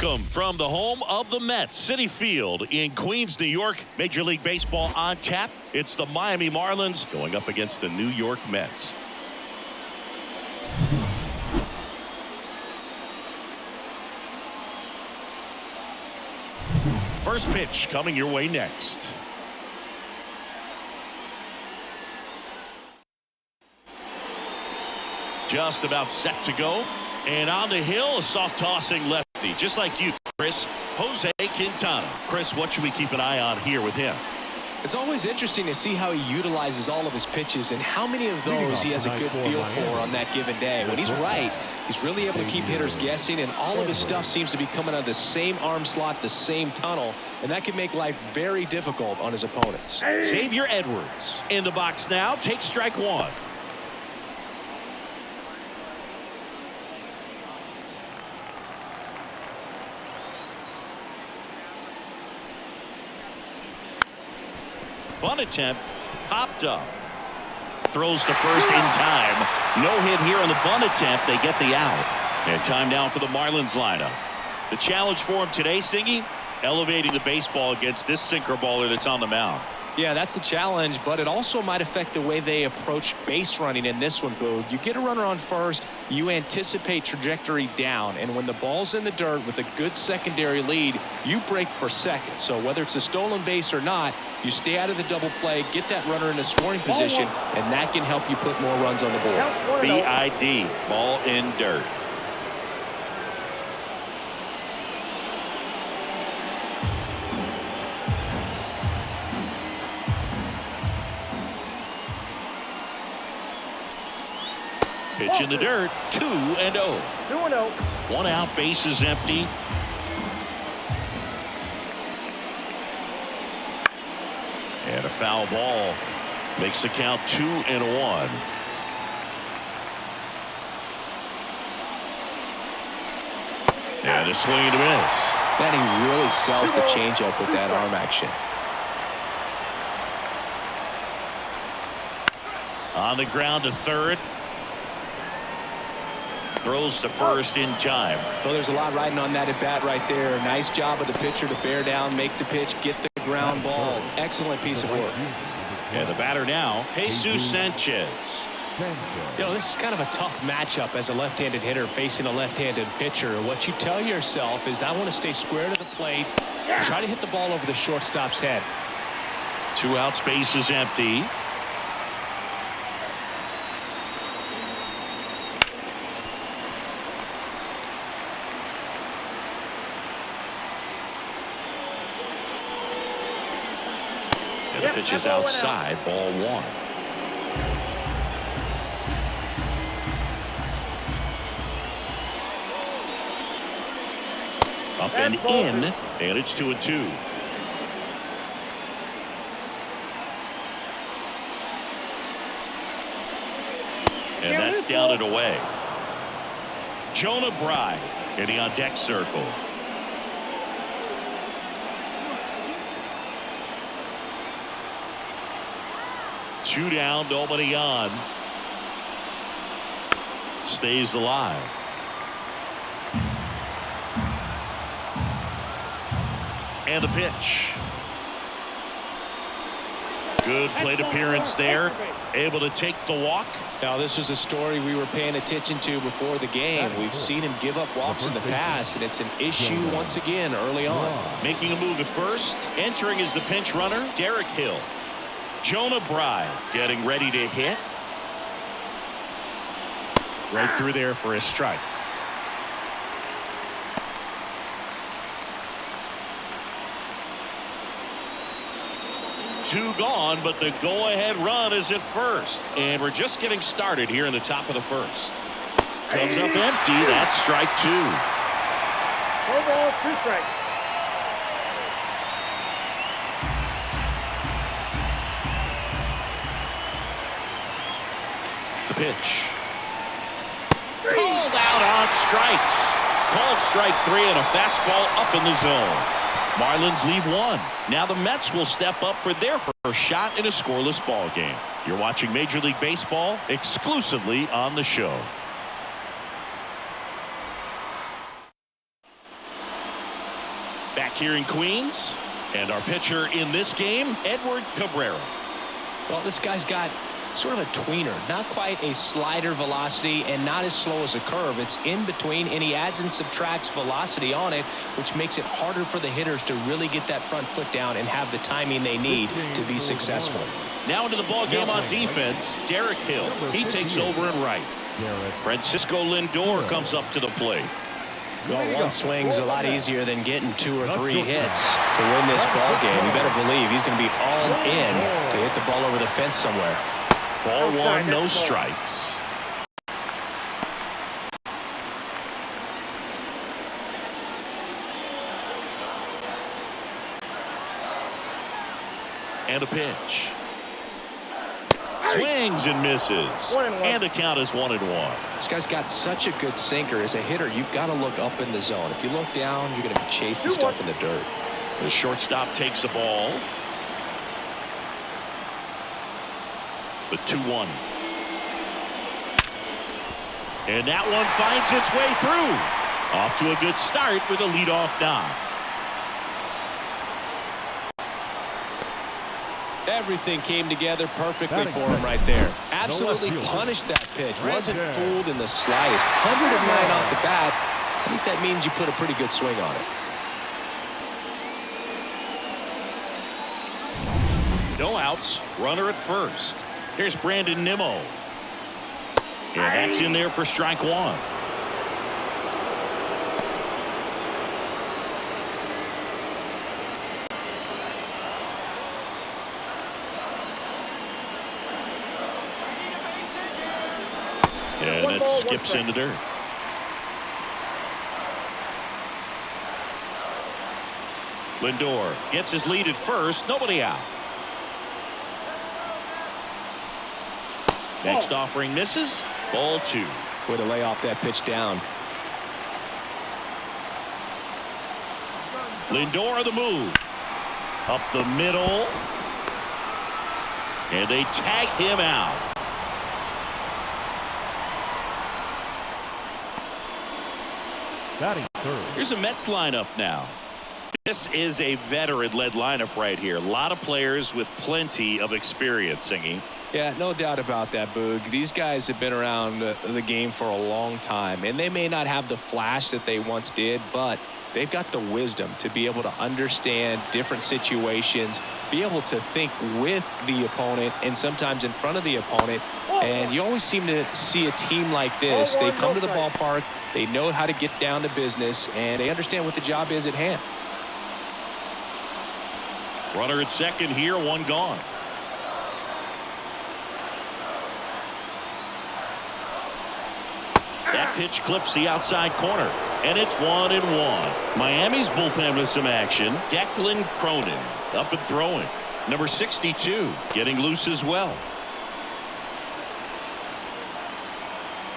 Welcome from the home of the Mets, Citi Field in Queens, New York. Major League Baseball on tap. It's the Miami Marlins going up against the New York Mets. First pitch coming your way next. Just about set to go. And on the hill, a soft tossing lefty. Just like you, Chris. Jose Quintana. Chris, what should we keep an eye on here with him? It's always interesting to see how he utilizes all of his pitches and how many of those he has a good feel for on that given day. When he's right, he's really able to keep hitters guessing, and all of his stuff seems to be coming out of the same arm slot, the same tunnel, and that can make life very difficult on his opponents. Xavier Edwards in the box now. Takes strike one. Bunt attempt popped up. Throws to first in time. No hit here on the bunt attempt. They get the out. And time down for the Marlins lineup. The challenge for him today, Singy, elevating the baseball against this sinker baller that's on the mound. Yeah, that's the challenge, but it also might affect the way they approach base running in this one, Boog. You get a runner on first, you anticipate trajectory down, and when the ball's in the dirt with a good secondary lead, you break for second. So whether it's a stolen base or not, you stay out of the double play, get that runner in a scoring position, and that can help you put more runs on the board. BID, ball in dirt. Pitch in the dirt, 2-0. 2-0. One out, base is empty. And a foul ball makes the count 2-1. And a swing and a miss. Then he really sells the changeup with that arm action. On the ground to third. Throws to first in time. Well, there's a lot riding on that at bat right there. Nice job of the pitcher to bear down, make the pitch, get the ground ball. Excellent piece of work. And the batter now, Jesus Sanchez. You know, this is kind of a tough matchup as a left-handed hitter facing a left-handed pitcher. What you tell yourself is, I want to stay square to the plate and try to hit the ball over the shortstop's head. 2 outs, base is empty. And the pitch is outside, ball 1. Up and in, and it's 2-2. And that's down and away. Jonah Bride getting on deck circle. Two down, nobody on. Stays alive. And the pitch. Good plate appearance there. Able to take the walk. Now, this was a story we were paying attention to before the game. We've seen him give up walks in the past, and it's an issue once again early on. Making a move to first. Entering as the pinch runner, Derek Hill. Jonah Bride getting ready to hit. Right through there for a strike. Two gone, but the go-ahead run is at first. And we're just getting started here in the top of the first. Comes up empty. That's strike two. 4 balls, 2 strikes. The pitch. Called out on strikes. Called strike 3 and a fastball up in the zone. Marlins leave 1. Now the Mets will step up for their first shot in a scoreless ball game. You're watching Major League Baseball exclusively on the show. Back here in Queens, and our pitcher in this game, Edward Cabrera. Well, this guy's got sort of a tweener, not quite a slider velocity and not as slow as a curve. It's in between, and he adds and subtracts velocity on it, which makes it harder for the hitters to really get that front foot down and have the timing they need to be successful. Now into the ball game on defense, Derek Hill. He takes over and right. Francisco Lindor comes up to the plate. Well, one swing's a lot easier than getting 2 or 3 hits to win this ball game. You better believe he's going to be all in to hit the ball over the fence somewhere. Ball 1, no strikes. And a pitch. Swings and misses. And the count is 1-1. This guy's got such a good sinker. As a hitter, you've got to look up in the zone. If you look down, you're going to be chasing stuff in the dirt. The shortstop takes the ball. The 2-1. And that one finds its way through. Off to a good start with a leadoff knock. Everything came together perfectly for him right there. Absolutely punished that pitch. Wasn't fooled in the slightest. 109 off the bat. I think that means you put a pretty good swing on it. No outs. Runner at first. Here's Brandon Nimmo. And that's in there for strike 1. And it skips in the dirt. Lindor gets his lead at first. Nobody out. Next offering misses. Ball 2. Way to lay off that pitch down. Lindor on the move. Up the middle. And they tag him out. Here's a Mets lineup now. This is a veteran-led lineup right here. A lot of players with plenty of experience, Singy. Yeah, no doubt about that, Boog. These guys have been around the game for a long time, and they may not have the flash that they once did, but they've got the wisdom to be able to understand different situations, be able to think with the opponent and sometimes in front of the opponent. And you always seem to see a team like this. They come to the ballpark, they know how to get down to business, and they understand what the job is at hand. Runner at second here, 1 gone. That pitch clips the outside corner, and it's 1-1. Miami's bullpen with some action. Declan Cronin up and throwing. Number 62 getting loose as well.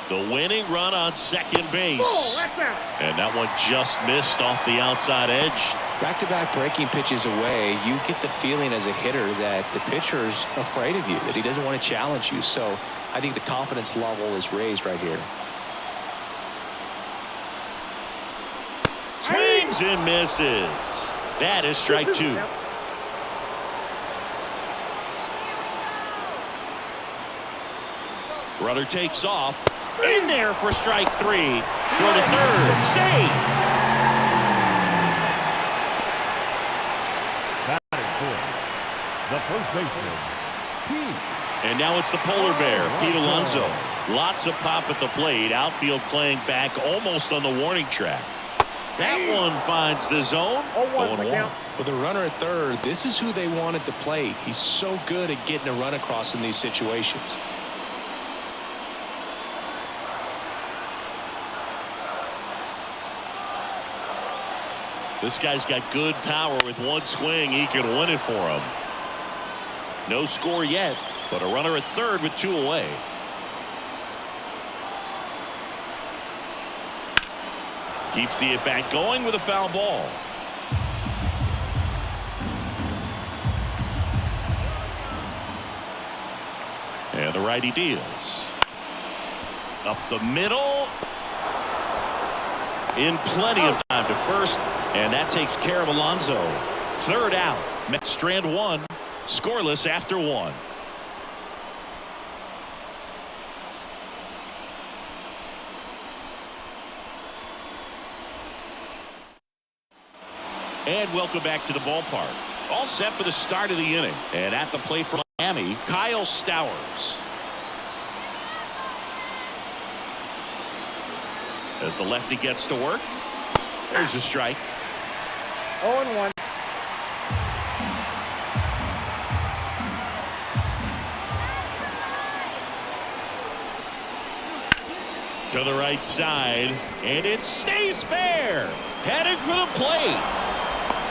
The winning run on second base. And that one just missed off the outside edge. Back-to-back breaking pitches away, you get the feeling as a hitter that the pitcher's afraid of you, that he doesn't want to challenge you. So I think the confidence level is raised right here. Swings and misses. That is strike 2. Runner takes off. In there for strike 3. Throw to third. Safe. Batting for the first baseman, Pete. And now it's the polar bear, Pete Alonso. Lots of pop at the plate. Outfield playing back almost on the warning track. That one finds the zone. 0-1 the count. With a runner at third, this is who they want at the plate. He's so good at getting a run across in these situations. This guy's got good power. With one swing, he can win it for him. No score yet, but a runner at third with 2 away. Keeps the at-bat going with a foul ball. And the righty deals. Up the middle. In plenty of time to first, and that takes care of Alonso. Third out. Mets strand 1. Scoreless after 1. And welcome back to the ballpark. All set for the start of the inning. And at the plate for Miami, Kyle Stowers. As the lefty gets to work, there's a strike. 0-1. To the right side, and it stays fair. Headed for the plate.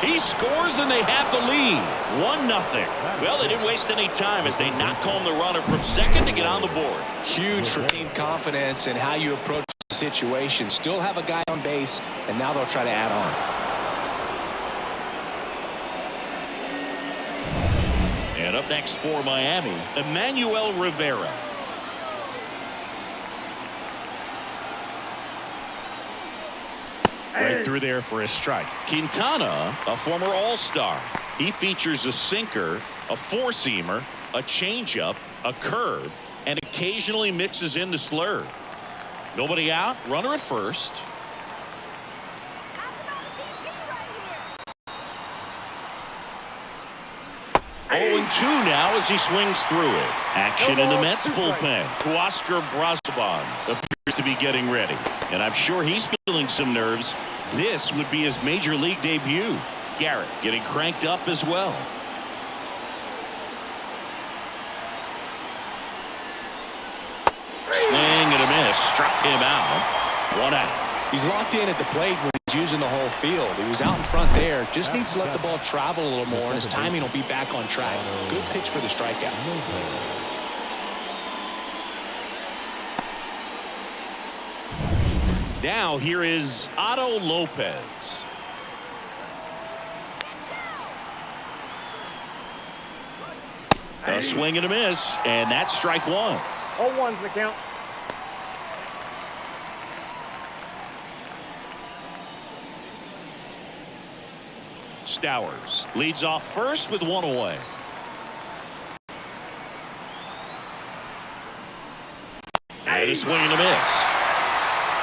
He scores and they have the lead. 1-0. Well, they didn't waste any time as they knock home the runner from second to get on the board. Huge for team confidence in how you approach the situation. Still have a guy on base, and now they'll try to add on. And up next for Miami, Emmanuel Rivera. Right through there for a strike. Quintana, a former All-Star. He features a sinker, a four-seamer, a changeup, a curve, and occasionally mixes in the slurve. Nobody out. Runner at first. Oh, and 2 now as he swings through it. Action in the Mets bullpen. Huascar Brazoban appears to be getting ready. And I'm sure he's feeling some nerves. This would be his major league debut. Garrett getting cranked up as well. Swing and a miss. Struck him out. 1 out. He's locked in at the plate when he's using the whole field. He was out in front there. Just needs to let the ball travel a little more, and his timing will be back on track. Good pitch for the strikeout. Now here is Otto Lopez. A swing and a miss, and that's strike 1. 0-1's the count. Stowers leads off first with 1 away. And a swing and a miss.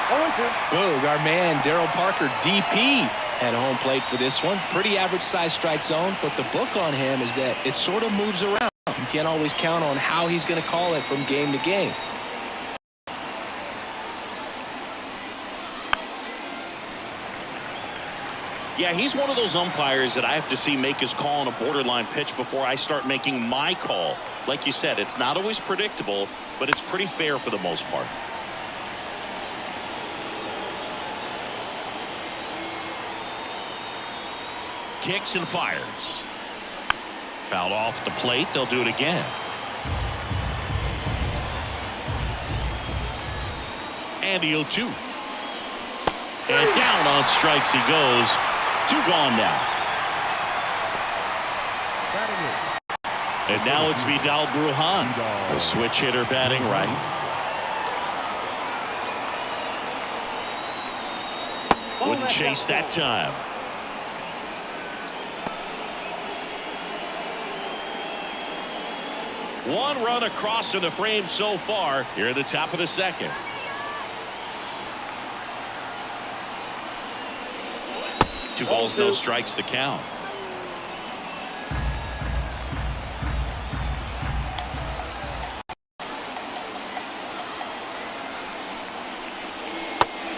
0-2. Boog, our man Daryl Parker, DP, at home plate for this one. Pretty average size strike zone, but the book on him is that it sort of moves around. You can't always count on how he's going to call it from game to game. Yeah, he's one of those umpires that I have to see make his call on a borderline pitch before I start making my call. Like you said, it's not always predictable, but it's pretty fair for the most part. Kicks and fires. Fouled off the plate. They'll do it again. And the 0-2. And down on strikes he goes. 2 gone now. And now it's Vidal Brujan, the switch hitter batting right. Wouldn't chase that time. One run across in the frame so far here at the top of the second. Two balls, no strikes to count.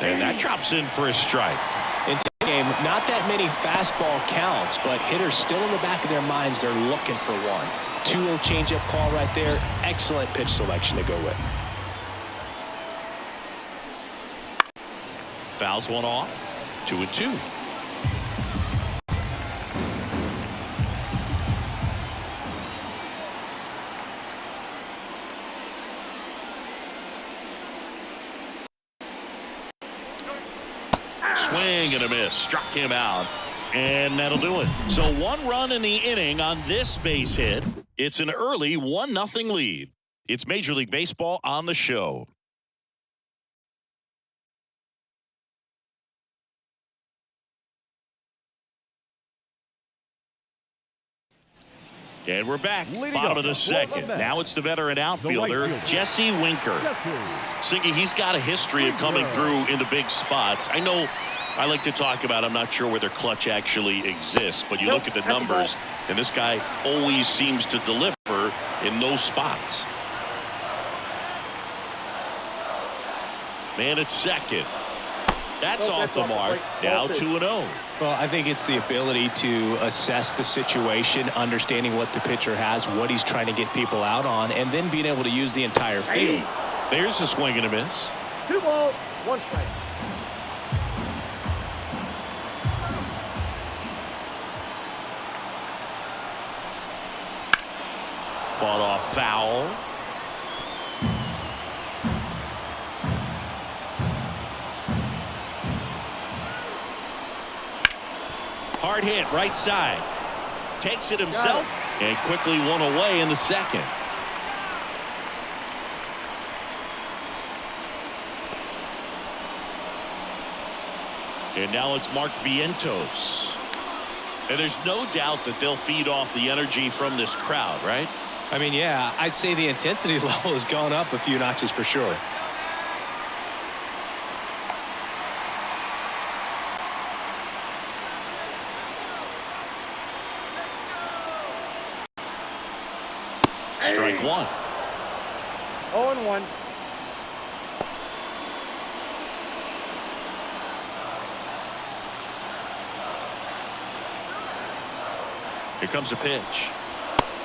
And that drops in for a strike. In today's game, not that many fastball counts, but hitters still in the back of their minds, they're looking for one. 2-0 changeup call right there. Excellent pitch selection to go with. Fouls one off. 2-2. Swing and a miss. Struck him out. And that'll do it. So one run in the inning on this base hit. It's an early 1-0 lead. It's Major League Baseball on the show. And we're back. Bottom of the second. Now it's the veteran outfielder, Jesse Winker. Singy, he's got a history of coming through into big spots. I know I like to talk about, I'm not sure whether clutch actually exists, but you look at the numbers, and this guy always seems to deliver in those spots. Man at second. That's off the mark. Now 2-0. Well, I think it's the ability to assess the situation, understanding what the pitcher has, what he's trying to get people out on, and then being able to use the entire field. There's a swing and a miss. 2 balls, 1 strike. Fought off foul. Hard hit right side. Takes it himself and quickly one away in the second. And now it's Mark Vientos. And there's no doubt that they'll feed off the energy from this crowd, right? I mean, yeah, I'd say the intensity level has gone up a few notches for sure. Strike one. 0-1. Here comes a pitch.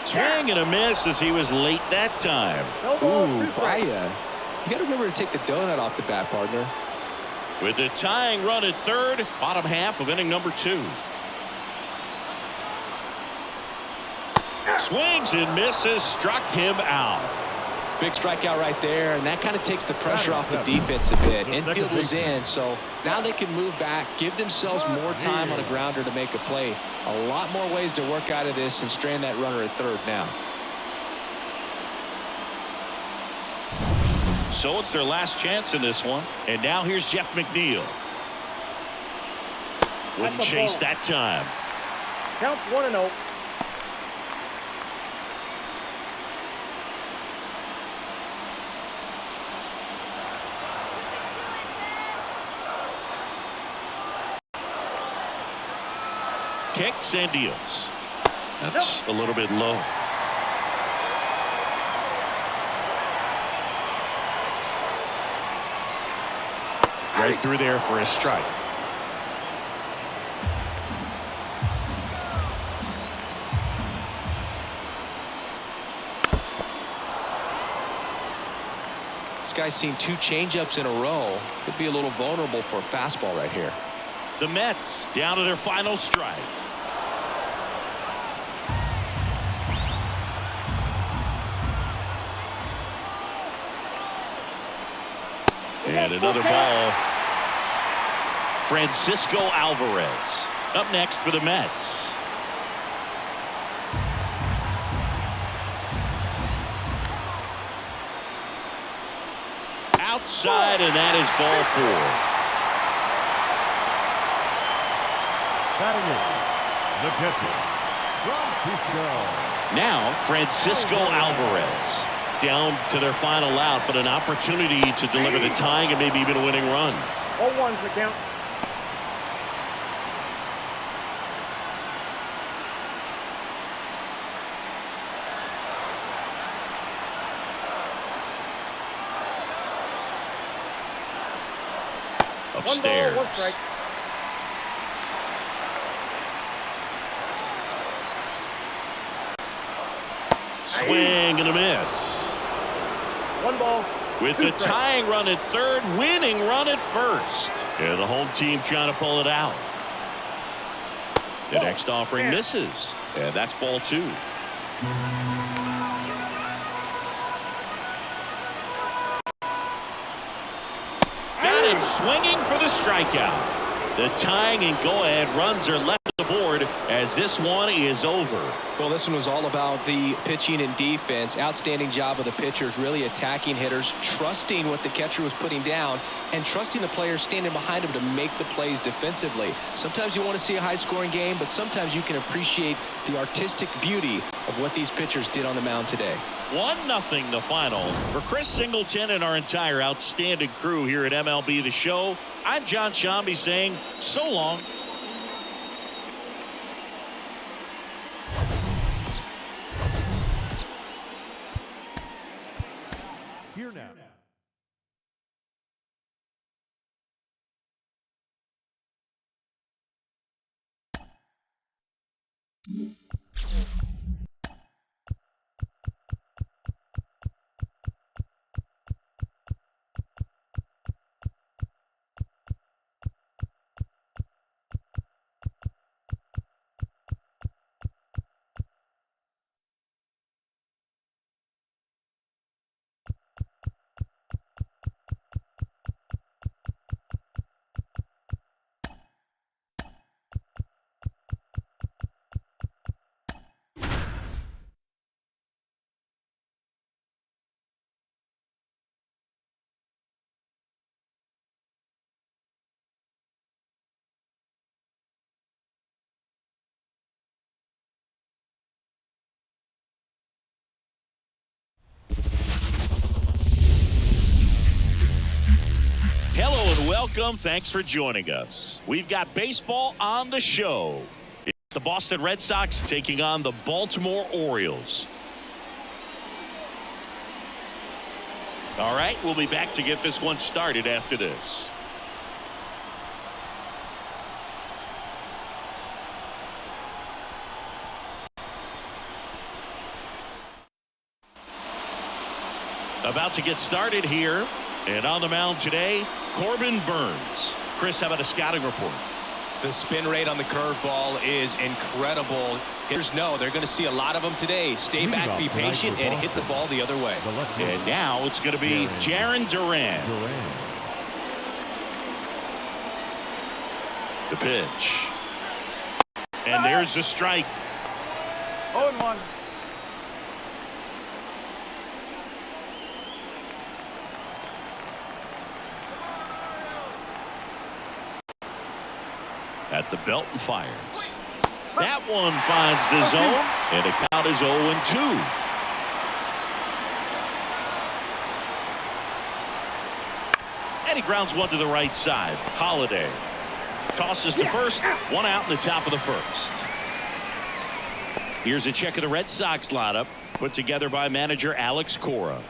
Swing and a miss as he was late that time. Ooh, Kwai. You got to remember to take the donut off the bat, partner. With the tying run at third, bottom half of inning number 2. Swings and misses, struck him out. Big strikeout right there, and that kind of takes the pressure off the defense a bit. Infield was in, so now they can move back, give themselves more time on a grounder to make a play. A lot more ways to work out of this and strand that runner at third now. So it's their last chance in this one. And now here's Jeff McNeil. Wouldn't chase that time. Counts 1-0. Kicks and deals. That's a little bit low. Right through there for a strike. This guy's seen 2 changeups in a row. Could be a little vulnerable for a fastball right here. The Mets down to their final strike. And another ball. Francisco Alvarez up next for the Mets. Outside, and that is ball 4. Batting in, the catcher, Now, Francisco Alvarez down to their final out, but an opportunity to deliver the tying and maybe even a winning run. 0-1's the count. Upstairs. 1 ball, 1 strike. Swing and a miss. 1 ball. With 2 the strikes. tying run at third, winning run at first. Yeah, the home team trying to pull it out. The next offering misses. And that's ball 2. Got him swinging for the strikeout. The tying and go-ahead runs are left on the board as this one is over. Well, this one was all about the pitching and defense. Outstanding job of the pitchers, really attacking hitters, trusting what the catcher was putting down, and trusting the players standing behind him to make the plays defensively. Sometimes you want to see a high-scoring game, but sometimes you can appreciate the artistic beauty of what these pitchers did on the mound today. 1-0 the final. For Chris Singleton and our entire outstanding crew here at MLB The Show, I'm John Shambi saying so long. Here now. Hello and welcome. Thanks for joining us. We've got baseball on the show. It's the Boston Red Sox taking on the Baltimore Orioles. All right, we'll be back to get this one started after this. About to get started here. And on the mound today, Corbin Burns. Chris, how about a scouting report? The spin rate on the curveball is incredible. Hitters know they're going to see a lot of them today. Stay back, be patient, and hit the ball the other way. And now it's going to be Jaron Duran. The pitch. And there's the strike. 0-1. At the belt and fires. That one finds the zone, and the count is 0-2. And he grounds one to the right side. Holiday tosses to first, one out in the top of the first. Here's a check of the Red Sox lineup put together by manager Alex Cora.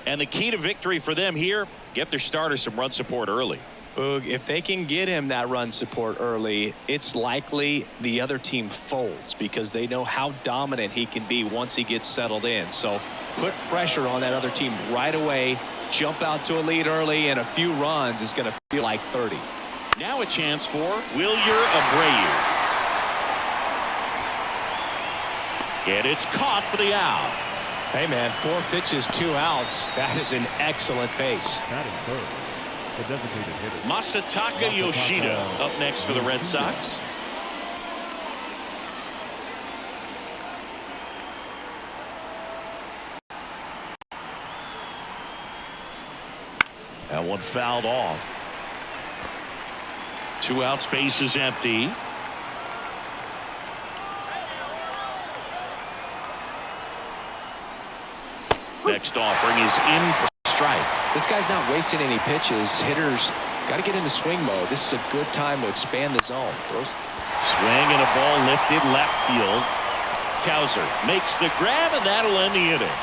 And the key to victory for them here, get their starter some run support early. If they can get him that run support early, it's likely the other team folds because they know how dominant he can be once he gets settled in. So put pressure on that other team right away, jump out to a lead early, and a few runs is going to feel like 30. Now a chance for Wilyer Abreu. And it's caught for the out. Hey, man, 4 pitches, 2 outs. That is an excellent pace. That is third. The designated hitter. Masataka Yoshida up next for the Red Sox. That one fouled off. 2 out, space is empty. Next offering is in for strike. This guy's not wasting any pitches. Hitters got to get into swing mode. This is a good time to expand the zone. Swing and a ball lifted left field. Cowser makes the grab, and that'll end the inning.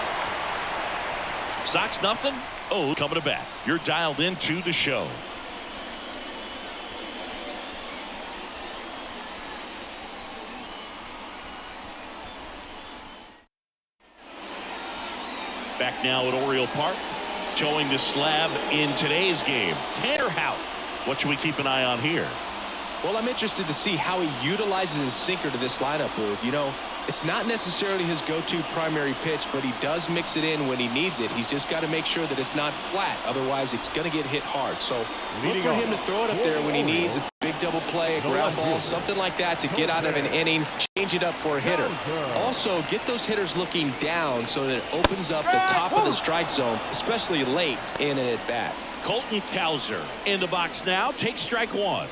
Sox nothing. Oh, coming to bat. You're dialed into the show. Back now at Oriole Park. Showing the slab in today's game. Tanner Houck. What should we keep an eye on here? Well, I'm interested to see how he utilizes his sinker to this lineup, Boog. You know, it's not necessarily his go-to primary pitch, but he does mix it in when he needs it. He's just got to make sure that it's not flat. Otherwise, it's going to get hit hard. So look for him to throw it up there when he needs a big double play, a ground ball, something like that to get out of an inning, change it up for a hitter. Also, get those hitters looking down so that it opens up the top of the strike zone, especially late in an at-bat. Colton Cowser in the box now. Takes strike one.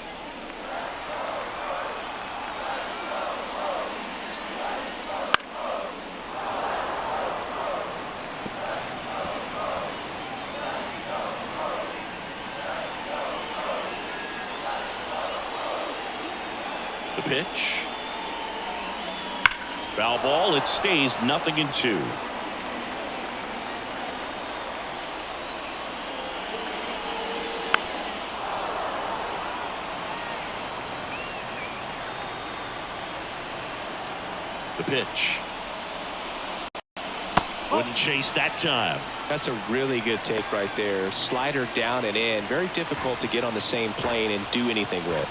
The pitch. Foul ball. It stays 0-2. The pitch. Wouldn't chase that time. That's a really good take right there. Slider down and in. Very difficult to get on the same plane and do anything with.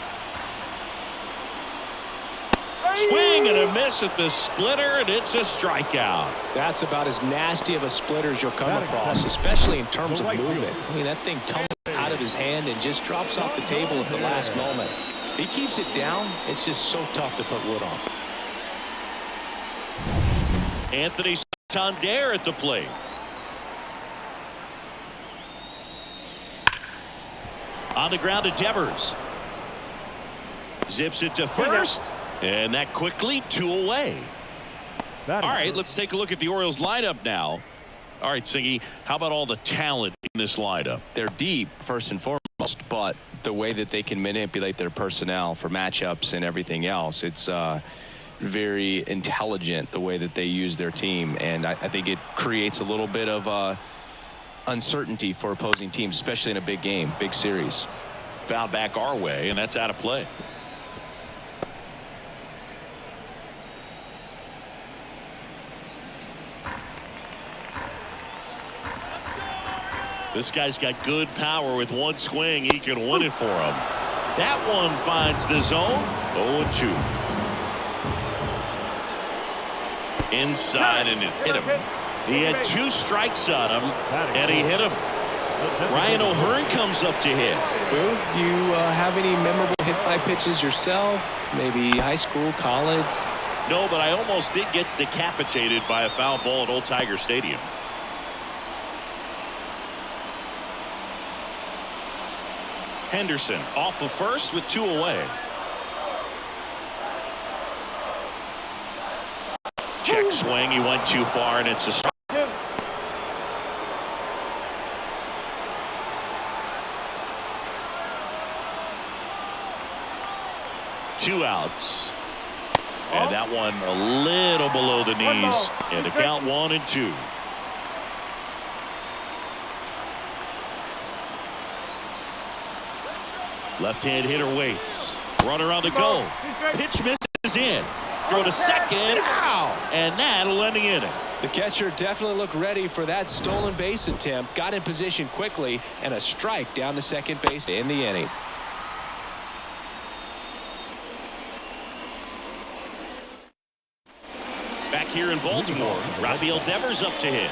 Swing and a miss at the splitter, and it's a strikeout. That's about as nasty of a splitter as you'll come across, especially in terms of movement. I mean, that thing tumbles out of his hand and just drops off the table at the last moment. If he keeps it down, it's just so tough to put wood on. Anthony Santander at the plate. On the ground to Devers. Zips it to first. And that quickly 2 away. All right, let's take a look at the Orioles lineup now. All right, Singy, how about all the talent in this lineup? They're deep, first and foremost, but the way that they can manipulate their personnel for matchups and everything else, it's very intelligent the way that they use their team. And I think it creates a little bit of uncertainty for opposing teams, especially in a big game, big series. Foul back our way, and that's out of play. This guy's got good power. With one swing, he can win it for him. That one finds the zone. 0-2. Inside, and it hit him. He had 2 strikes on him, and he hit him. Ryan O'Hearn comes up to hit. Well, you have any memorable hit-by pitches yourself? Maybe high school, college? No, but I almost did get decapitated by a foul ball at Old Tiger Stadium. Henderson off the first with 2 away. Check swing. He went too far, and it's a strike. 2 outs. And that one a little below the knees. And the count 1-2. Left-hand hitter waits. Runner on the go. Pitch misses in. Throw to second. Ow! And that'll end the inning. The catcher definitely looked ready for that stolen base attempt. Got in position quickly, and a strike down to second base in the inning. Back here in Baltimore, Rafael Devers up to hit.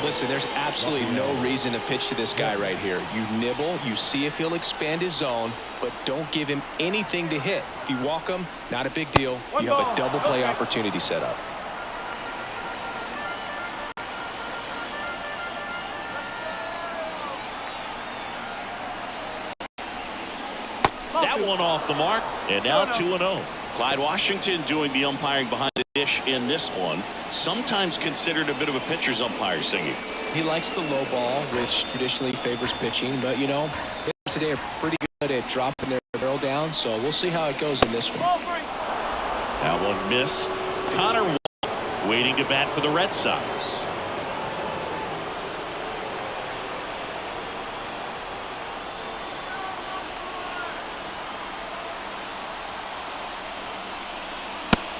Listen, there's absolutely no reason to pitch to this guy right here. You nibble, you see if he'll expand his zone, but don't give him anything to hit. If you walk him, not a big deal. You have a double play opportunity set up. That one off the mark, and now 2-0. Clyde Washington doing the umpiring behind the dish in this one. Sometimes considered a bit of a pitcher's umpire, Singy. He likes the low ball, which traditionally favors pitching. But, you know, hitters today are pretty good at dropping their barrel down. So we'll see how it goes in this one. That one missed. Connor Wong waiting to bat for the Red Sox.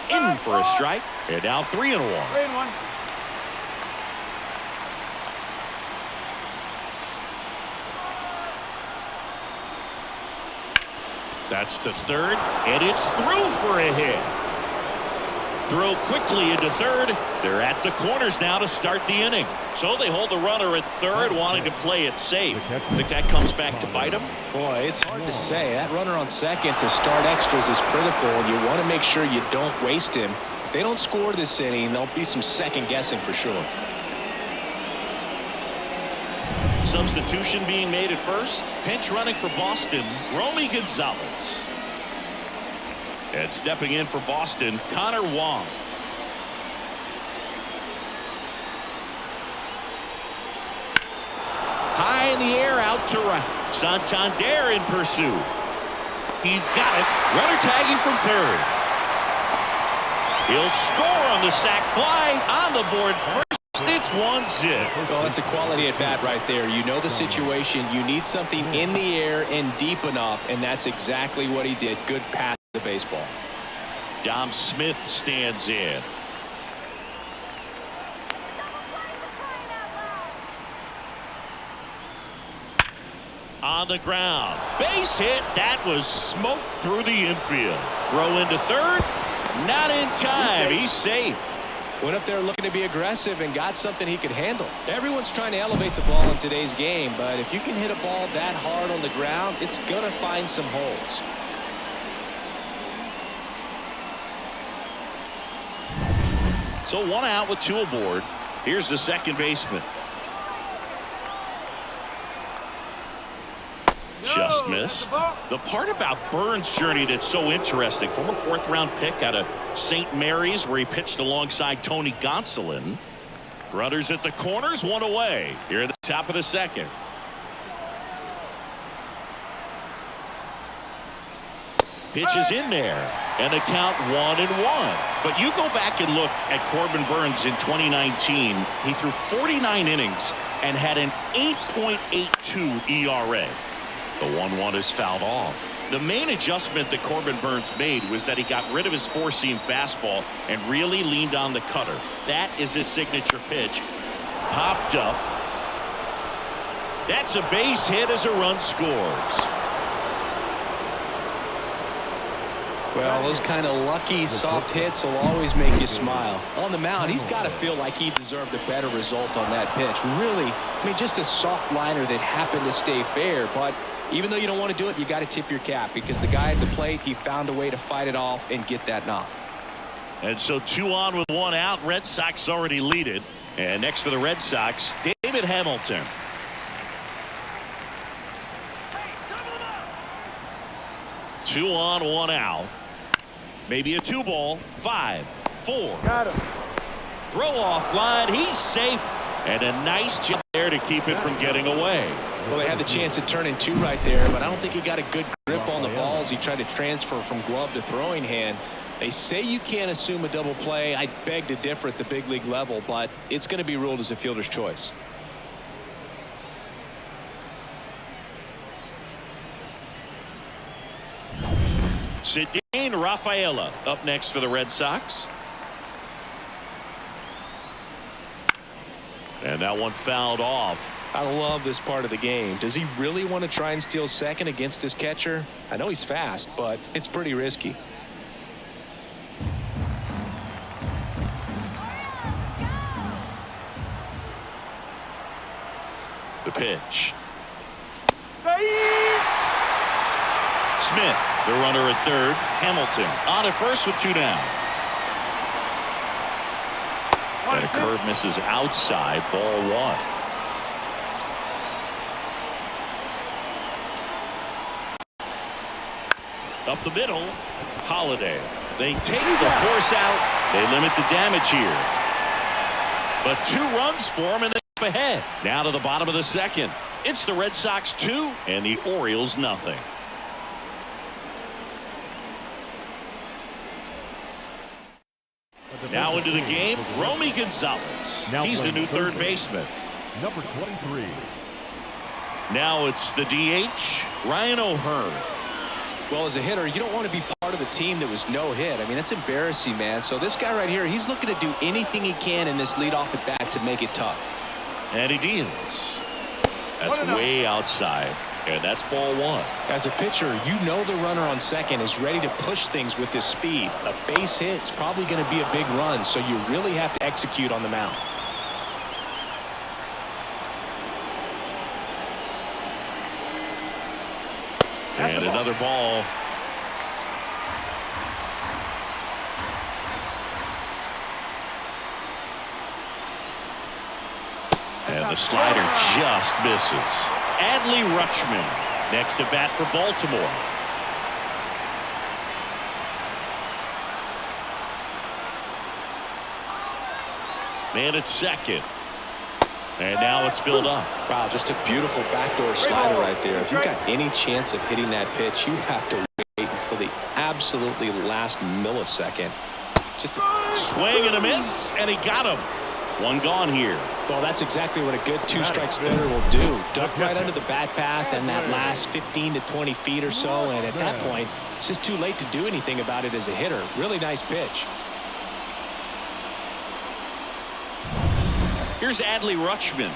In for a strike. And now 3-1. 3-1. That's to third, and it's through for a hit. Throw quickly into third. They're at the corners now to start the inning. So they hold the runner at third, wanting to play it safe. Think that comes back to bite them? Boy, it's hard to say. That runner on second to start extras is critical, and you want to make sure you don't waste him. If they don't score this inning, there'll be some second guessing for sure. Substitution being made at first. Pinch running for Boston, Romy Gonzalez. And stepping in for Boston, Connor Wong. High in the air, out to right. Santander in pursuit. He's got it. Runner tagging from third. He'll score on the sac fly. On the board first. It's 1-0. Well, that's a quality at bat right there. You know the situation. You need something in the air and deep enough, and that's exactly what he did. Good pass to the baseball. Dom Smith stands in. On the ground. Base hit. That was smoked through the infield. Throw into third. Not in time. He's safe. Went up there looking to be aggressive and got something he could handle. Everyone's trying to elevate the ball in today's game, but if you can hit a ball that hard on the ground, it's going to find some holes. So 1 out with 2 aboard. Here's the second baseman. Just missed. The part about Burns' journey that's so interesting, former 4th-round pick out of St. Mary's, where he pitched alongside Tony Gonsolin. Runners at the corners, 1 away. Here at the top of the second. Pitch is in there, and the count 1-1. But you go back and look at Corbin Burns in 2019. He threw 49 innings and had an 8.82 ERA. The 1-1 is fouled off. The main adjustment that Corbin Burns made was that he got rid of his 4-seam fastball and really leaned on the cutter. That is his signature pitch. Popped up. That's a base hit as a run scores. Well, those kind of lucky soft hits will always make you smile. On the mound, he's got to feel like he deserved a better result on that pitch. Really, I mean, just a soft liner that happened to stay fair, but even though you don't want to do it, you got to tip your cap because the guy at the plate, he found a way to fight it off and get that knock. And so 2 on with 1 out. Red Sox already lead it. And next for the Red Sox, David Hamilton. Two on, 1 out. Maybe a 2-ball. 5, 4. Got him. Throw off line. He's safe. And a nice jump there to keep it from getting away. Well, they had the chance at turning 2 right there, but I don't think he got a good grip on the balls. He tried to transfer from glove to throwing hand. They say you can't assume a double play. I beg to differ at the big league level, but it's going to be ruled as a fielder's choice. Ceddanne Rafaela up next for the Red Sox. And that one fouled off. I love this part of the game. Does he really want to try and steal second against this catcher? I know he's fast, but it's pretty risky. The pitch. Smith, the runner at third. Hamilton on at first with 2 down. And a curve misses outside, ball 1. Up the middle, Holiday. They take the force out. They limit the damage here. But 2 runs for them and they're up ahead. Now to the bottom of the second. It's the Red Sox 2 and the Orioles nothing. Now into the game, Romy Gonzalez. He's the new third baseman. Number 23. Now it's the DH, Ryan O'Hearn. Well, as a hitter, you don't want to be part of a team that was no hit. I mean, that's embarrassing, man. So this guy right here, he's looking to do anything he can in this leadoff at bat to make it tough. And he deals. That's way outside. And that's ball 1. As a pitcher, you know the runner on second is ready to push things with his speed. A base hit's probably going to be a big run, so you really have to execute on the mound. And another ball. And the slider just misses. Adley Rutschman next to bat for Baltimore. Man at second. And now it's filled up. Wow, just a beautiful backdoor slider right there. If you've got any chance of hitting that pitch, you have to wait until the absolutely last millisecond. Just a swing and a miss, and he got him. 1 gone here. Well, that's exactly what a good 2-strike spinner will do. Duck right under the bat path and that last 15 to 20 feet or so, and at that point, it's just too late to do anything about it as a hitter. Really nice pitch. Here's Adley Rutschman.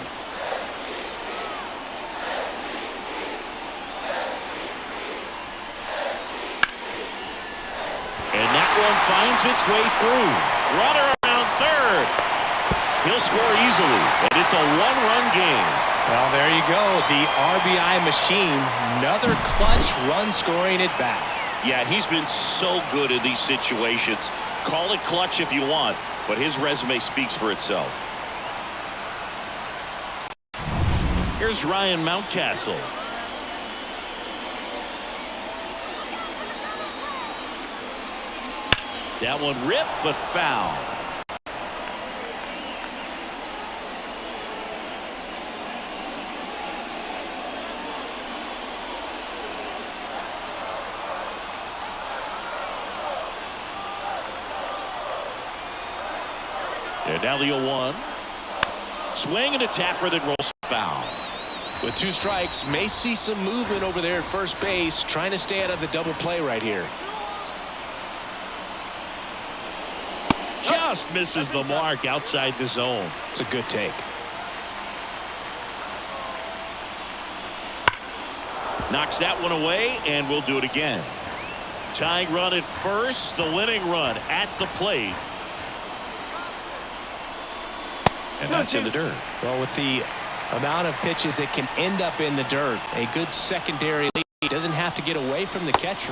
And that one finds its way through. Runner around third. He'll score easily, and it's a 1-run game. Well, there you go. The RBI machine. Another clutch run scoring at bat. Yeah, he's been so good in these situations. Call it clutch if you want, but his resume speaks for itself. Here's Ryan Mountcastle. That one ripped, but foul. And now the 0-1. Swing and a tapper that rolls foul. With 2 strikes, may see some movement over there at first base, trying to stay out of the double play right here. Just misses the mark outside the zone. It's a good take. Knocks that one away, and we'll do it again. Tying run at first, the winning run at the plate. And that's in the dirt. Well, with the amount of pitches that can end up in the dirt, a good secondary lead doesn't have to get away from the catcher.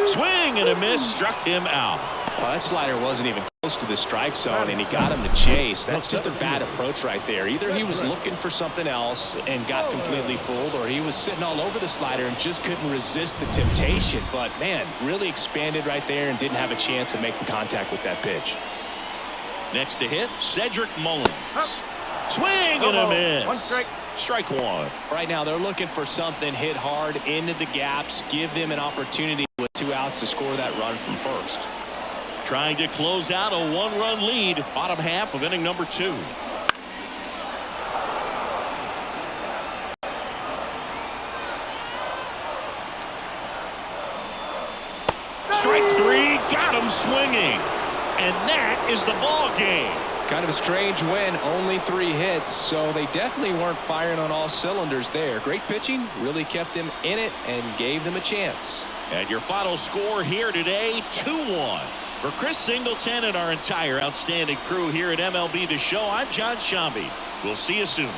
Swing and a miss, struck him out. Well, that slider wasn't even close to the strike zone, and he got him to chase. That's just a bad approach right there. Either he was looking for something else and got completely fooled, or he was sitting all over the slider and just couldn't resist the temptation. But, man, really expanded right there and didn't have a chance of making contact with that pitch. Next to hit, Cedric Mullins. Swing and a miss. 1 strike. Strike 1. Right now, they're looking for something hit hard into the gaps, give them an opportunity with 2 outs to score that run from first. Trying to close out a 1-run lead, bottom half of inning number 2. Strike 3, got him swinging. And that is the ball game. Kind of a strange win, only 3 hits, so they definitely weren't firing on all cylinders there. Great pitching, really kept them in it and gave them a chance. And your final score here today, 2-1. For Chris Singleton and our entire outstanding crew here at MLB The Show, I'm John Shambi. We'll see you soon.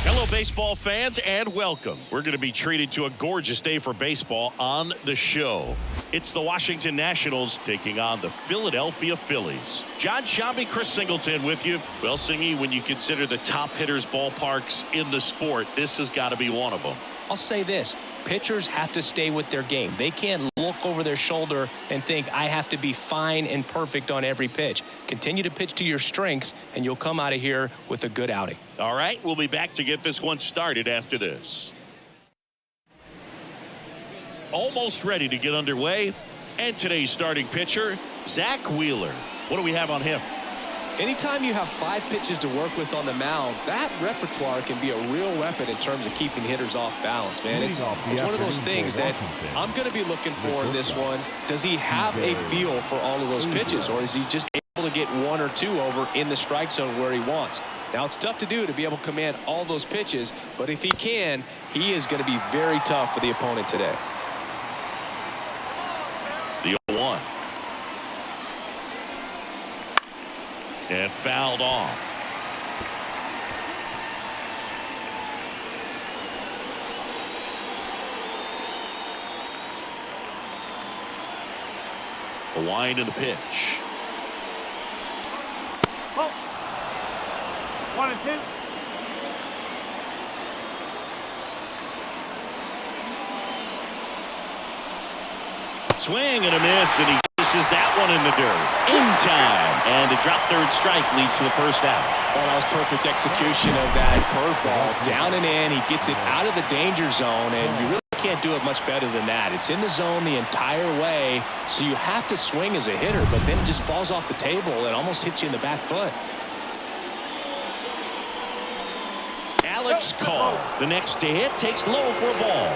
Hello, baseball fans, and welcome. We're going to be treated to a gorgeous day for baseball on the show. It's the Washington Nationals taking on the Philadelphia Phillies. John Shambi, Chris Singleton with you. Well, Singy, when you consider the top hitters ballparks in the sport, this has got to be one of them. I'll say this. Pitchers have to stay with their game. They can't look over their shoulder and think, I have to be fine and perfect on every pitch. Continue to pitch to your strengths, and you'll come out of here with a good outing. All right, we'll be back to get this one started after this. Almost ready to get underway. And today's starting pitcher, Zach Wheeler. What do we have on him? Anytime you have 5 pitches to work with on the mound, that repertoire can be a real weapon in terms of keeping hitters off balance, man. It's one of those things that I'm going to be looking for in this one. Does he have a feel for all of those pitches, or is he just able to get 1 or 2 over in the strike zone where he wants? Now, it's tough to do to be able to command all those pitches, but if he can, he is going to be very tough for the opponent today. The 0-1. And fouled off. A wind and a pitch. Oh. 1 and 2. Swing and a miss, and he pushes that one in the dirt. In time. And the drop third strike leads to the first out. Well, that was perfect execution of that curveball. Down and in, he gets it out of the danger zone, and you really can't do it much better than that. It's in the zone the entire way, so you have to swing as a hitter, but then it just falls off the table and almost hits you in the back foot. Alex Call, the next to hit, takes low for a ball.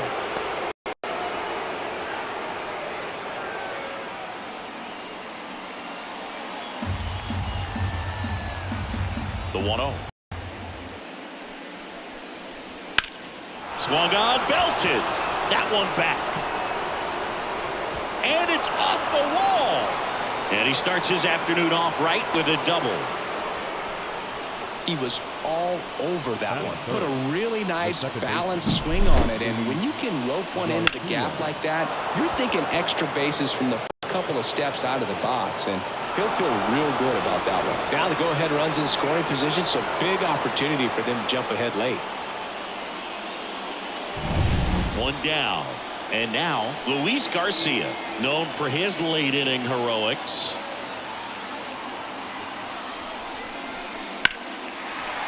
The 1-0. Swung on, belted. That one back. And it's off the wall. And he starts his afternoon off right with a double. He was all over that one. Put a really nice balanced swing on it, and when you can rope one into the gap like that, you're thinking extra bases from the couple of steps out of the box, and he'll feel real good about that one. Now the go-ahead run's in scoring position, so big opportunity for them to jump ahead late. One down. And now Luis Garcia, known for his late inning heroics.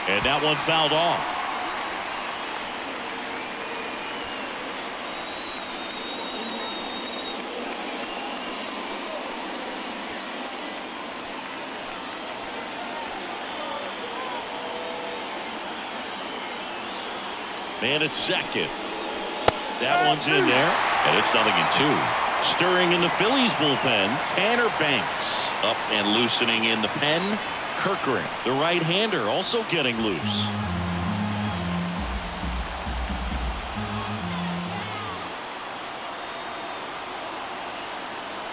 And that one fouled off. Man at second. That one's in there, and it's 0-2. Stirring in the Phillies bullpen, Tanner Banks up and loosening in the pen. Kirkering, the right-hander, also getting loose.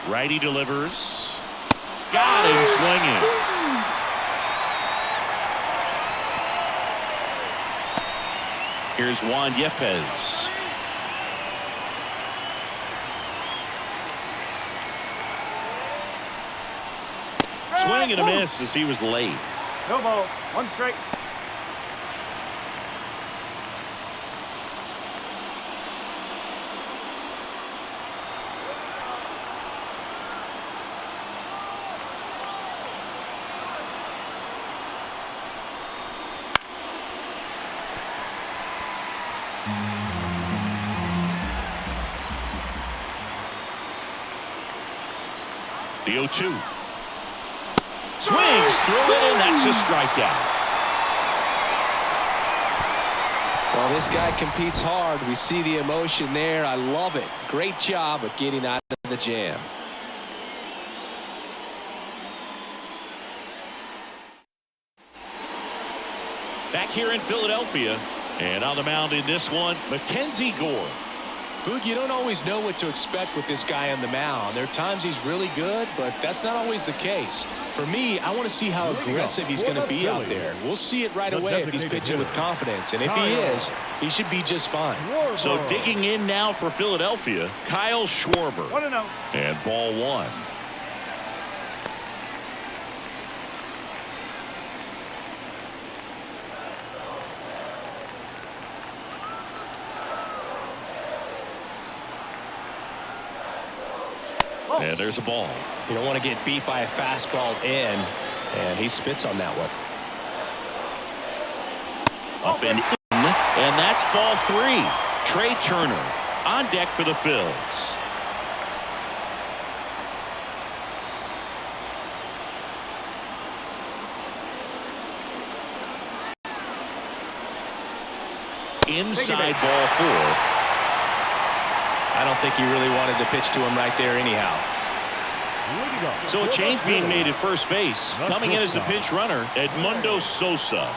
Righty delivers. Got him swinging. Here's Juan Yepez. Swing and a miss as he was late. No ball. 1 strike. The 0-2. Swings through it, and that's a strikeout. Well, this guy competes hard. We see the emotion there. I love it. Great job of getting out of the jam. Back here in Philadelphia, and on the mound in this one, Mackenzie Gore. Boog, you don't always know what to expect with this guy on the mound. There are times he's really good, but that's not always the case. For me, I want to see how aggressive he's going to be out there. We'll see it right away if he's pitching with confidence. And if he is, he should be just fine. So digging in now for Philadelphia, Kyle Schwarber. 1-0. And ball one. And there's a ball. You don't want to get beat by a fastball in, and he spits on that one. Up and in, and that's ball three. Trey Turner on deck for the Phils. Inside ball four. I don't think he really wanted to pitch to him right there anyhow. So a change being made at first base. Coming in as the pinch runner, Edmundo Sosa.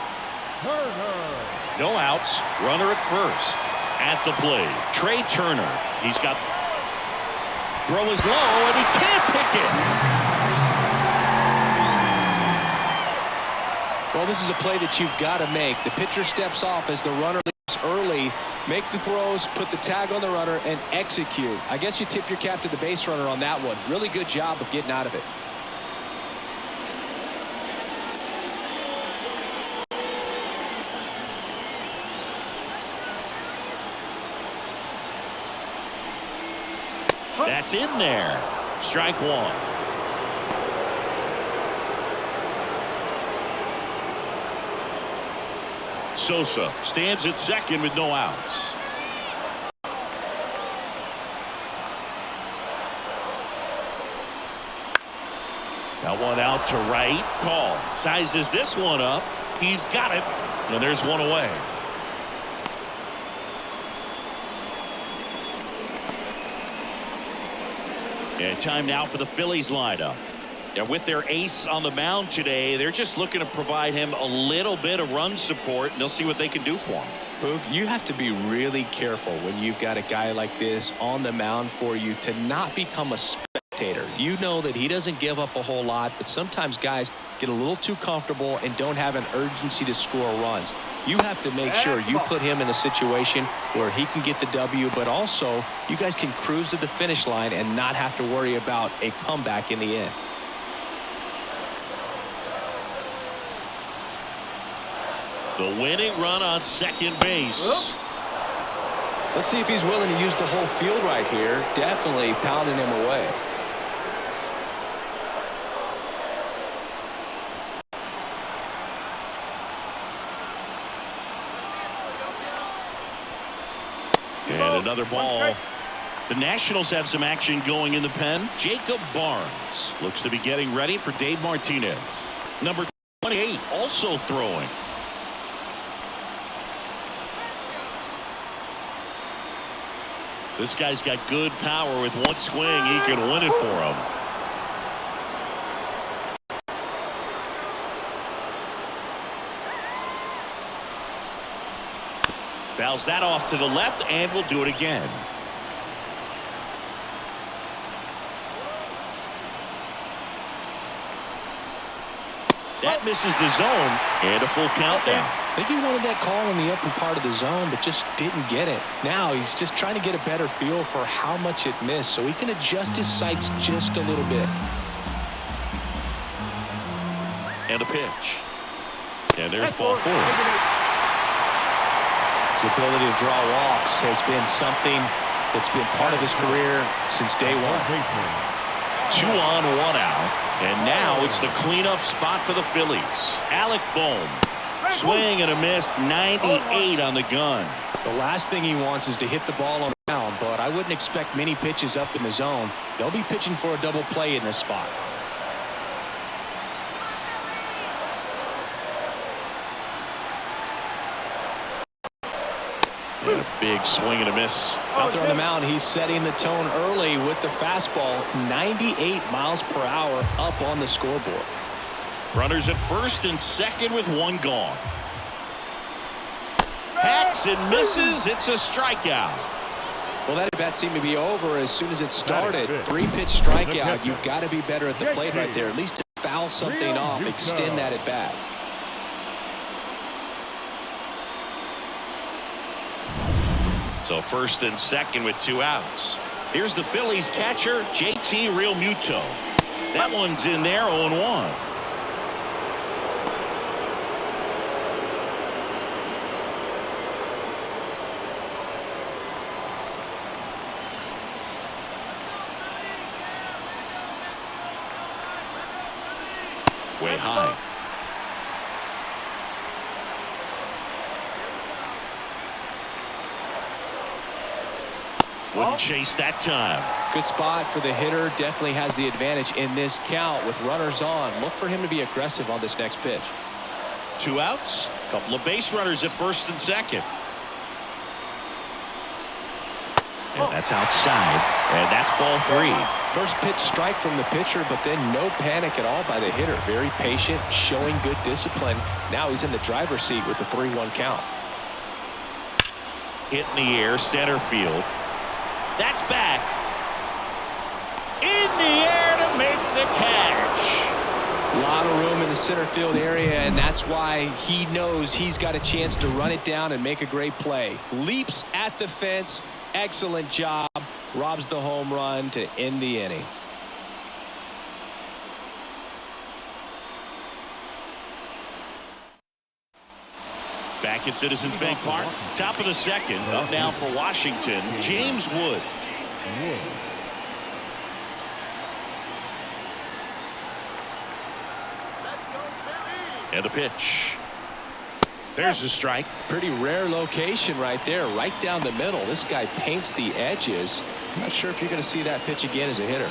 No outs. Runner at first. At the plate, Trey Turner. He's got. Throw is low, and he can't pick it. Well, this is a play that you've got to make. The pitcher steps off as the runner leaves early. Make the throws, put the tag on the runner, and execute. I guess you tip your cap to the base runner on that one. Really good job of getting out of it. That's in there. Strike one. Sosa stands at second with no outs. Got one out to right. Call. Sizes this one up. He's got it. And there's one away. And time now for the Phillies lineup. And with their ace on the mound today, they're just looking to provide him a little bit of run support, and they'll see what they can do for him. Boog, you have to be really careful when you've got a guy like this on the mound for you to not become a spectator. You know that he doesn't give up a whole lot, but sometimes guys get a little too comfortable and don't have an urgency to score runs. You have to make sure you put him in a situation where he can get the W, but also you guys can cruise to the finish line and not have to worry about a comeback in the end. The winning run on second base. Let's see if he's willing to use the whole field right here. Definitely pounding him away. And another ball. The Nationals have some action going in the pen. Jacob Barnes looks to be getting ready for Dave Martinez. Number 28 also throwing. This guy's got good power. With one swing, he can win it for him. Fouls that off to the left, and will do it again. That misses the zone, and a full count now. I think he wanted that call in the upper part of the zone, but just didn't get it. Now he's just trying to get a better feel for how much it missed so he can adjust his sights just a little bit. And a pitch. And there's ball four. His ability to draw walks has been something that's been part of his career since day one. 2 on, 1 out. And now it's the cleanup spot for the Phillies. Alec Bohm. Swing and a miss. 98 on the gun. The last thing he wants is to hit the ball on the mound, but I wouldn't expect many pitches up in the zone. They'll be pitching for a double play in this spot. And a big swing and a miss. Out there on the mound, he's setting the tone early with the fastball. 98 miles per hour up on the scoreboard. Runners at first and second with one gone. Hacks and misses. It's a strikeout. Well, that at bat seemed to be over as soon as it started. 3-pitch strikeout. You've got to be better at the plate right there. At least to foul something off, extend that at bat. So first and second with 2 outs. Here's the Phillies catcher, JT Realmuto. That one's in there, 0-1. Way high. Wouldn't chase that time. Good spot for the hitter. Definitely has the advantage in this count with runners on. Look for him to be aggressive on this next pitch. 2 outs. Couple of base runners at first and second. And that's outside. And that's ball 3. First pitch strike from the pitcher, but then no panic at all by the hitter. Very patient, showing good discipline. Now he's in the driver's seat with the 3-1 count. Hit in the air, center field. That's back. In the air to make the catch. A lot of room in the center field area, and that's why he knows he's got a chance to run it down and make a great play. Leaps at the fence. Excellent job. Robs the home run to end the inning. Back at Citizens Bank Park. Top of the second. Up now for Washington, James Wood. And the pitch. There's the strike. Pretty rare location right there, right down the middle. This guy paints the edges. Not sure if you're going to see that pitch again as a hitter.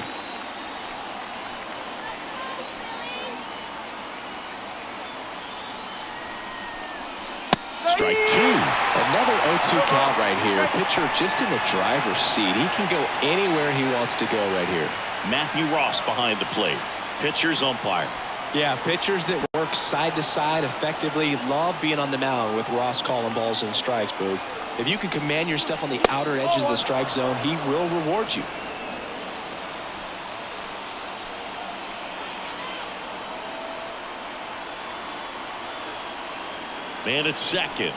Strike 2. Another 0-2 count right here. Pitcher just in the driver's seat. He can go anywhere he wants to go right here. Matthew Ross behind the plate. Pitcher's umpire. Yeah, pitchers that work side to side effectively love being on the mound with Ross calling balls and strikes, Boog. If you can command your stuff on the outer edges of the strike zone, he will reward you. Man at second.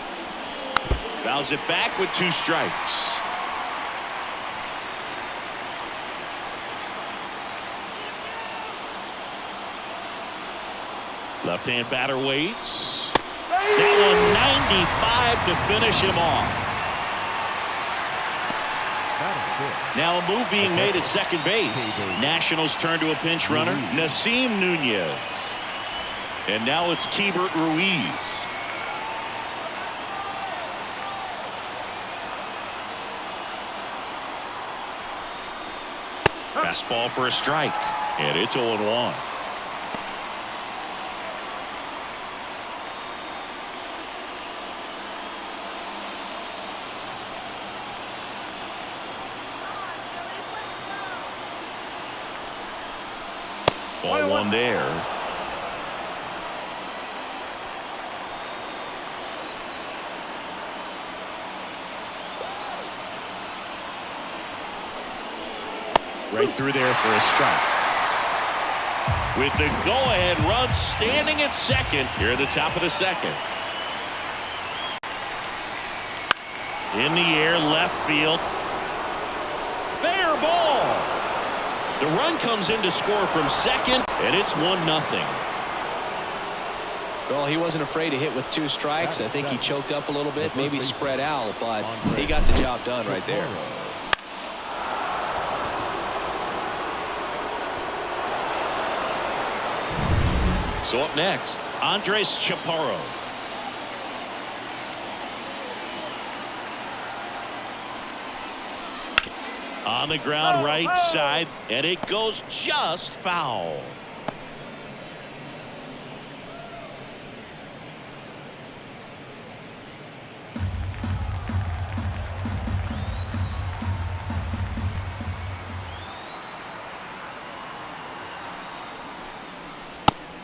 Fouls it back with 2 strikes. Left-hand batter waits. That one 95 to finish him off. Now a move being made at second base. Nationals turn to a pinch runner, Nasim Nunez. And now it's Keibert Ruiz. Fastball for a strike. And it's 0-1. Ball 1 there. Right through there for a strike. With the go-ahead run standing at second here at the top of the second. In the air, left field. Fair ball. The run comes in to score from second, and it's 1-0. Well, he wasn't afraid to hit with 2 strikes. I think he choked up a little bit, maybe spread out, but he got the job done right there. So up next, Andres Chaparro. On the ground, right side, and it goes just foul.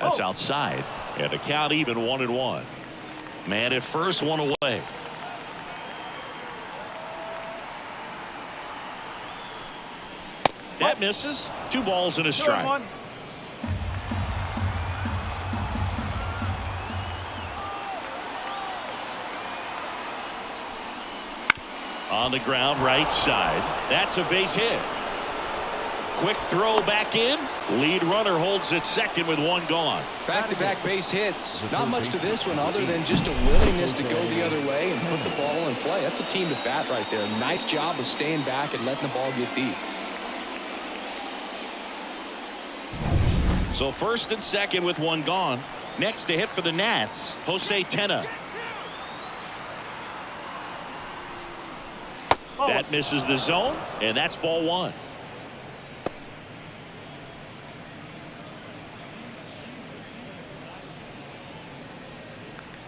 That's outside, and the count even 1-1. Man at first, one away. That misses. 2 balls and a strike. On the ground, right side. That's a base hit. Quick throw back in. Lead runner holds at second with 1 gone. Back-to-back base hits. Not much to this one other than just a willingness to go the other way and put the ball in play. That's a team to bat right there. Nice job of staying back and letting the ball get deep. So first and second with 1 gone. Next to hit for the Nats, Jose Tena. That misses the zone, and that's ball 1.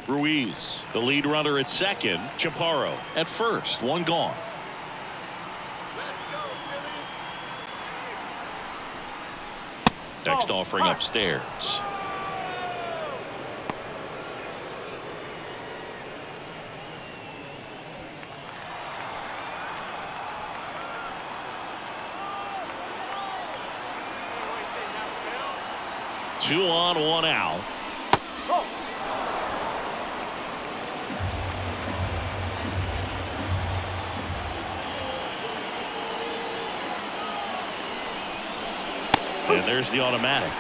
Ruiz, the lead runner at second. Chaparro at first. 1 gone. Next offering upstairs. Two on, 1 out. And there's the automatic.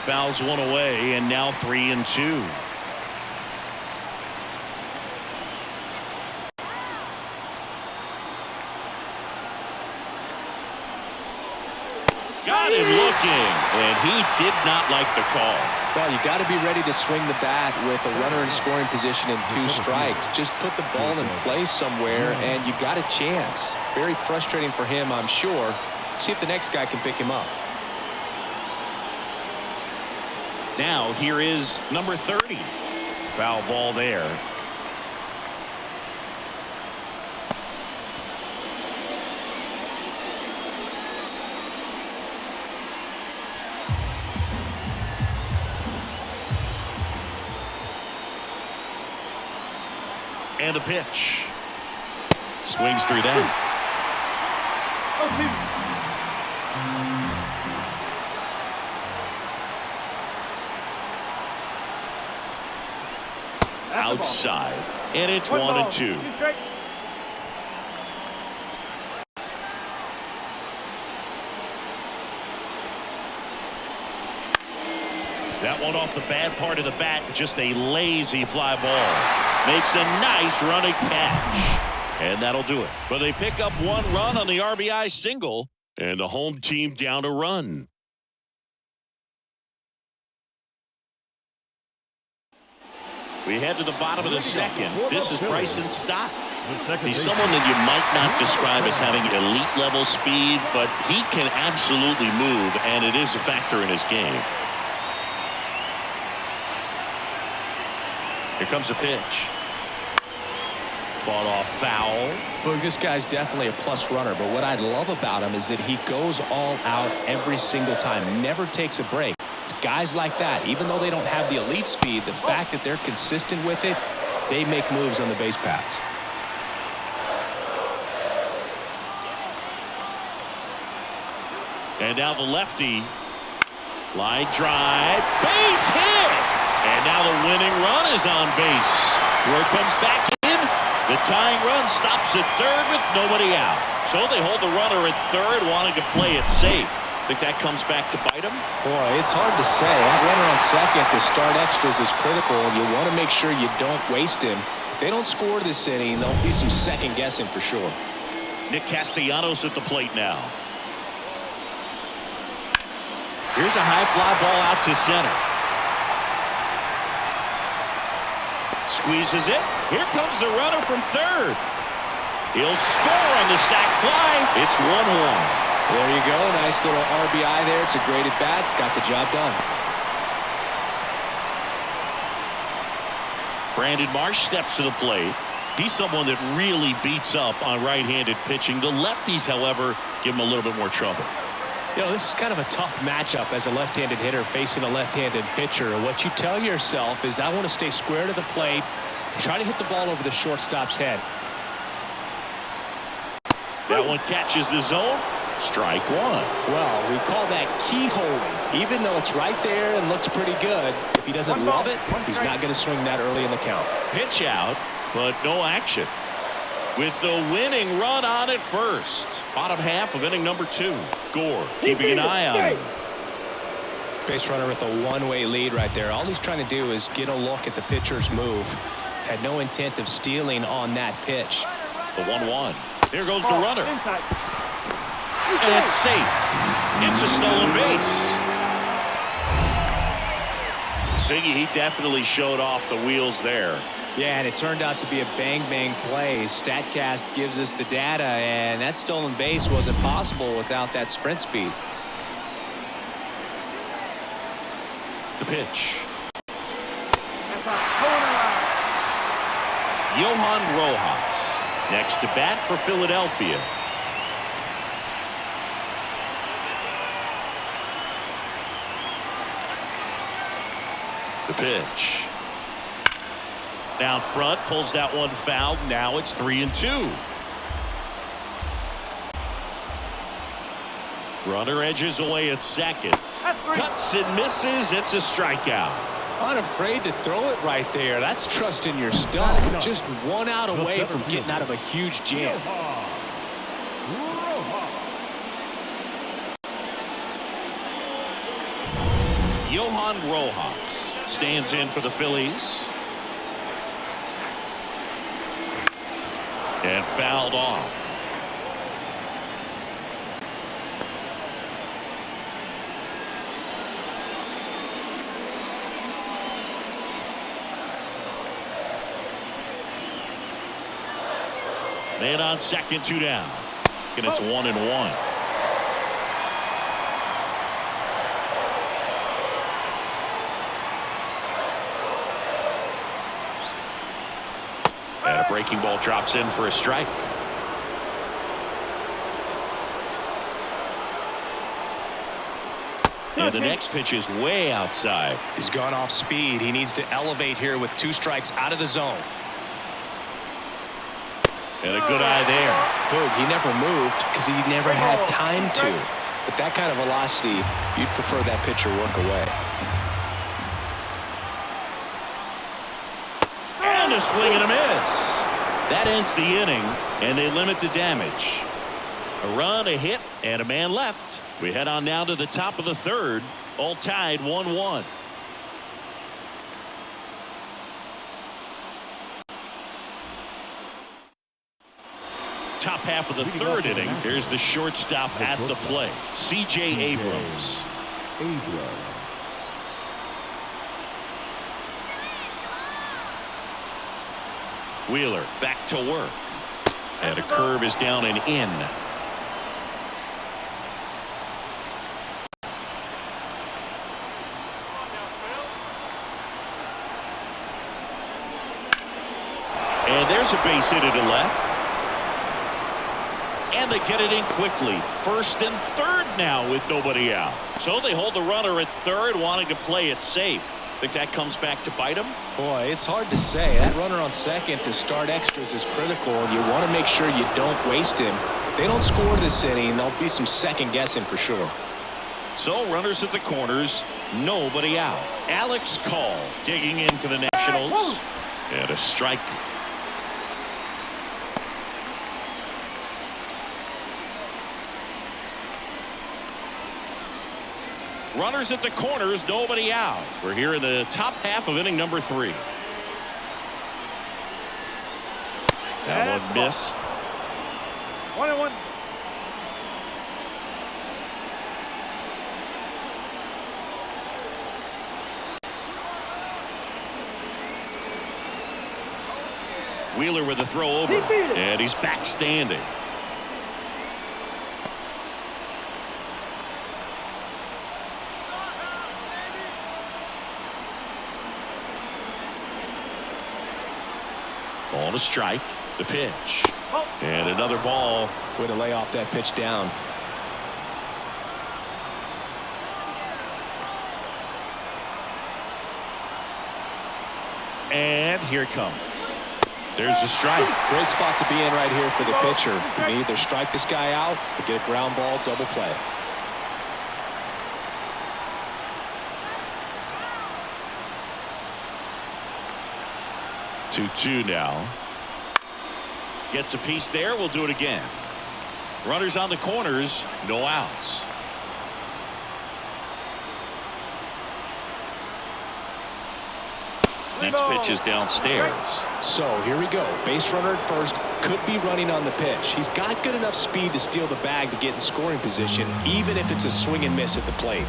Fouls 1 away, and now 3-2. Got him looking, and he did not like the call. Well, you got to be ready to swing the bat with a runner in scoring position and 2 strikes. Just put the ball in place somewhere, and you got a chance. Very frustrating for him, I'm sure. See if the next guy can pick him up. Now here is number 30. Foul ball there. And a pitch. Swings through that. Outside. And it's 1-2. That one off the bad part of the bat. Just a lazy fly ball. Makes a nice running catch. And that'll do it. But they pick up 1 run on the RBI single. And the home team down a run. We head to the bottom of the second. This is Bryson Stott. He's someone that you might not describe as having elite level speed, but he can absolutely move, and it is a factor in his game. Here comes a pitch. Fought off foul. Look, this guy's definitely a plus runner, but what I love about him is that he goes all out every single time, never takes a break. It's guys like that, even though they don't have the elite speed, the fact that they're consistent with it, they make moves on the base paths. And now the lefty. Line drive. Base hit! And now the winning run is on base. Where it comes back in. The tying run stops at third with nobody out. So they hold the runner at third, wanting to play it safe. Think that comes back to bite him? Boy, it's hard to say. That runner on second to start extras is critical. You want to make sure you don't waste him. If they don't score this inning, there'll be some second guessing for sure. Nick Castellanos at the plate now. Here's a high fly ball out to center. Squeezes it. Here comes the runner from third. He'll score on the sac fly. It's 1-1. There you go. Nice little RBI there. It's a great at bat. Got the job done. Brandon Marsh steps to the plate. He's someone that really beats up on right-handed pitching. The lefties, however, give him a little bit more trouble. You know, this is kind of a tough matchup as a left-handed hitter facing a left-handed pitcher. What you tell yourself is, I want to stay square to the plate, try to hit the ball over the shortstop's head. That one catches the zone. Strike one. Well, we call that keyholing. Even though it's right there and looks pretty good, if he doesn't love it, he's not going to swing that early in the count. Pitch out, but no action. With the winning run on at first. Bottom half of inning number 2. Gore keeping an eye on him. Base runner with a one-way lead right there. All he's trying to do is get a look at the pitcher's move. Had no intent of stealing on that pitch. The 1-1. Here goes the runner. And it's safe. It's a stolen base. Siggy, he definitely showed off the wheels there. Yeah, and it turned out to be a bang-bang play. StatCast gives us the data, and that stolen base wasn't possible without that sprint speed. The pitch. Johan Rojas next to bat for Philadelphia. The pitch. Down front, pulls that one foul. Now it's 3-2. Runner edges away at second. Cuts and misses. It's a strikeout. Unafraid to throw it right there. That's trusting your stuff. Just 1 out away from getting out of a huge jam. Johan Rojas stands in for the Phillies. And fouled off. Man on second, 2 down. And it's 1-1. And a breaking ball drops in for a strike. And the next pitch is way outside. He's gone off speed. He needs to elevate here with 2 strikes out of the zone. And a good eye there. Boog, he never moved because he never had time to. With that kind of velocity, you'd prefer that pitcher work away. And a swing and a miss. That ends the inning, and they limit the damage. A run, a hit, and a man left. We head on now to the top of the third. All tied 1-1. Top half of the third inning. Here's the shortstop at the plate, C.J. Abrams. Wheeler back to work. And a curve is down and in. And there's a base hit to the left. And they get it in quickly. First and third now with nobody out. So they hold the runner at third, wanting to play it safe. Think that comes back to bite them? Boy, it's hard to say. That runner on second to start extras is critical, and you want to make sure you don't waste him. If they don't score this inning, there'll be some second guessing for sure. So runners at the corners, nobody out. Alex Call digging in for the Nationals. And a strike. Runners at the corners, nobody out. We're here in the top half of inning number 3. That one missed. 1-1. Wheeler with a throw over. And he's back standing. Ball to strike. The pitch. And another ball. Way to lay off that pitch down. And here it comes. There's the strike. Great spot to be in right here for the pitcher. You can either strike this guy out or get a ground ball double play. Two now. Gets a piece there. We'll do it again. Runners on the corners. No outs. Next pitch is downstairs. So here we go. Base runner at first. Could be running on the pitch. He's got good enough speed to steal the bag to get in scoring position, even if it's a swing and miss at the plate.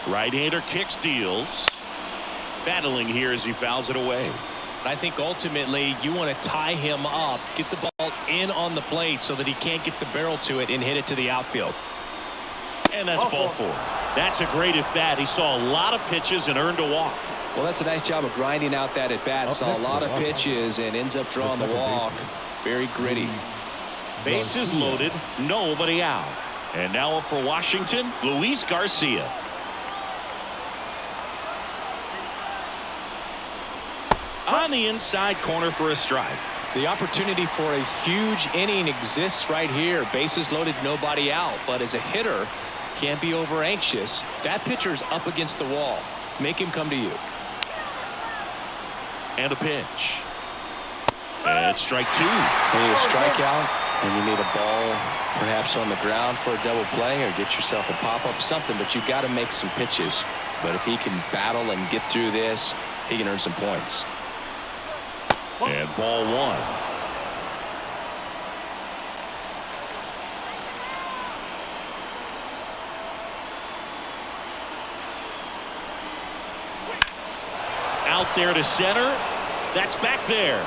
Right-hander kicks, deals. Battling here as he fouls it away. I think ultimately you want to tie him up, get the ball in on the plate so that he can't get the barrel to it and hit it to the outfield. And that's ball four. That's a great at bat. He saw a lot of pitches and earned a walk. Well, that's a nice job of grinding out that at bat. Saw a lot of pitches and ends up drawing the walk. Very gritty. Bases loaded, nobody out. And now up for Washington, Luis Garcia. On the inside corner for a strike. The opportunity for a huge inning exists right here. Bases loaded, nobody out. But as a hitter, can't be over anxious. That pitcher's up against the wall. Make him come to you. And a pitch. And strike two. You need a strikeout, and you need a ball perhaps on the ground for a double play, or get yourself a pop-up, something. But you've got to make some pitches. But if he can battle and get through this, he can earn some points. And ball one. Out there to center. That's back there.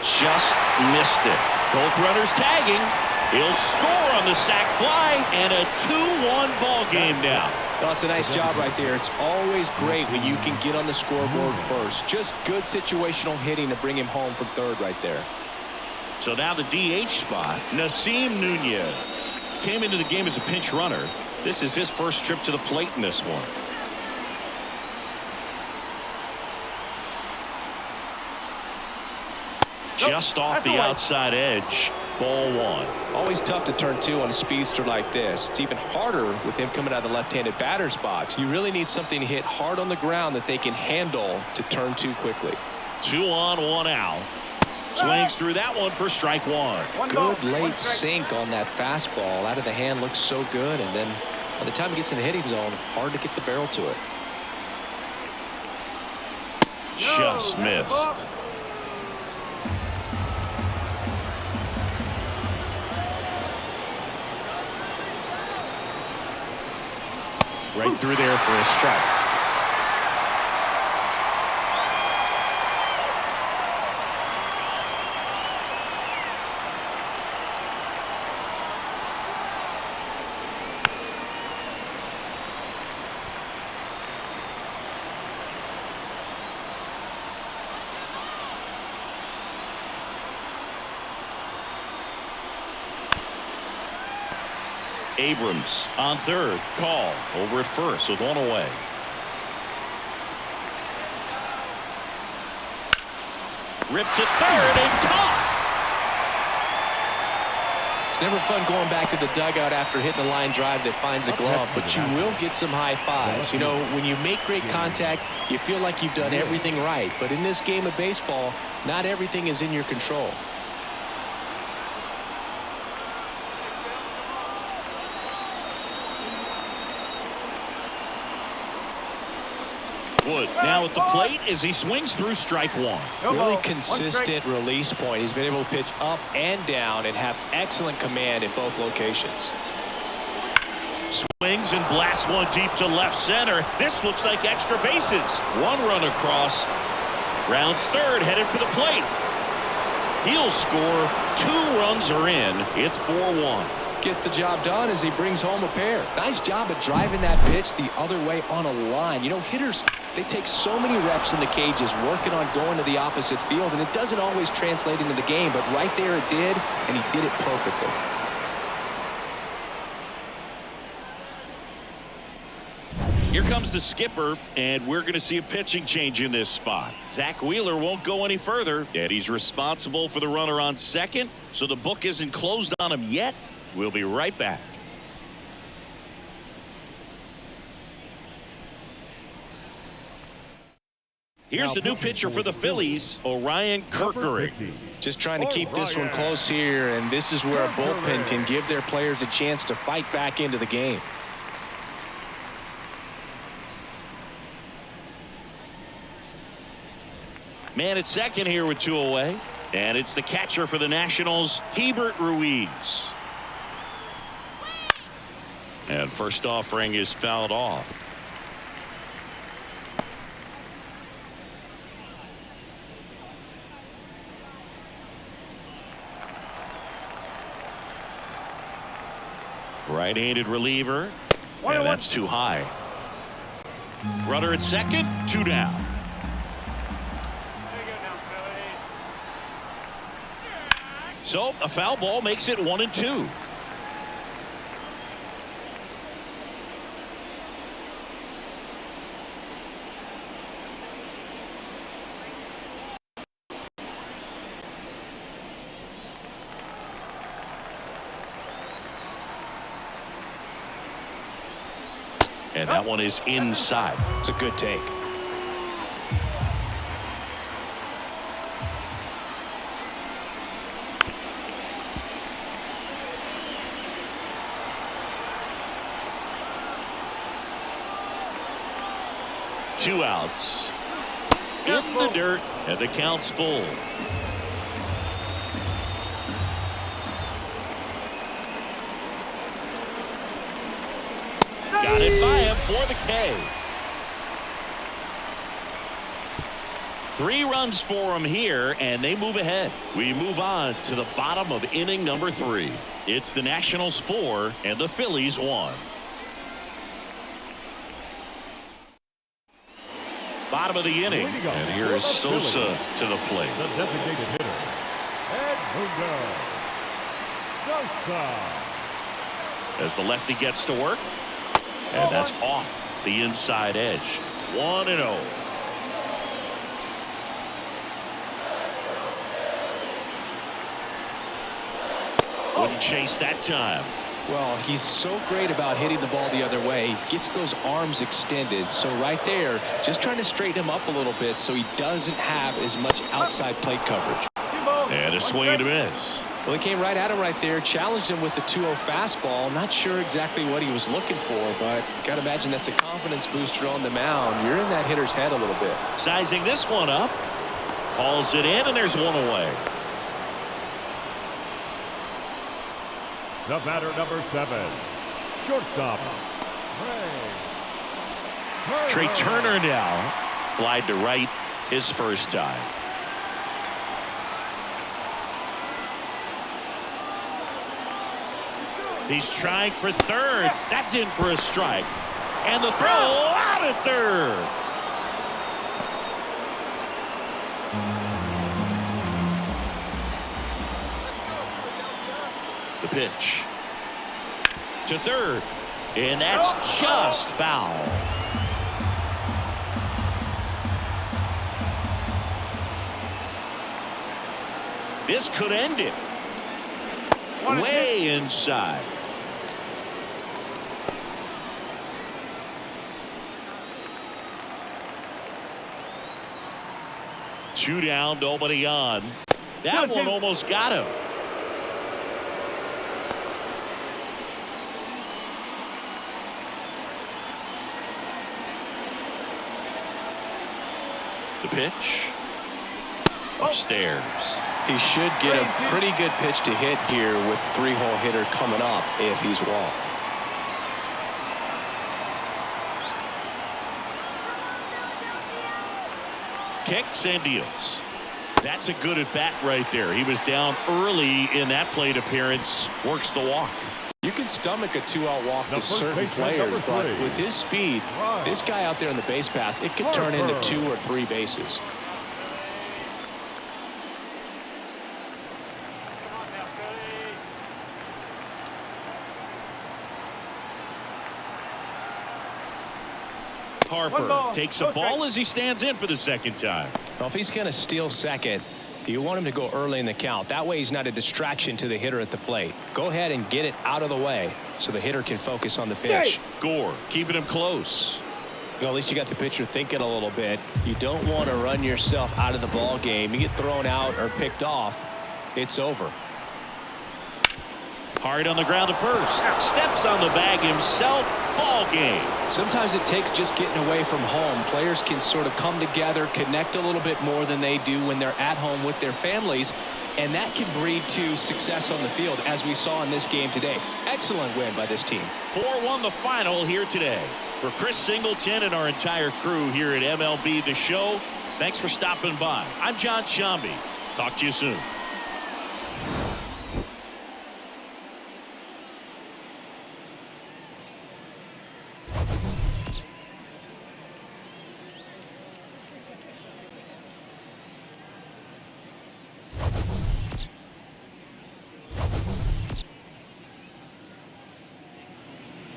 Just missed it. Both runners tagging. He'll score on the sac fly, and a 2-1 ball game now. Well, it's a nice job right there. It's always great when you can get on the scoreboard first. Just good situational hitting to bring him home from third right there. So now the DH spot, Nasim Nunez. Came into the game as a pinch runner. This is his first trip to the plate in this one. Just off the outside edge. Ball one. Always tough to turn two on a speedster like this. It's even harder with him coming out of the left-handed batter's box. You really need something to hit hard on the ground that they can handle to turn two quickly. 2 on, 1 out. Swings through that one for strike one. Good late sink on that fastball. Out of the hand, looks so good, and then by the time he gets in the hitting zone, hard to get the barrel to it. Just missed. Right through there for a strike. Abrams on third. Call over at first with one away. Ripped to third and caught. It's never fun going back to the dugout after hitting a line drive that finds a glove, but you will get some high fives. You know, when you make great contact, you feel like you've done everything right. But in this game of baseball, not everything is in your control. Wood now at the plate as he swings through strike one. Really consistent release point. He's been able to pitch up and down and have excellent command in both locations. Swings and blasts one deep to left center. This looks like extra bases. One run across. Rounds third, headed for the plate. He'll score. 2 runs are in. It's 4-1. Gets the job done as he brings home a pair. Nice job of driving that pitch the other way on a line. You know, hitters, they take so many reps in the cages working on going to the opposite field, and it doesn't always translate into the game, but right there it did, and he did it perfectly. Here comes the skipper, and we're going to see a pitching change in this spot. Zach Wheeler won't go any further, and he's responsible for the runner on second, so the book isn't closed on him yet. We'll be right back. Here's the new pitcher for the Phillies, Orion Kerkering. Just trying to keep this one close here, and this is where a bullpen can give their players a chance to fight back into the game. Man at second here with 2 away. And it's the catcher for the Nationals, Hebert Ruiz. And first offering is fouled off. Right-handed reliever. And that's too high. Runner at second, 2 down. So a foul ball makes it 1-2. And that one is inside. It's a good take. Two outs. In the dirt, and the count's full. Got it by him for the K. 3 runs for him here, and they move ahead. We move on to the bottom of inning number 3. It's the Nationals 4 and the Phillies 1. Bottom of the inning, and here is Sosa to the plate. The designated hitter, Edmundo Sosa. As the lefty gets to work, and that's off the inside edge. 1-0. Wouldn't chase that time. Well, he's so great about hitting the ball the other way. He gets those arms extended. So right there, just trying to straighten him up a little bit so he doesn't have as much outside plate coverage. And a swing and a miss. Well, he came right at him right there, challenged him with the 2-0 fastball. Not sure exactly what he was looking for, but got to imagine that's a confidence booster on the mound. You're in that hitter's head a little bit. Sizing this one up. Hauls it in, and there's 1 away. The batter, number 7, shortstop, Trey Turner now. Flied to right his first time. He's trying for third. That's in for a strike. And the throw out at third. The pitch to third, and that's just foul. This could end it. Way inside. Two down, nobody on. That one almost got him. The pitch. Upstairs. He should get a pretty good pitch to hit here with 3-hole hitter coming up if he's walked. Kicks and deals. That's a good at bat right there. He was down early in that plate appearance. Works the walk. You can stomach a 2-out walk The to first certain baseman, players, number but 3. with his speed, this guy out there in the base pass, it could turn into 2 or 3 bases. Harper takes a ball as he stands in for the second time. Well, if he's going to steal second, you want him to go early in the count. That way he's not a distraction to the hitter at the plate. Go ahead and get it out of the way so the hitter can focus on the pitch. Gore keeping him close. Well, at least you got the pitcher thinking a little bit. You don't want to run yourself out of the ball game. You get thrown out or picked off, it's over. Hard on the ground to first. Steps on the bag himself. Ball game. Sometimes it takes just getting away from home. Players can sort of come together, connect a little bit more than they do when they're at home with their families, and that can breed to success on the field, as we saw in this game today. Excellent win by this team. 4-1 the final here today. For Chris Singleton and our entire crew here at MLB The Show, thanks for stopping by. I'm John Shambi. Talk to you soon.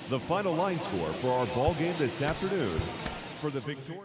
The final line score for our ball game this afternoon. For the victory.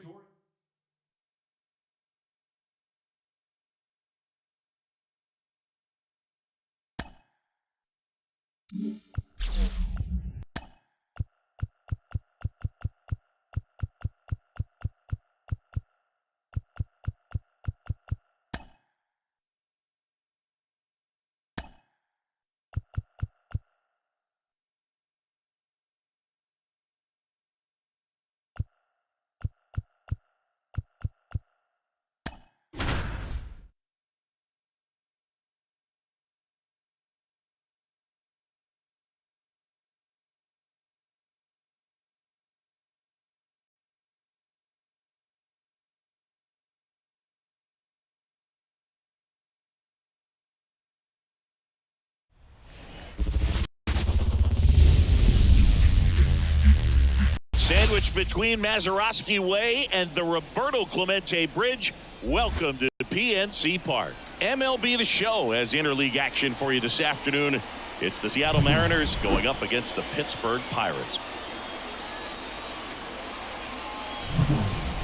Sandwiched between Mazeroski Way and the Roberto Clemente Bridge. Welcome to PNC Park. MLB The Show has interleague action for you this afternoon. It's the Seattle Mariners going up against the Pittsburgh Pirates.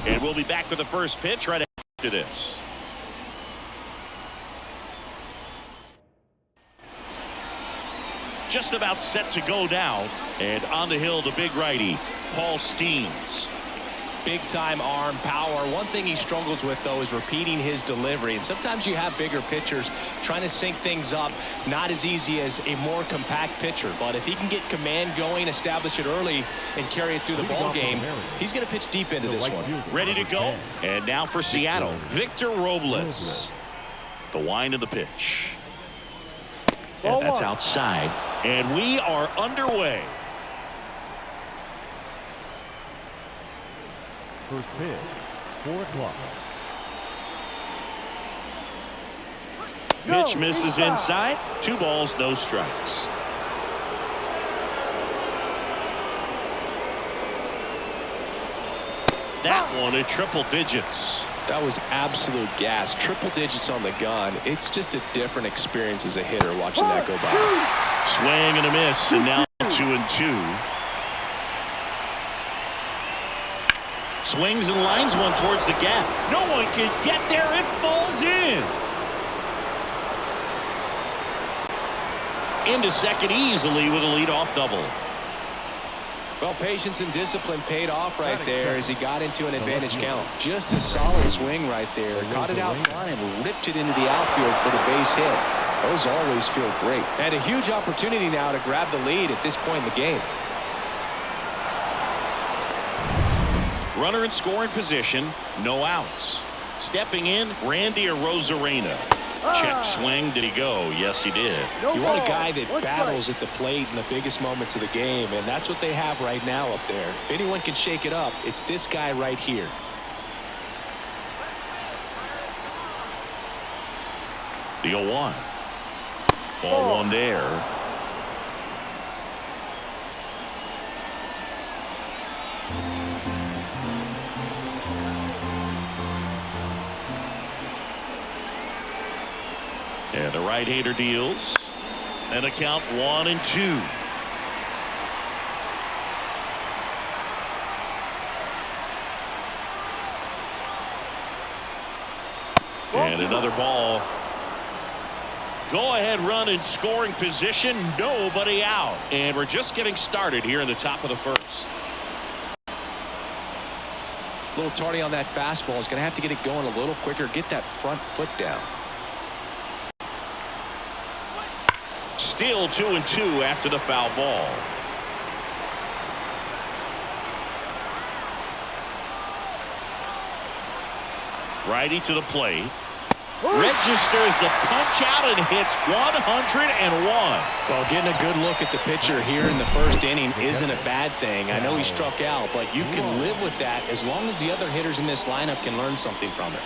And we'll be back with the first pitch right after this. Just about set to go now. And on the hill, the big righty, Paul Skeens. Big time arm power. One thing he struggles with, though, is repeating his delivery. And sometimes you have bigger pitchers trying to sync things up. Not as easy as a more compact pitcher. But if he can get command going, establish it early, and carry it through the ball game, he's going to pitch deep into this one. Ready to go. And now for Seattle, Victor Robles. The wind of the pitch. And that's outside. And we are underway. First pitch, 4 o'clock. Pitch misses inside. 2 balls, no strikes. That one at triple digits. That was absolute gas. Triple digits on the gun. It's just a different experience as a hitter watching that go by. Swing and a miss, and now 2-2. Swings and lines one towards the gap. No one can get there. It falls in. Into second easily with a leadoff double. Well, patience and discipline paid off right there as he got into an advantage count. Just a solid swing right there. Caught it out front and ripped it into the outfield for the base hit. Those always feel great. And a huge opportunity now to grab the lead at this point in the game. Runner in scoring position, no outs. Stepping in, Randy Arozarena. Check swing. Did he go? Yes, he did. You want a guy that battles at the plate in the biggest moments of the game, and that's what they have right now up there. If anyone can shake it up, it's this guy right here. The 0-1. Ball one there. And the right-hander deals. And a count 1-2. And another ball. Go ahead run in scoring position. Nobody out. And we're just getting started here in the top of the first. A little tardy on that fastball. Is going to have to get it going a little quicker. Get that front foot down. Still 2-2 after the foul ball. Righty to the plate. Registers the punch out and hits 101. Well, getting a good look at the pitcher here in the first inning isn't a bad thing. I know he struck out, but you can live with that as long as the other hitters in this lineup can learn something from it.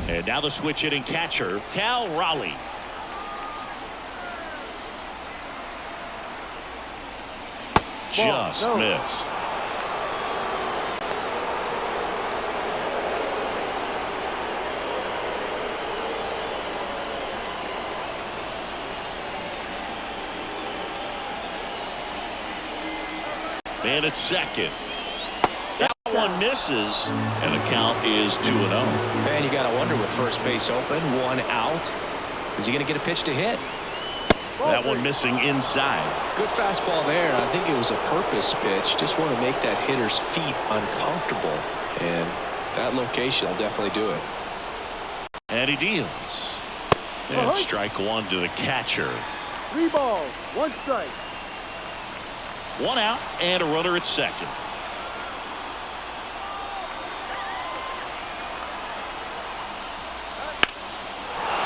And now the switch hitting catcher, Cal Raleigh. Just missed. And it's second. That one misses, and the count is 2-0. Man, you got to wonder with first base open, one out. Is he going to get a pitch to hit? That one missing inside. Good fastball there. I think it was a purpose pitch. Just want to make that hitter's feet uncomfortable. And that location will definitely do it. And he deals. And strike one to the catcher. 3 balls, 1 strike. 1 out and a runner at second.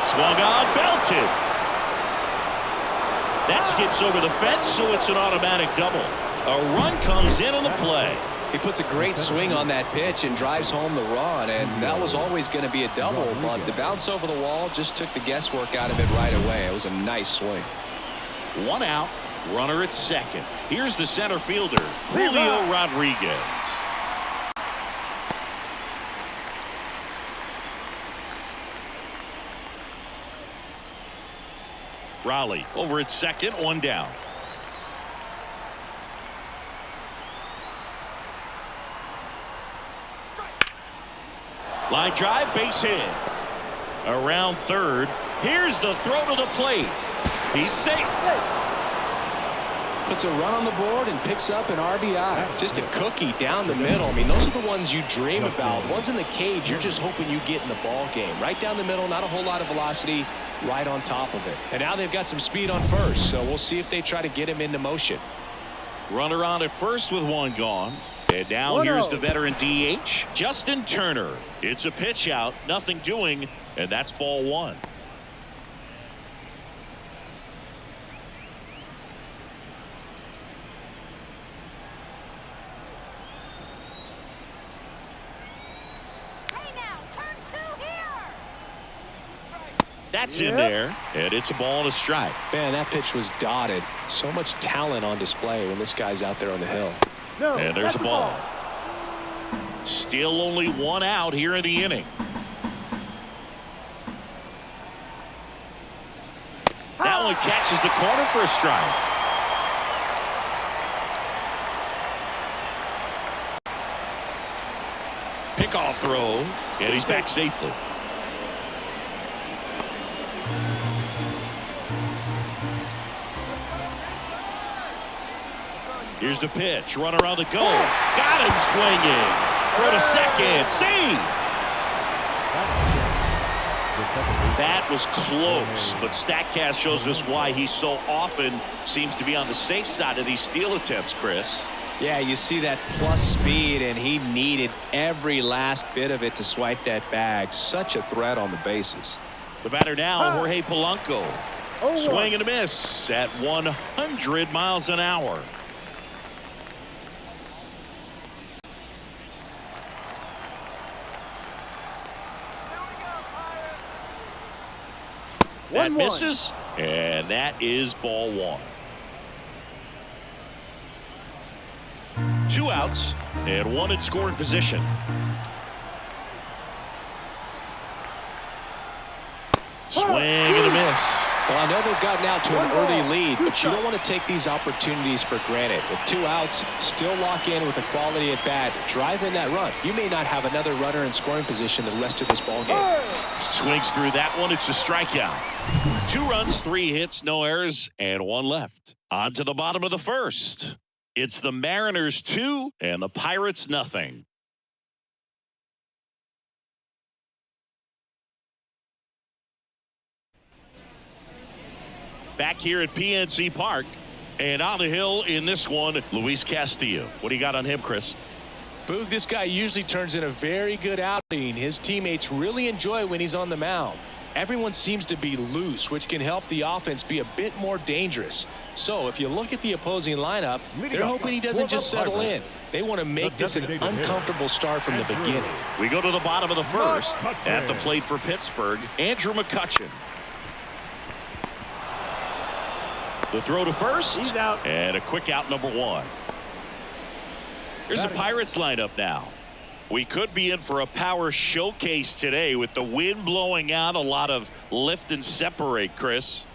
Swung on, belted. That skips over the fence, so it's an automatic double. A run comes in on the play. He puts a great swing on that pitch and drives home the run, and that was always going to be a double, but the bounce over the wall just took the guesswork out of it right away. It was a nice swing. 1 out, runner at second. Here's the center fielder, Julio Rodriguez. Raleigh over at second, 1 down. Line drive, base hit. Around third. Here's the throw to the plate. He's safe. Puts a run on the board and picks up an RBI. Just a cookie down the middle. I mean, those are the ones you dream about. Ones in the cage, you're just hoping you get in the ball game. Right down the middle, not a whole lot of velocity, right on top of it. And now they've got some speed on first, so we'll see if they try to get him into motion. Runner on at first with 1 gone. And now here's the veteran DH, Justin Turner. It's a pitch out, nothing doing, and that's ball 1. That's in there, and it's a ball and a strike. Man, that pitch was dotted. So much talent on display when this guy's out there on the hill. And there's a ball. Still only 1 out here in the inning. That one catches the corner for a strike. Pickoff throw, and he's back safely. Here's the pitch. Runner on the go. Got him swinging. Throw to second. Save. That was close, but StatCast shows us why he so often seems to be on the safe side of these steal attempts, Chris. Yeah, you see that plus speed, and he needed every last bit of it to swipe that bag. Such a threat on the bases. The batter now, Jorge Polanco. Swing and a miss at 100 miles an hour. That 1-1. misses, and that is ball one. 2 outs and 1 in scoring position. Swing and a miss. Well, I know they've gotten out to an early lead, but you don't want to take these opportunities for granted. With 2 outs, still lock in with a quality at bat. Drive in that run. You may not have another runner in scoring position the rest of this ball game. Swings through that one. It's a strikeout. 2 runs, 3 hits, no errors, and 1 left. On to the bottom of the first. It's the Mariners 2 and the Pirates nothing. Back here at PNC Park, and on the hill in this one, Luis Castillo. What do you got on him, Chris? Boog, this guy usually turns in a very good outing. His teammates really enjoy when he's on the mound. Everyone seems to be loose, which can help the offense be a bit more dangerous. So if you look at the opposing lineup, they're hoping he doesn't just settle in. They want to make this an uncomfortable start from the beginning. We go to the bottom of the first. At the plate for Pittsburgh, Andrew McCutchen. The throw to first. He's out. And a quick out, number 1. Here's the Pirates lineup now. We could be in for a power showcase today with the wind blowing out, a lot of lift and separate, Chris.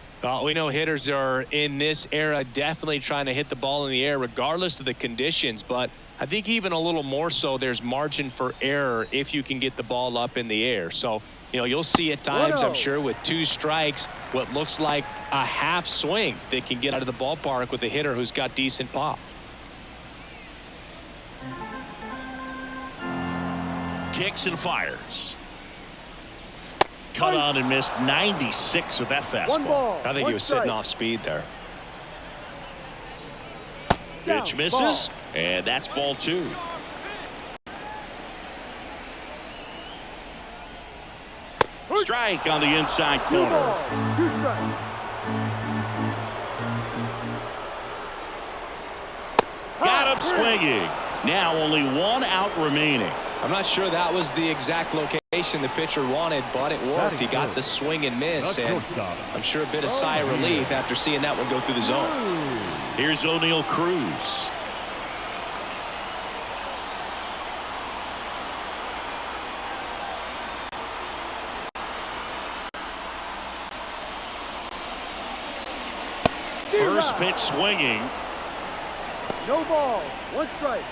We know hitters are in this era definitely trying to hit the ball in the air regardless of the conditions, but I think even a little more so there's margin for error if you can get the ball up in the air. So, you know, you'll see at times, I'm sure, with 2 strikes, what looks like a half swing that can get out of the ballpark with a hitter who's got decent pop. Kicks and fires. Cut on and missed 96 with that fastball. 1 ball. I think 1 he was sitting strike. off speed there. Pitch Down, misses, ball. and that's ball 2. Strike on the inside 2 corner. balls. 2 strikes. Got him swinging. Now only 1 out remaining. I'm not sure that was the exact location the pitcher wanted, but it worked. He got the swing and miss, and I'm sure a bit of sigh of relief after seeing that one go through the zone. Here's O'Neal Cruz. First pitch swinging. No ball. 1 strike.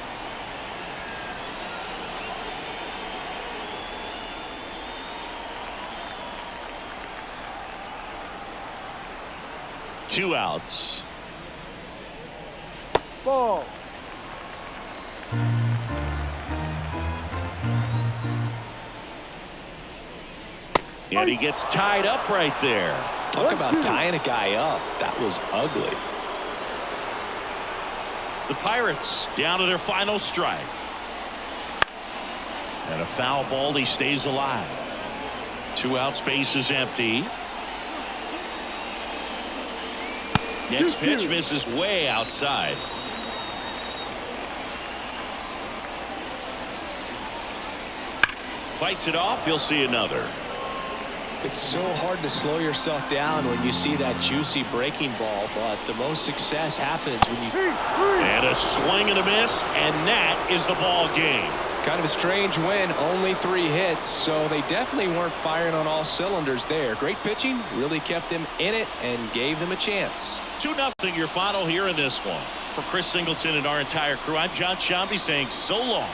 Two outs. Ball. And he gets tied up right there. Talk about tying a guy up. That was ugly. The Pirates down to their final strike. And a foul ball. He stays alive. 2 outs, base is empty. Next pitch misses way outside. Fights it off. He'll see another. It's so hard to slow yourself down when you see that juicy breaking ball, but the most success happens when you... And a swing and a miss, and that is the ball game. Kind of a strange win, only 3 hits, so they definitely weren't firing on all cylinders there. Great pitching, really kept them in it and gave them a chance. 2-0 your final here in this one. For Chris Singleton and our entire crew, I'm John Shambi saying so long.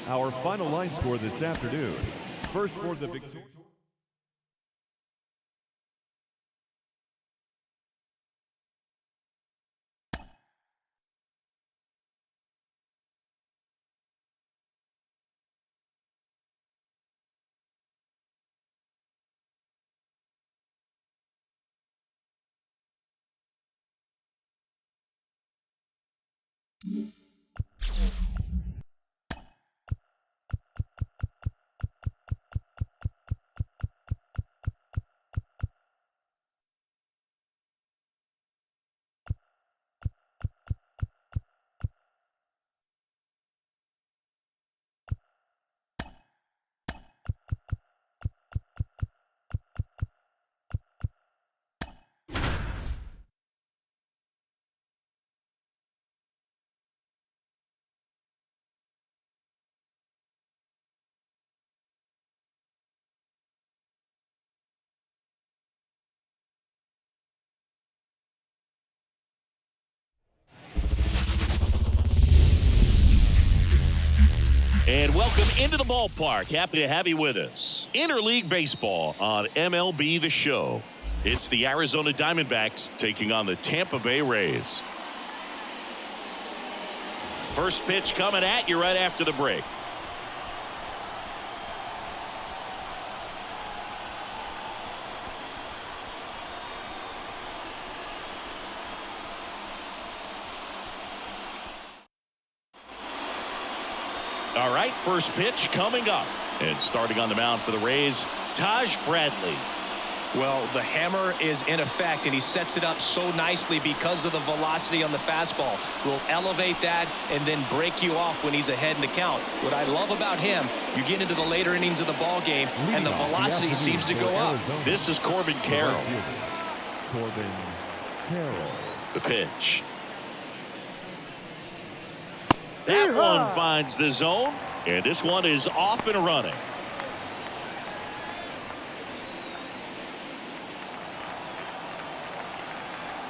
Our final line score this afternoon. First for the victory. And welcome into the ballpark. Happy to have you with us. Interleague Baseball on MLB The Show. It's the Arizona Diamondbacks taking on the Tampa Bay Rays. First pitch coming at you right after the break. All right, first pitch coming up. And starting on the mound for the Rays, Taj Bradley. Well, the hammer is in effect, and he sets it up so nicely because of the velocity on the fastball. Will elevate that and then break you off when he's ahead in the count. What I love about him, you get into the later innings of the ball game, and the velocity seems to go up. This is Corbin Carroll. Corbin Carroll. The pitch. That one finds the zone, and this one is off and running.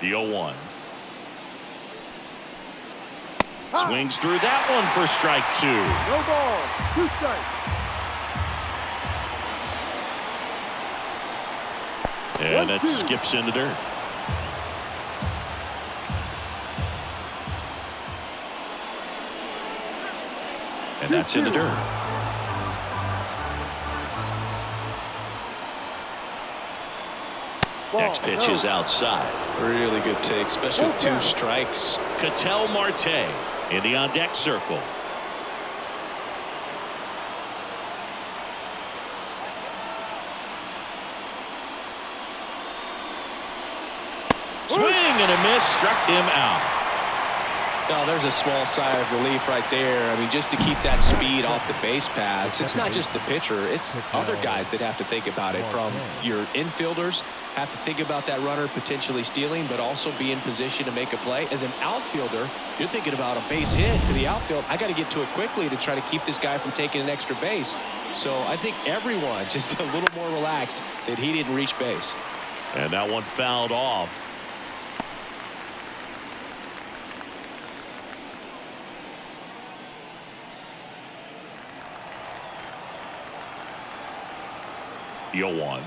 The 0-1. Swings through that one for strike 2. No ball. 2 strikes. And that skips in the dirt. And that's in the dirt. Next pitch is outside. Really good take, especially with 2 strikes. Ketel Marte in the on-deck circle. Swing and a miss, struck him out. Oh, there's a small sigh of relief right there. I mean, just to keep that speed off the base paths. It's not just the pitcher. It's other guys that have to think about it. From your infielders, have to think about that runner potentially stealing, but also be in position to make a play. As an outfielder, you're thinking about a base hit to the outfield. I got to get to it quickly to try to keep this guy from taking an extra base. So I think everyone just a little more relaxed that he didn't reach base. And that one fouled off. The 0-1.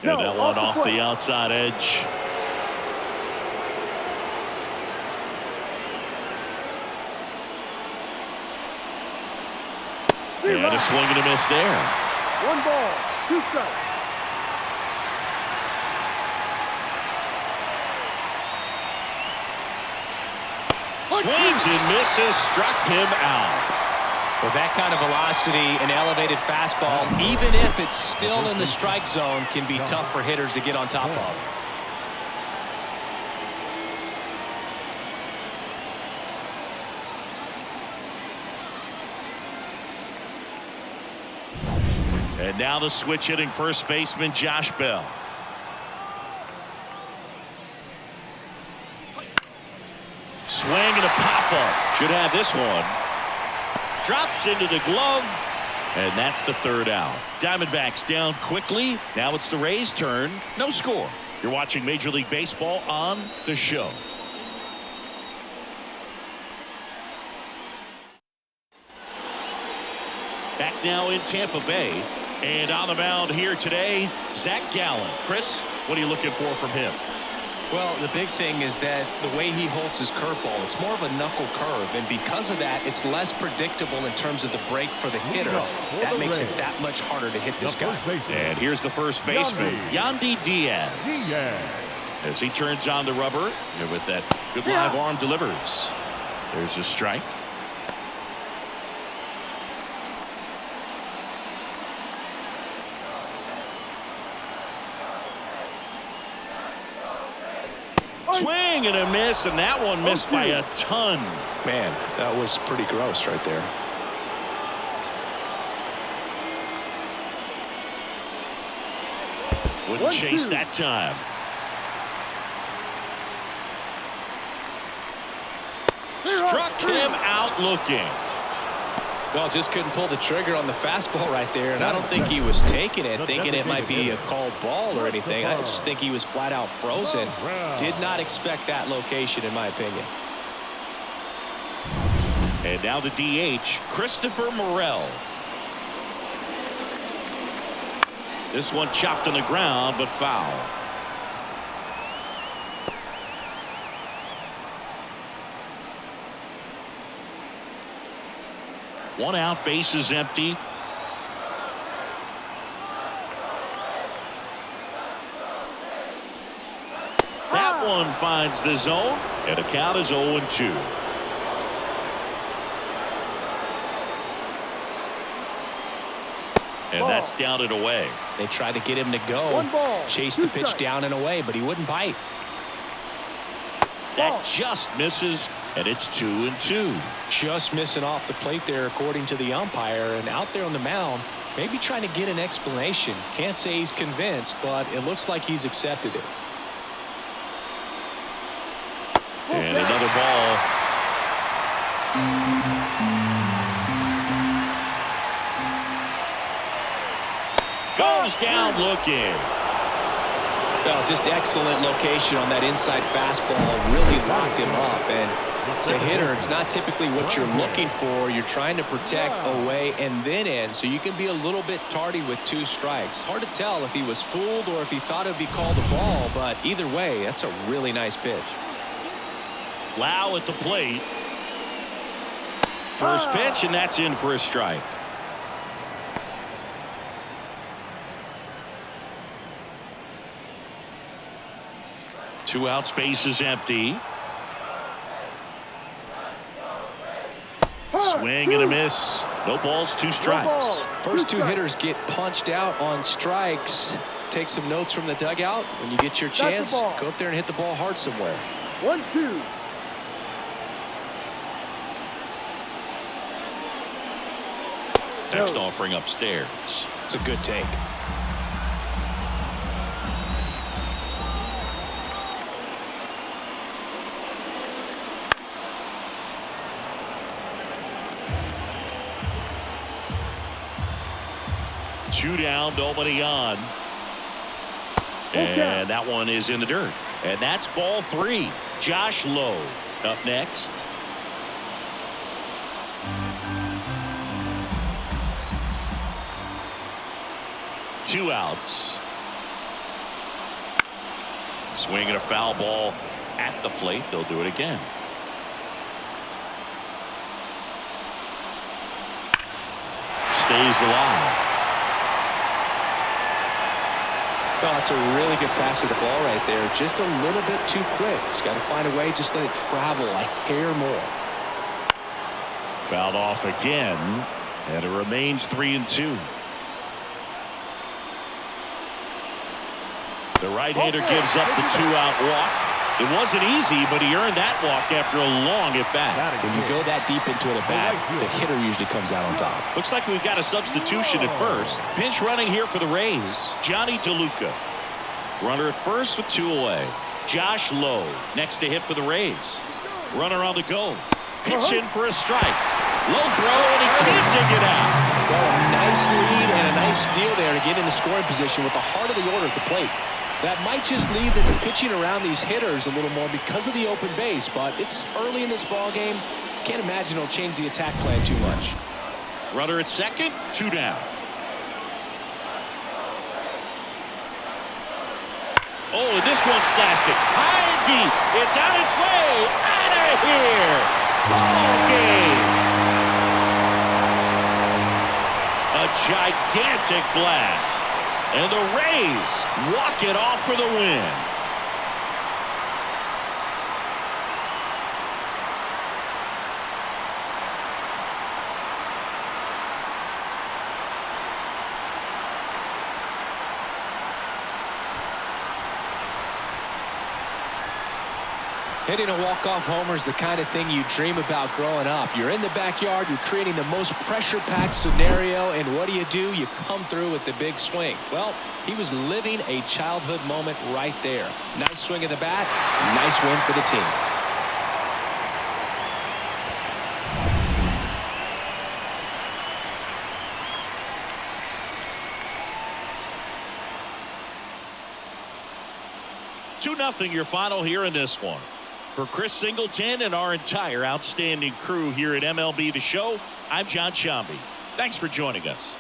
And that one off the outside edge. And a swing and a miss there. 1 ball. 2 strikes. Swings and misses, struck him out. With that kind of velocity, an elevated fastball, even if it's still in the strike zone, can be tough for hitters to get on top of. And now the switch hitting first baseman Josh Bell. Swing and a pop-up. Should have this one. Drops into the glove, and that's the 3rd out. Diamondbacks down quickly. Now it's the Rays' turn. No score. You're watching Major League Baseball on The Show. Back now in Tampa Bay. And on the mound here today, Zach Gallen. Chris, what are you looking for from him? Well, the big thing is that the way he holds his curveball, it's more of a knuckle curve, and because of that, it's less predictable in terms of the break for the hitter. That makes it that much harder to hit this guy. And here's the first baseman, Yandy Diaz. As he turns on the rubber, and with that good live arm delivers. There's a strike. Swing and a miss, and that one missed by a ton. Man, that was pretty gross right there. Wouldn't chase that time. Struck him out looking. Well, just couldn't pull the trigger on the fastball right there, and I don't think he was taking it, thinking it might be a called ball or anything. I just think he was flat out frozen. Did not expect that location, in my opinion. And now the DH, Christopher Morel. This one chopped on the ground, but foul. One out, base is empty. That one finds the zone, and the count is 0-2. And that's down and away. They tried to get him to go, chase the pitch down and away, but he wouldn't bite. That just misses, and it's 2-2. Just missing off the plate there, according to the umpire, and out there on the mound, maybe trying to get an explanation. Can't say he's convinced, but it looks like he's accepted it. And another ball. Goes down looking. Well, just excellent location on that inside fastball. Really locked him up. And as a hitter, it's not typically what you're looking for. You're trying to protect away and then in, so you can be a little bit tardy with 2 strikes. Hard to tell if he was fooled or if he thought it would be called a ball, but either way, that's a really nice pitch. Lau at the plate. First pitch, and that's in for a strike. Two outs, base is empty. Swing and a miss. No balls, 2 strikes. First 2 hitters get punched out on strikes. Take some notes from the dugout. When you get your chance, go up there and hit the ball hard somewhere. 1-2. Next offering upstairs. It's a good take. Two down, nobody on. And that one is in the dirt. And that's ball 3. Josh Lowe up next. Two outs. Swinging a foul ball at the plate. They'll do it again. Stays alive. Well, it's a really good pass of the ball right there. Just a little bit too quick. He's got to find a way. Just let it travel a hair more. Fouled off again. And it remains 3-2. The right-hander gives up the 2-out walk. It wasn't easy, but he earned that walk after a long at-bat. When you go that deep into an at-bat, the hitter usually comes out on top. Looks like we've got a substitution at first. Pinch running here for the Rays. Johnny DeLuca. Runner at first with 2 away. Josh Lowe next to hit for the Rays. Runner on the go. Pitch in for a strike. Low throw, and he can't dig it out. Well, a nice lead and a nice steal there to get into scoring position with the heart of the order at the plate. That might just lead them to pitching around these hitters a little more because of the open base, but it's early in this ball game. Can't imagine it'll change the attack plan too much. Runner at second, 2 down. Oh, and this one's blasted. High and deep. It's on its way. Out of here. Ball game. A gigantic blast. And the Rays walk it off for the win. Hitting a walk-off homer is the kind of thing you dream about growing up. You're in the backyard, you're creating the most pressure-packed scenario, and what do? You come through with the big swing. Well, he was living a childhood moment right there. Nice swing of the bat, nice win for the team. Two 2-0 your final here in this one. For Chris Singleton and our entire outstanding crew here at MLB The Show, I'm John Shambi. Thanks for joining us.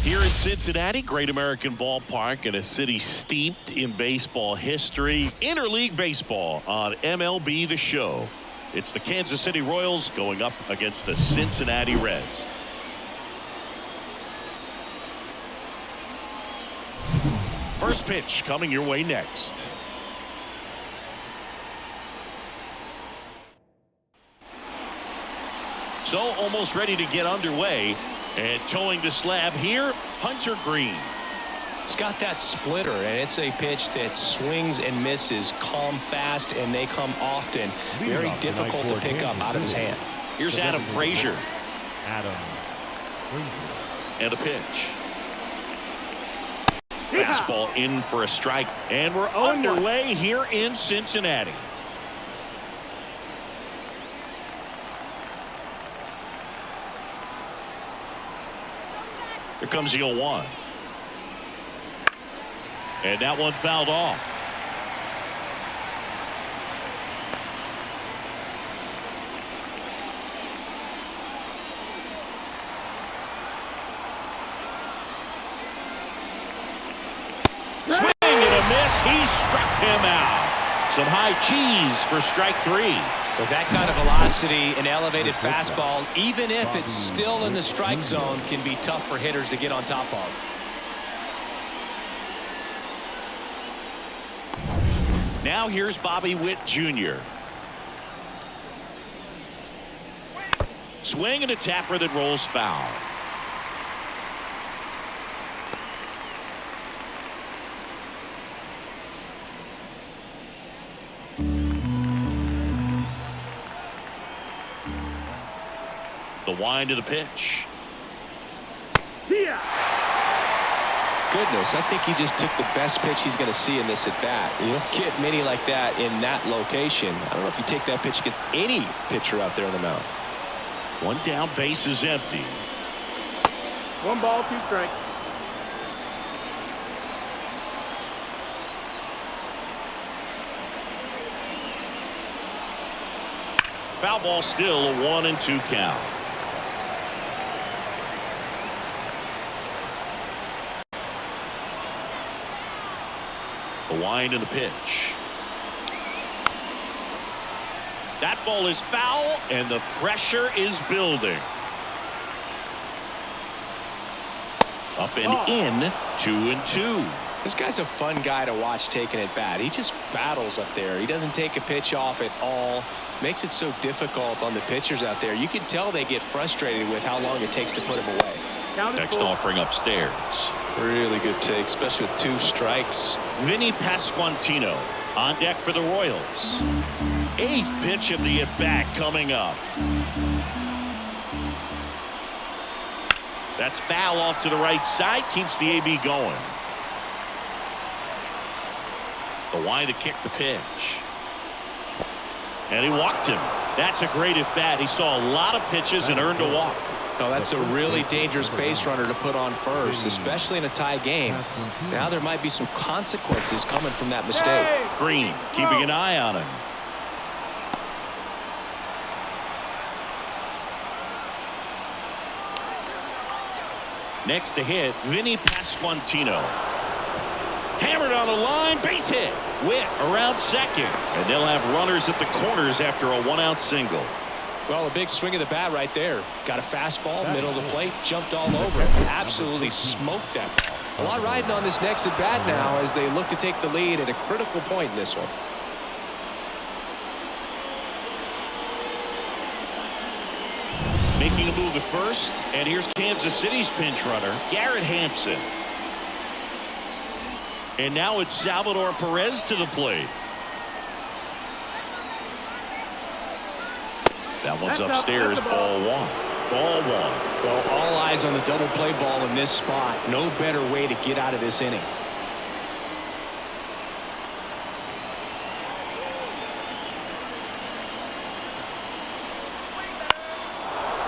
Here in Cincinnati, Great American Ballpark, in a city steeped in baseball history. Interleague baseball on MLB The Show. It's the Kansas City Royals going up against the Cincinnati Reds. First pitch coming your way next. So almost ready to get underway. And towing the slab here, Hunter Green. It's got that splitter, and it's a pitch that swings and misses, come fast, and they come often. Very difficult to pick up out of his hand. Here's Adam Frazier. Adam. And a pitch. Fastball in for a strike. And we're underway here in Cincinnati. Here comes the 0-1. And that one fouled off. Swing and a miss. He struck him out. Some high cheese for strike 3. With that kind of velocity, an elevated fastball, even if it's still in the strike zone, can be tough for hitters to get on top of. Now here's Bobby Witt Jr. Swing and a tapper that rolls foul. The wind of the pitch. Goodness, I think he just took the best pitch he's going to see in this at bat. You don't get many like that in that location. I don't know if you take that pitch against any pitcher out there on the mound. One down, base is empty. 1 ball, 2 strikes. Foul ball, still a 1-2 count. The wind and the pitch. That ball is foul, and the pressure is building. Up and in, 2-2. This guy's a fun guy to watch taking at bat. He just battles up there. He doesn't take a pitch off at all. Makes it so difficult on the pitchers out there. You can tell they get frustrated with how long it takes to put him away. Next offering upstairs. Really good take, especially with 2 strikes. Vinny Pasquantino on deck for the Royals. 8th pitch of the at-bat coming up. That's foul off to the right side. Keeps the AB going. The wind to kick the pitch. And he walked him. That's a great at-bat. He saw a lot of pitches and earned a walk. Oh, that's a really dangerous base runner to put on first, especially in a tie game. Now there might be some consequences coming from that mistake. Green keeping an eye on him. Next to hit, Vinny Pasquantino. Hammered on the line, base hit. Witt around second. And they'll have runners at the corners after a 1-out single. Well, a big swing of the bat right there. Got a fastball, middle of the plate, jumped all over it. Absolutely smoked that ball. A lot riding on this next at bat now as they look to take the lead at a critical point in this one. Making a move at first, and here's Kansas City's pinch runner, Garrett Hampson. And now it's Salvador Perez to the plate. That one's upstairs, ball 1. Ball 1. Well, all eyes on the double play ball in this spot. No better way to get out of this inning.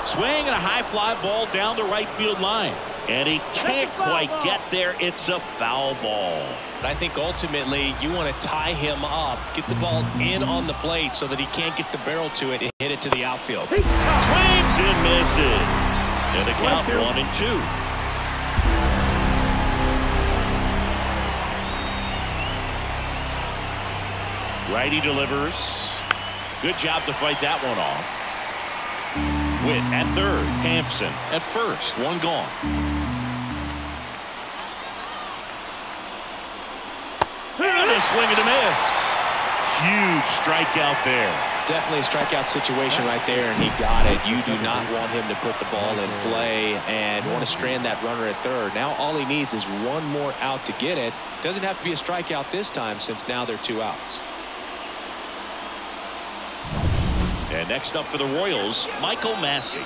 Swing and a high fly ball down the right field line. And he can't quite get there. It's a foul ball. But I think ultimately you want to tie him up, get the ball in on the plate so that he can't get the barrel to it and hit it to the outfield. Swings and misses. And the count 1-2. Righty delivers. Good job to fight that one off. Witt at third. Hampson at first. 1 gone. And a swing and a miss. Huge strikeout there. Definitely a strikeout situation right there, and he got it. You do not want him to put the ball in play and want to strand that runner at third. Now all he needs is 1 more out to get it. Doesn't have to be a strikeout this time since now they're 2 outs. And next up for the Royals, Michael Massey.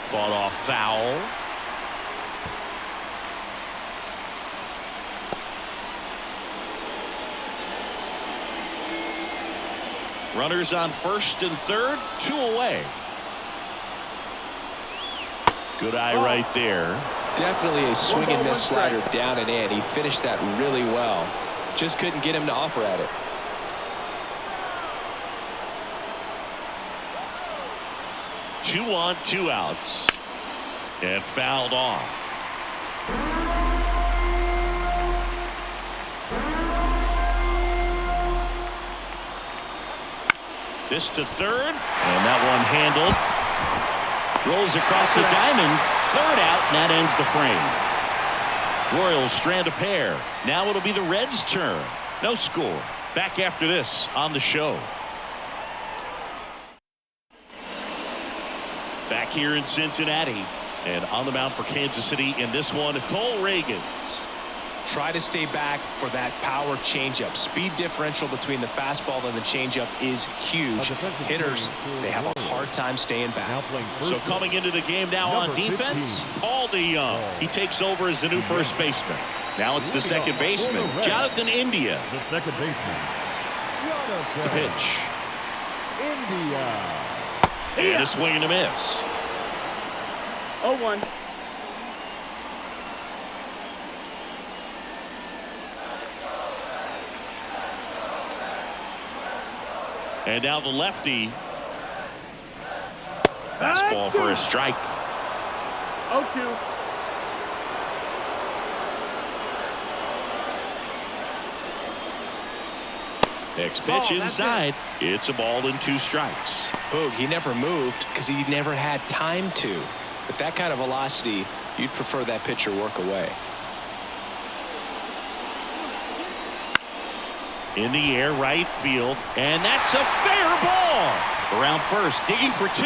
Fought off foul. Runners on first and third, 2 away. Good eye right there. Definitely a swing and miss slider down and in. He finished that really well. Just couldn't get him to offer at it. Two on, 2 outs. And fouled off. This to third. And that one handled. Rolls across the diamond. 3rd out, and that ends the frame. Royals strand a pair. Now it'll be the Reds' turn. No score. Back after this on the show. Back here in Cincinnati. And on the mound for Kansas City in this one, Cole Ragans. Try to stay back for that power changeup. Speed differential between the fastball and the changeup is huge. Hitters, they have a hard time staying back. So coming into the game now on defense, Paul DeYoung. He takes over as the new first baseman. Now it's the second baseman, Jonathan India. The second baseman. The pitch. India. And a swing and a miss. 0-1. And now the lefty. Fastball for a strike. 0-2. Next pitch Oh, that's inside. It's a ball and 2 strikes. Boog, he never moved because he never had time to. With that kind of velocity, you'd prefer that pitcher work away. In the air, right field, and that's a fair ball. Around first, digging for 2.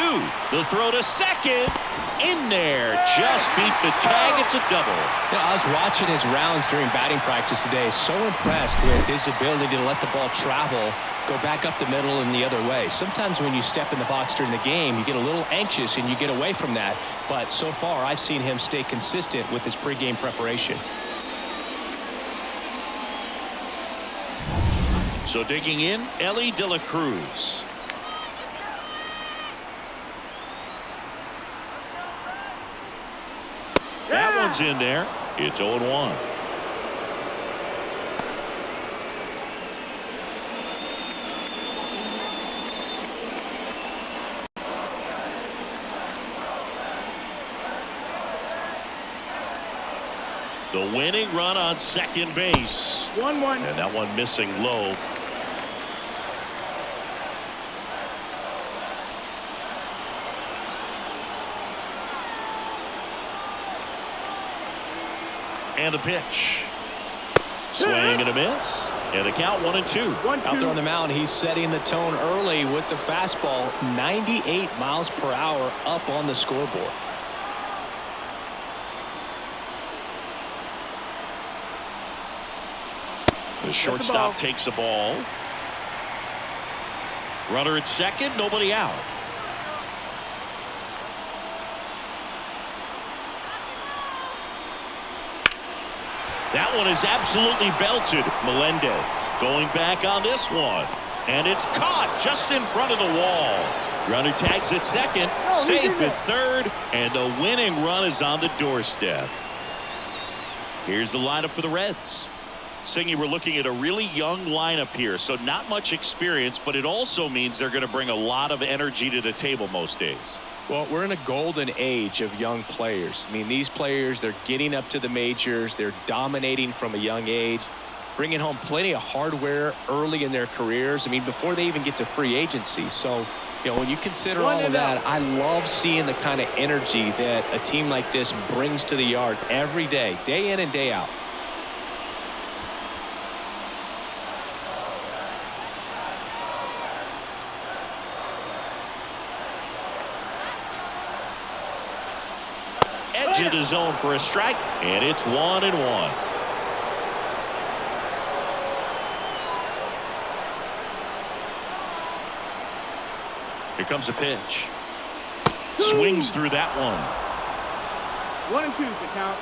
The throw to second. In there, just beat the tag. It's a double. You know, I was watching his rounds during batting practice today. So impressed with his ability to let the ball travel, go back up the middle and the other way. Sometimes when you step in the box during the game, you get a little anxious and you get away from that. But so far, I've seen him stay consistent with his pregame preparation. So digging in, Ellie De La Cruz. That one's in there. It's 0-1. The winning run on second base. 1-1. And that one missing low. And the pitch. Swing and a miss. And the count 1-2. 1-2. Out there on the mound, he's setting the tone early with the fastball. 98 miles per hour up on the scoreboard. The shortstop takes the ball. Runner at second, nobody out. That one is absolutely belted. Melendez going back on this one. And it's caught just in front of the wall. Runner tags at second, safe at third, and the winning run is on the doorstep. Here's the lineup for the Reds. Singy, we're looking at a really young lineup here, so not much experience, but it also means they're going to bring a lot of energy to the table most days. Well, we're in a golden age of young players. I mean, these players, they're getting up to the majors. They're dominating from a young age, bringing home plenty of hardware early in their careers. I mean, before they even get to free agency. So, you know, when you consider all of that, I love seeing the kind of energy that a team like this brings to the yard every day in and day out. Edge of the zone for a strike, and it's 1-1. Here comes a pitch. Swings through that one. 1-2 is the count.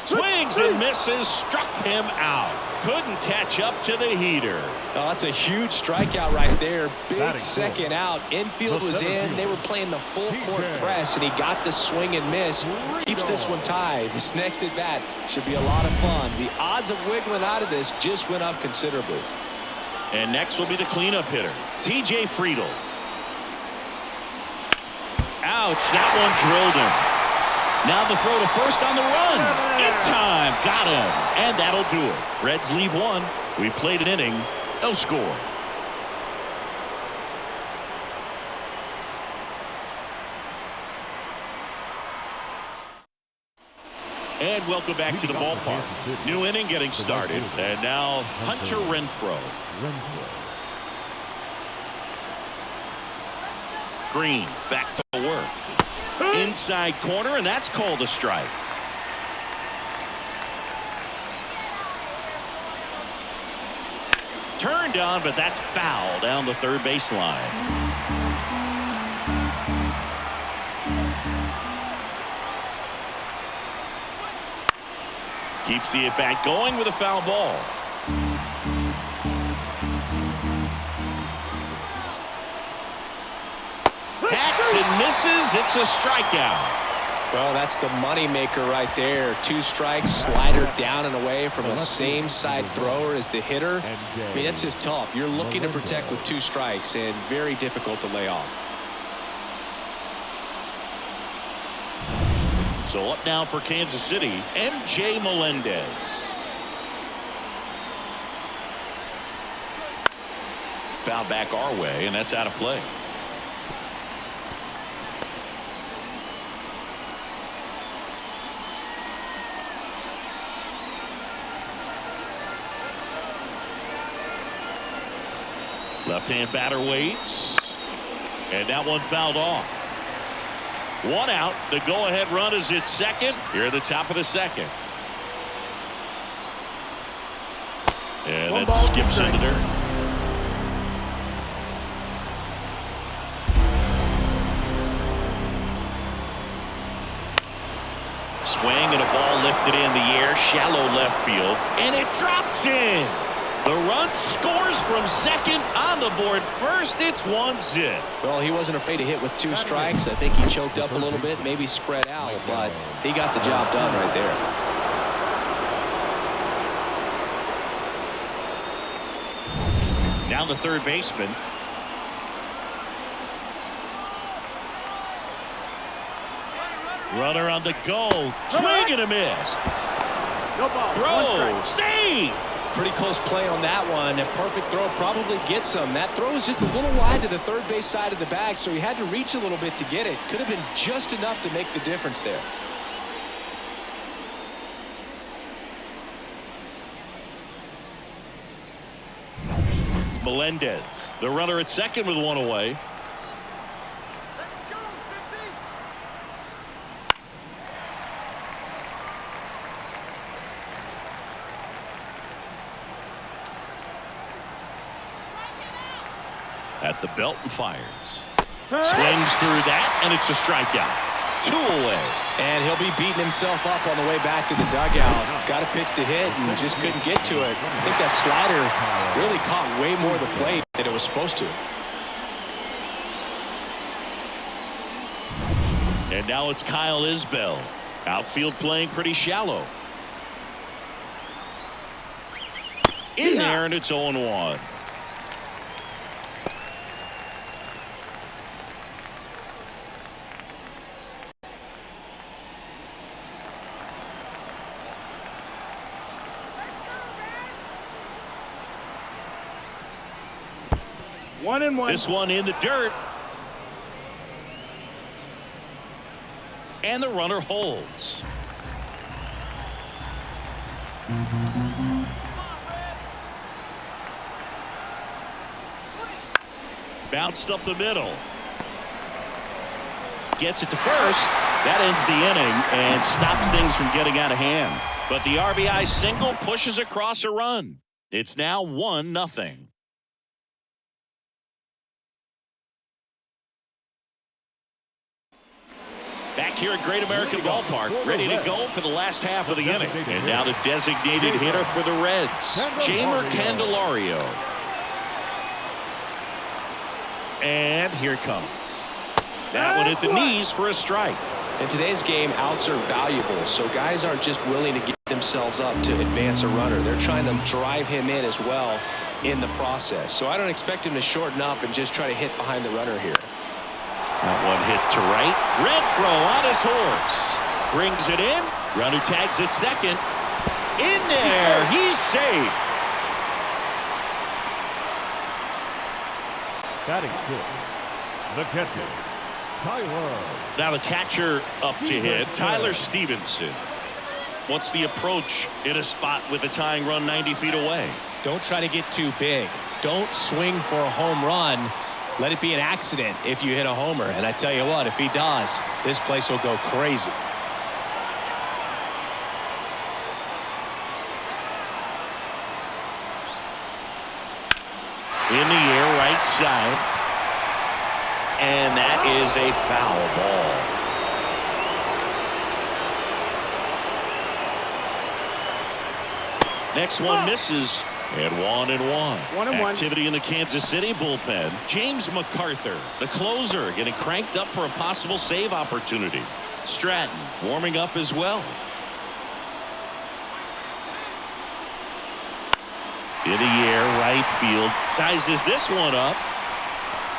Swings and misses, struck him out. Couldn't catch up to the heater. Oh, that's a huge strikeout right there. Big Batting second out. Infield was in. They were playing the full court press, and he got the swing and miss. Keeps this one tied. This next at bat should be a lot of fun. The odds of wiggling out of this just went up considerably. And next will be the cleanup hitter, T.J. Friedel. Ouch, that one drilled him. Now the throw to first on the run. In time, got him. And that'll do it. Reds leave one. We played an inning, no score. And welcome back to the ballpark. New inning getting started. And now Hunter Renfroe. Green back to work. Inside corner, and that's called a strike. Turned on, but that's foul down the third baseline. Keeps the at-bat going with a foul ball. Hacks and misses. It's a strikeout. Well, that's the money maker right there. 2 strikes, slider down and away from a same side thrower as the hitter. I mean, that's just tough. You're looking to protect with 2 strikes and very difficult to lay off. So up now for Kansas City, MJ Melendez. Foul back our way, and that's out of play. Left-hand batter waits, and that one fouled off. 1 out. The go-ahead run is at second here at the top of the second. And that skips into dirt. Swing and a ball lifted in the air, shallow left field, and it drops in. The run scores from second, on the board first. It's 1-0. Well, he wasn't afraid to hit with 2 strikes. I think he choked up a little bit, maybe spread out, but he got the job done right there. Now the third baseman. Runner on the go. Swing and a miss. No ball. Throw. Save. Pretty close play on that one. A perfect throw probably gets him. That throw is just a little wide to the third base side of the bag, so he had to reach a little bit to get it. Could have been just enough to make the difference there. Melendez, the runner at second with 1 away. At the belt and fires. Swings through that, and it's a strikeout. 2 away. And he'll be beating himself up on the way back to the dugout. Got a pitch to hit and just couldn't get to it. I think that slider really caught way more of the plate than it was supposed to. And now it's Kyle Isbell. Outfield playing pretty shallow. In there, and it's 0-1. One and one. This one in the dirt. And the runner holds. Bounced up the middle. Gets it to first. That ends the inning and stops things from getting out of hand. But the RBI single pushes across a run. It's now 1-0. Back here at Great American Ballpark, ready to go for the last half of the inning. And now the designated hitter for the Reds, Jeimer Candelario. And here it comes. That one hit the knees for a strike. In today's game, outs are valuable, so guys aren't just willing to get themselves up to advance a runner. They're trying to drive him in as well in the process. So I don't expect him to shorten up and just try to hit behind the runner here. That one hit to right. Renfroe on his horse. Brings it in. Runner tags at second. In there. He's safe. Batting 6, the catcher, Tyler. Now the catcher up to hit, Tyler Stevenson. What's the approach in a spot with a tying run 90 feet away? Don't try to get too big. Don't swing for a home run. Let it be an accident if you hit a homer. And I tell you what, if he does, this place will go crazy. In the air, right side. And that is a foul ball. Next one misses. And 1-1. 1-1. Activity in the Kansas City bullpen. James MacArthur, the closer, getting cranked up for a possible save opportunity. Stratton warming up as well. In the air, right field. Sizes this one up.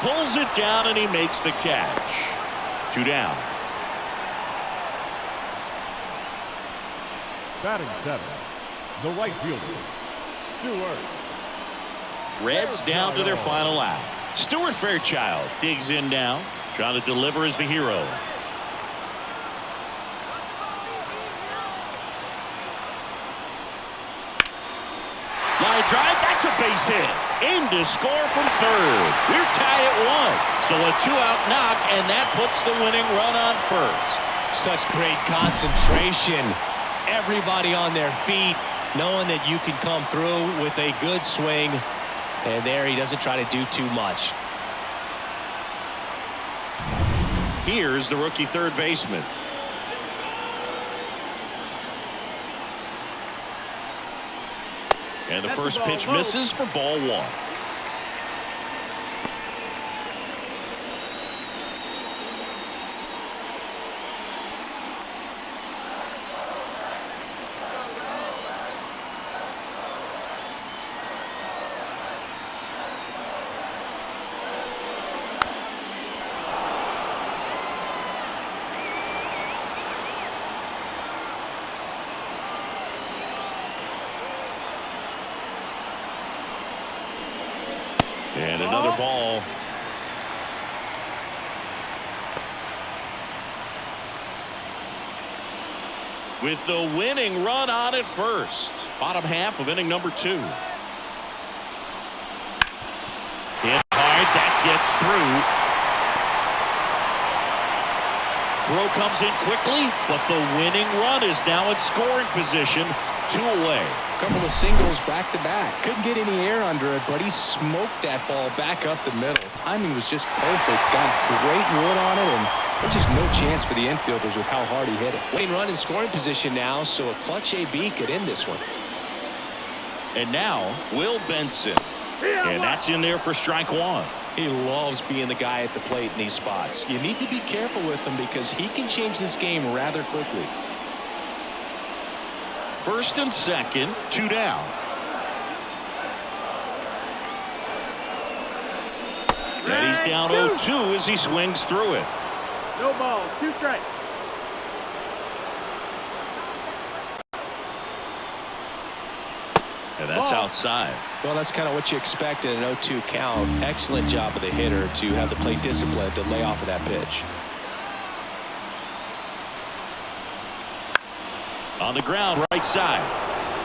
Pulls it down, and he makes the catch. 2 down. Batting 7, the right fielder, Stewart. Reds down to their final out. Stuart Fairchild digs in now, trying to deliver as the hero. Line drive, that's a base hit. In to score from third. We're tied at 1. So a 2-out knock, and that puts the winning run on first. Such great concentration. Everybody on their feet, knowing that you can come through with a good swing. And there he doesn't try to do too much. Here's the rookie third baseman. And the first pitch misses for ball 1. And another ball. With the winning run on at first. Bottom half of inning number 2. Hit hard, that gets through. Throw comes in quickly, but the winning run is now in scoring position. 2 away. Couple of singles back to back. Couldn't get any air under it, but he smoked that ball back up the middle. Timing was just perfect. Got great wood on it, and there's just no chance for the infielders with how hard he hit it. Winning run in scoring position now, so a clutch AB could end this one. And now Will Benson, and that's in there for strike 1. He loves being the guy at the plate in these spots. You need to be careful with him because he can change this game rather quickly. First and second, 2 down. And he's down 0-2 as he swings through it. No ball, 2 strikes. And that's outside. Well, that's kind of what you expect in an 0-2 count. Excellent job of the hitter to have the plate discipline to lay off of that pitch. On the ground, right side.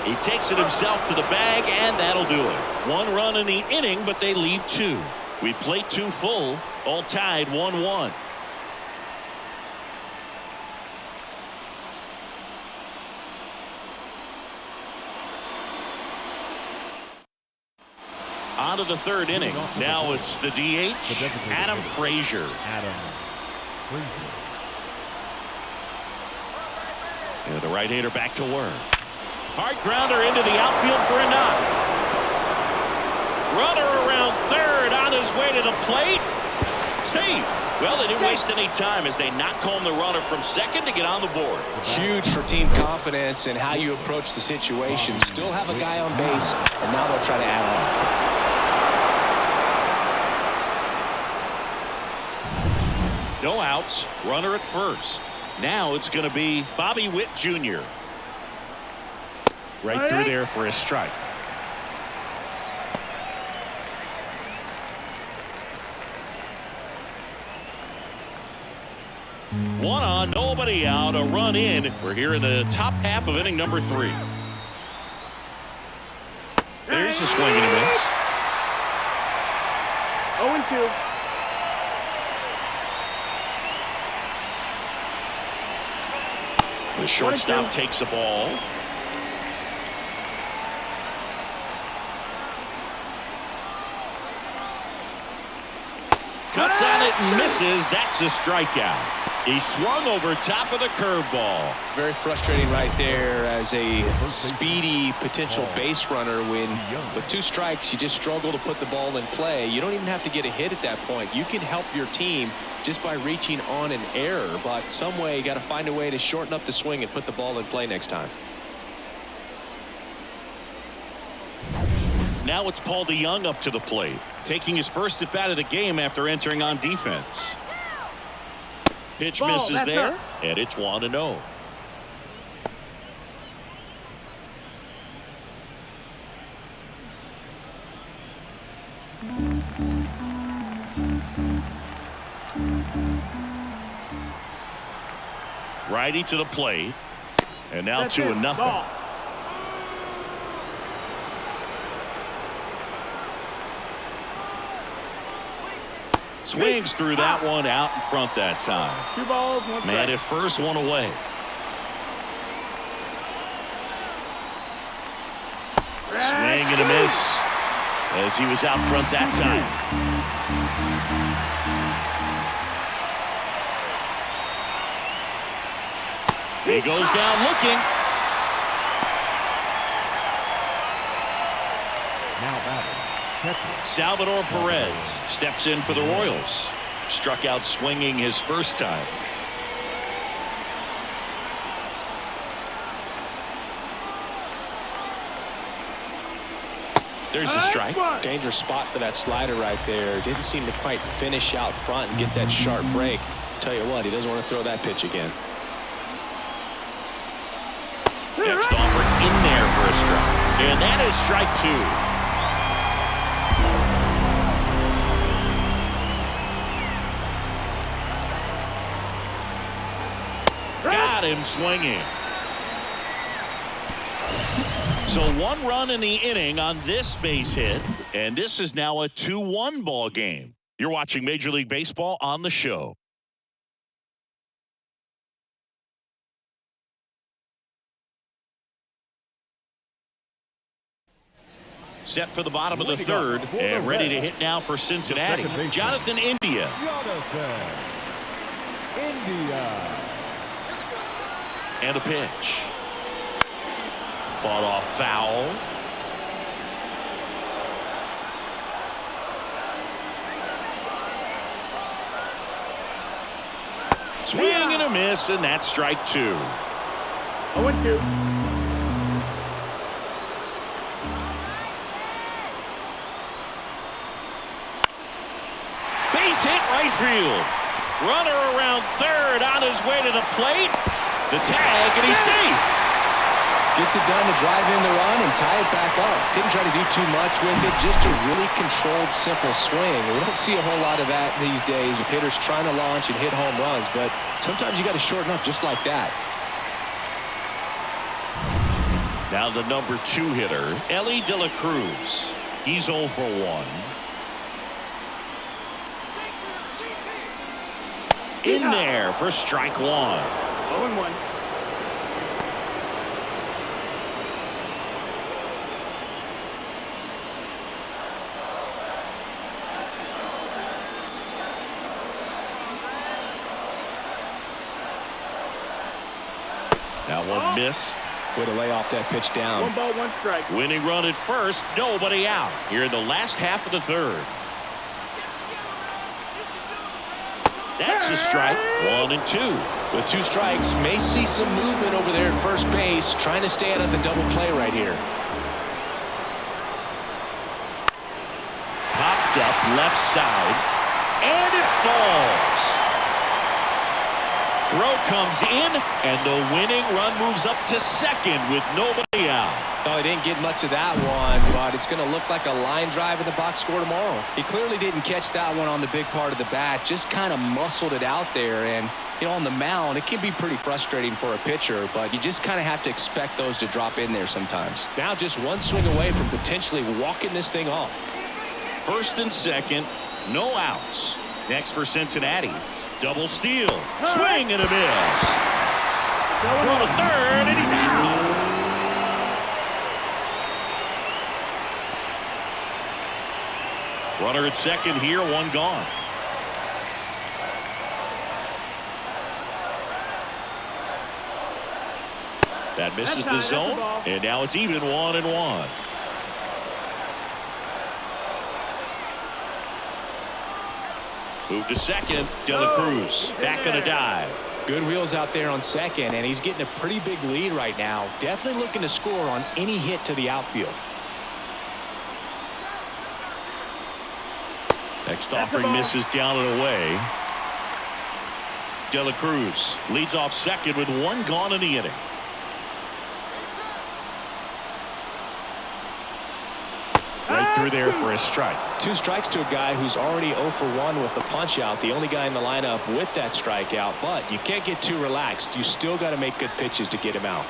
He takes it himself to the bag, and that'll do it. 1 run in the inning, but they leave 2. We played 2 full, all tied 1-1. On to the 3rd inning. Now it's the DH, Adam Frazier. And the right-hander back to work. Hard grounder into the outfield for a knock. Runner around third on his way to the plate. Safe. Well, they didn't waste any time as they knock home the runner from second to get on the board. Huge for team confidence and how you approach the situation. Still have a guy on base, and now they'll try to add on. No outs. Runner at first. Now it's going to be Bobby Witt Jr. Right through there for a strike. One on, nobody out, a run in. We're here in the top half of inning number 3. There's the swing and a miss. 0-2. The shortstop takes the ball. Cuts on it and misses. That's a strikeout. He swung over top of the curveball. Very frustrating right there as a speedy potential base runner. When with 2 strikes, you just struggle to put the ball in play. You don't even have to get a hit at that point. You can help your team just by reaching on an error, but some way you got to find a way to shorten up the swing and put the ball in play next time. Now it's Paul DeYoung up to the plate, taking his first at bat of the game after entering on defense. Pitch misses there, and it's 1-0. Righty to the plate, and now 2-0. Swings through that one out in front that time. 2 balls, 1 strike. Man at first, 1 away. Swing and a miss as he was out front that time. He goes down looking. Now batting, catcher Salvador Perez steps in for the Royals. Struck out swinging his first time. There's a strike. Dangerous spot for that slider right there. Didn't seem to quite finish out front and get that sharp break. Tell you what, he doesn't want to throw that pitch again. Next offer in there for a strike. And that is strike 2. Got him swinging. So 1 run in the inning on this base hit, and this is now a 2-1 ball game. You're watching Major League Baseball on the show. Set for the bottom of the third and ready to hit now for Cincinnati. Jonathan India. And a pitch. Fought off foul. Swing and a miss, and that's strike 2. 0-2. Base hit right field. Runner around third on his way to the plate. The tag, and he's safe. Gets it done to drive in the run and tie it back up. Didn't try to do too much with it. Just a really controlled, simple swing. We don't see a whole lot of that these days with hitters trying to launch and hit home runs. But sometimes you got to shorten up just like that. Now the number 2 hitter, Ellie De La Cruz. He's 0 for 1. In there for strike 1. 0-1. That one missed. Way to lay off that pitch down. 1 ball, 1 strike. Winning run at first, nobody out. Here in the last half of the third. That's a strike. 1 and 2. With 2 strikes, may see some movement over there at first base, trying to stay out of the double play right here. Popped up left side, and it falls. Throw comes in, and the winning run moves up to second with nobody out. Oh, he didn't get much of that one, but it's going to look like a line drive in the box score tomorrow. He clearly didn't catch that one on the big part of the bat, just kind of muscled it out there. And, you know, on the mound, it can be pretty frustrating for a pitcher, but you just kind of have to expect those to drop in there sometimes. Now just 1 swing away from potentially walking this thing off. First and second, no outs. Next for Cincinnati, double steal, swing and a miss. Throw to third, and he's out. Runner at second here, 1 gone. That misses the That's the zone, ball. and now it's even 1-1. Move to second. De La Cruz back on a dive. Good wheels out there on second, and he's getting a pretty big lead right now. Definitely looking to score on any hit to the outfield. Next offering misses down and away. De La Cruz leads off second with one gone in the inning. Right through there for a strike. 2 strikes to a guy who's already 0 for 1 with the punch out. The only guy in the lineup with that strikeout, but you can't get too relaxed. You still got to make good pitches to get him out.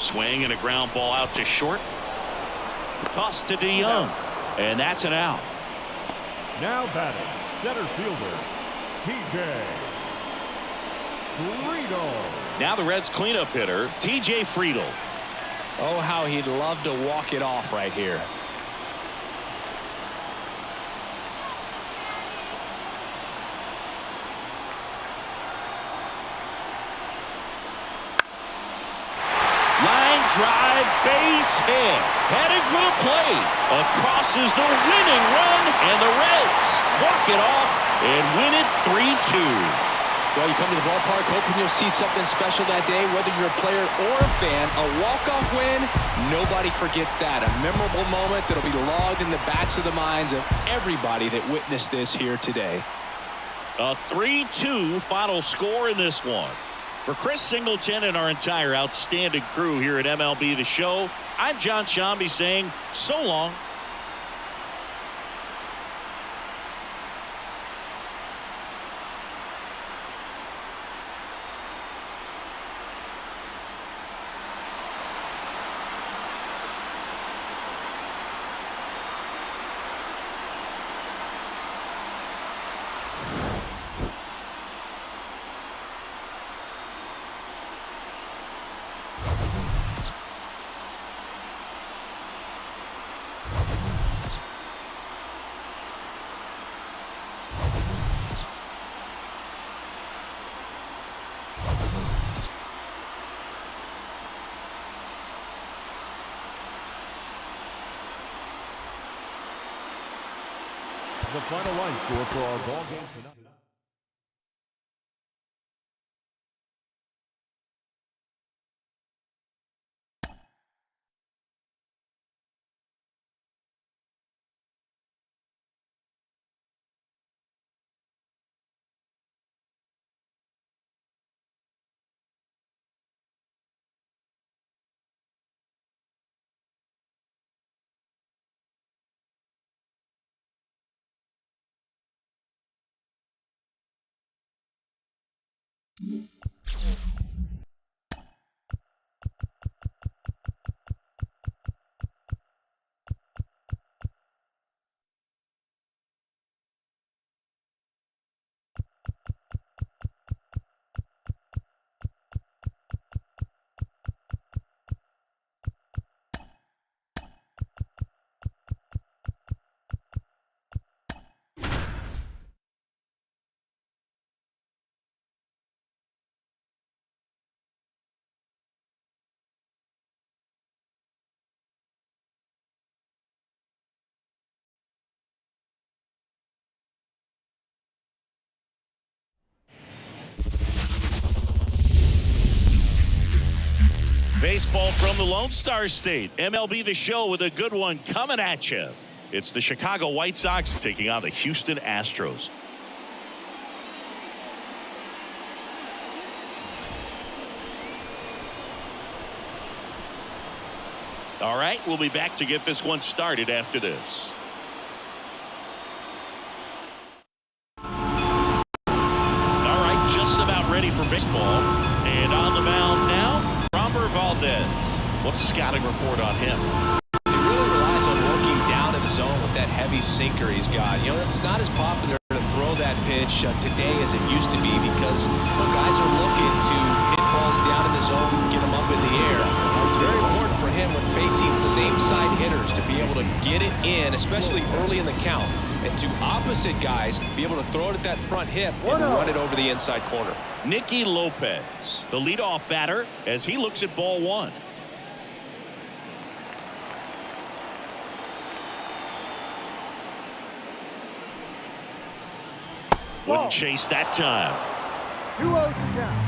Swing and a ground ball out to short. Toss to DeYoung, and that's an out. Now batting, center fielder, TJ Friedel. Now the Reds cleanup hitter, TJ Friedel. Oh, how he'd love to walk it off right here. Line drive, base hit. Heading for the plate. Across is the winning run, and the Reds walk it off and win it 3-2. Well, you come to the ballpark hoping you'll see something special that day, whether you're a player or a fan. A walk-off win, nobody forgets that. A memorable moment that'll be logged in the backs of the minds of everybody that witnessed this here today. A 3-2 final score in this one. For Chris Singleton and our entire outstanding crew here at MLB The Show, I'm John Shambi saying so long. The final line score for our ball game tonight. Baseball from the Lone Star State. MLB The Show with a good one coming at you. It's the Chicago White Sox taking on the Houston Astros. All right, we'll be back to get this one started after this. All right, just about ready for baseball. And on the mound now, Valdez. What's the scouting report on him? He really relies on working down in the zone with that heavy sinker he's got. You know, it's not as popular to throw that pitch today as it used to be because guys are looking to hit balls down in the zone, get them up in the air. It's very important for him when facing same side hitters to be able to get it in, especially early in the count. and to opposite guys be able to throw it at that front hip and run it over the inside corner. Nicky Lopez, the leadoff batter, as he looks at ball one. Wouldn't chase that time. 2-0 to count.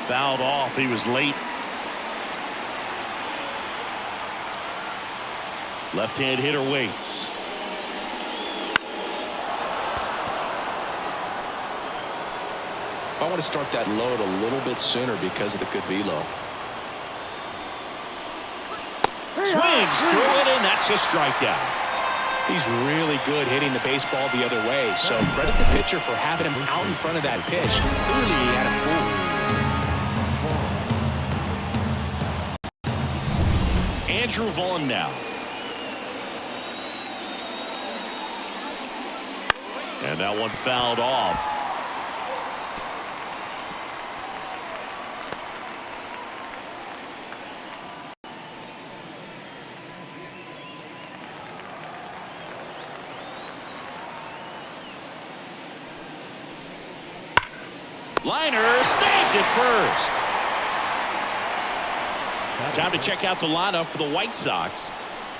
Fouled off. He was late. Left-hand hitter waits. I want to start that load a little bit sooner because of the good velo. Swings through it, and that's a strikeout. He's really good hitting the baseball the other way, so credit the pitcher for having him out in front of that pitch. Clearly, he had him fooled. Andrew Vaughn now. And that one fouled off. Liner snagged it first. Time to check out the lineup for the White Sox.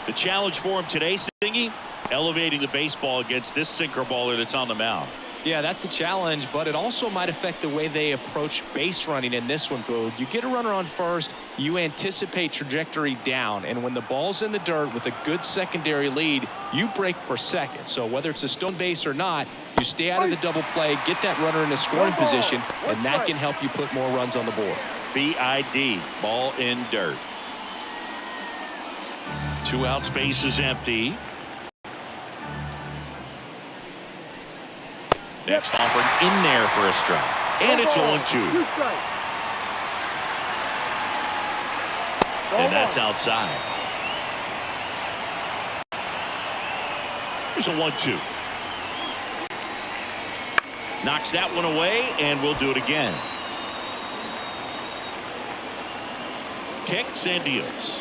The challenge for him today, Singy, elevating the baseball against this sinker baller that's on the mound. Yeah, that's the challenge, but it also might affect the way they approach base running in this one, Boog. You get a runner on first, you anticipate trajectory down, and when the ball's in the dirt with a good secondary lead, you break for second. So whether it's a stone base or not, you stay out of the double play, get that runner in a scoring position, and that can help you put more runs on the board. BID, ball in dirt. 2 out, space is empty. Next offered in there for a strike. And it's 0-2. And that's outside. Here's a 1-2. Knocks that one away, and we'll do it again. Kicks and deals.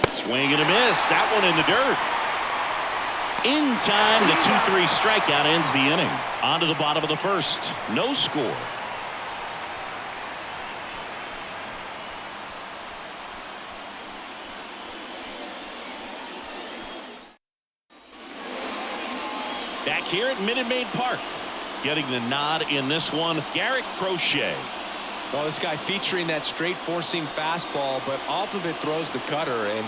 Swing and a miss. That one in the dirt. In time, the 2-3 strikeout ends the inning. On to the bottom of the first. No score. Back here at Minute Maid Park. Getting the nod in this one, Garrett Crochet. Well, this guy featuring that straight forcing fastball, but off of it throws the cutter, and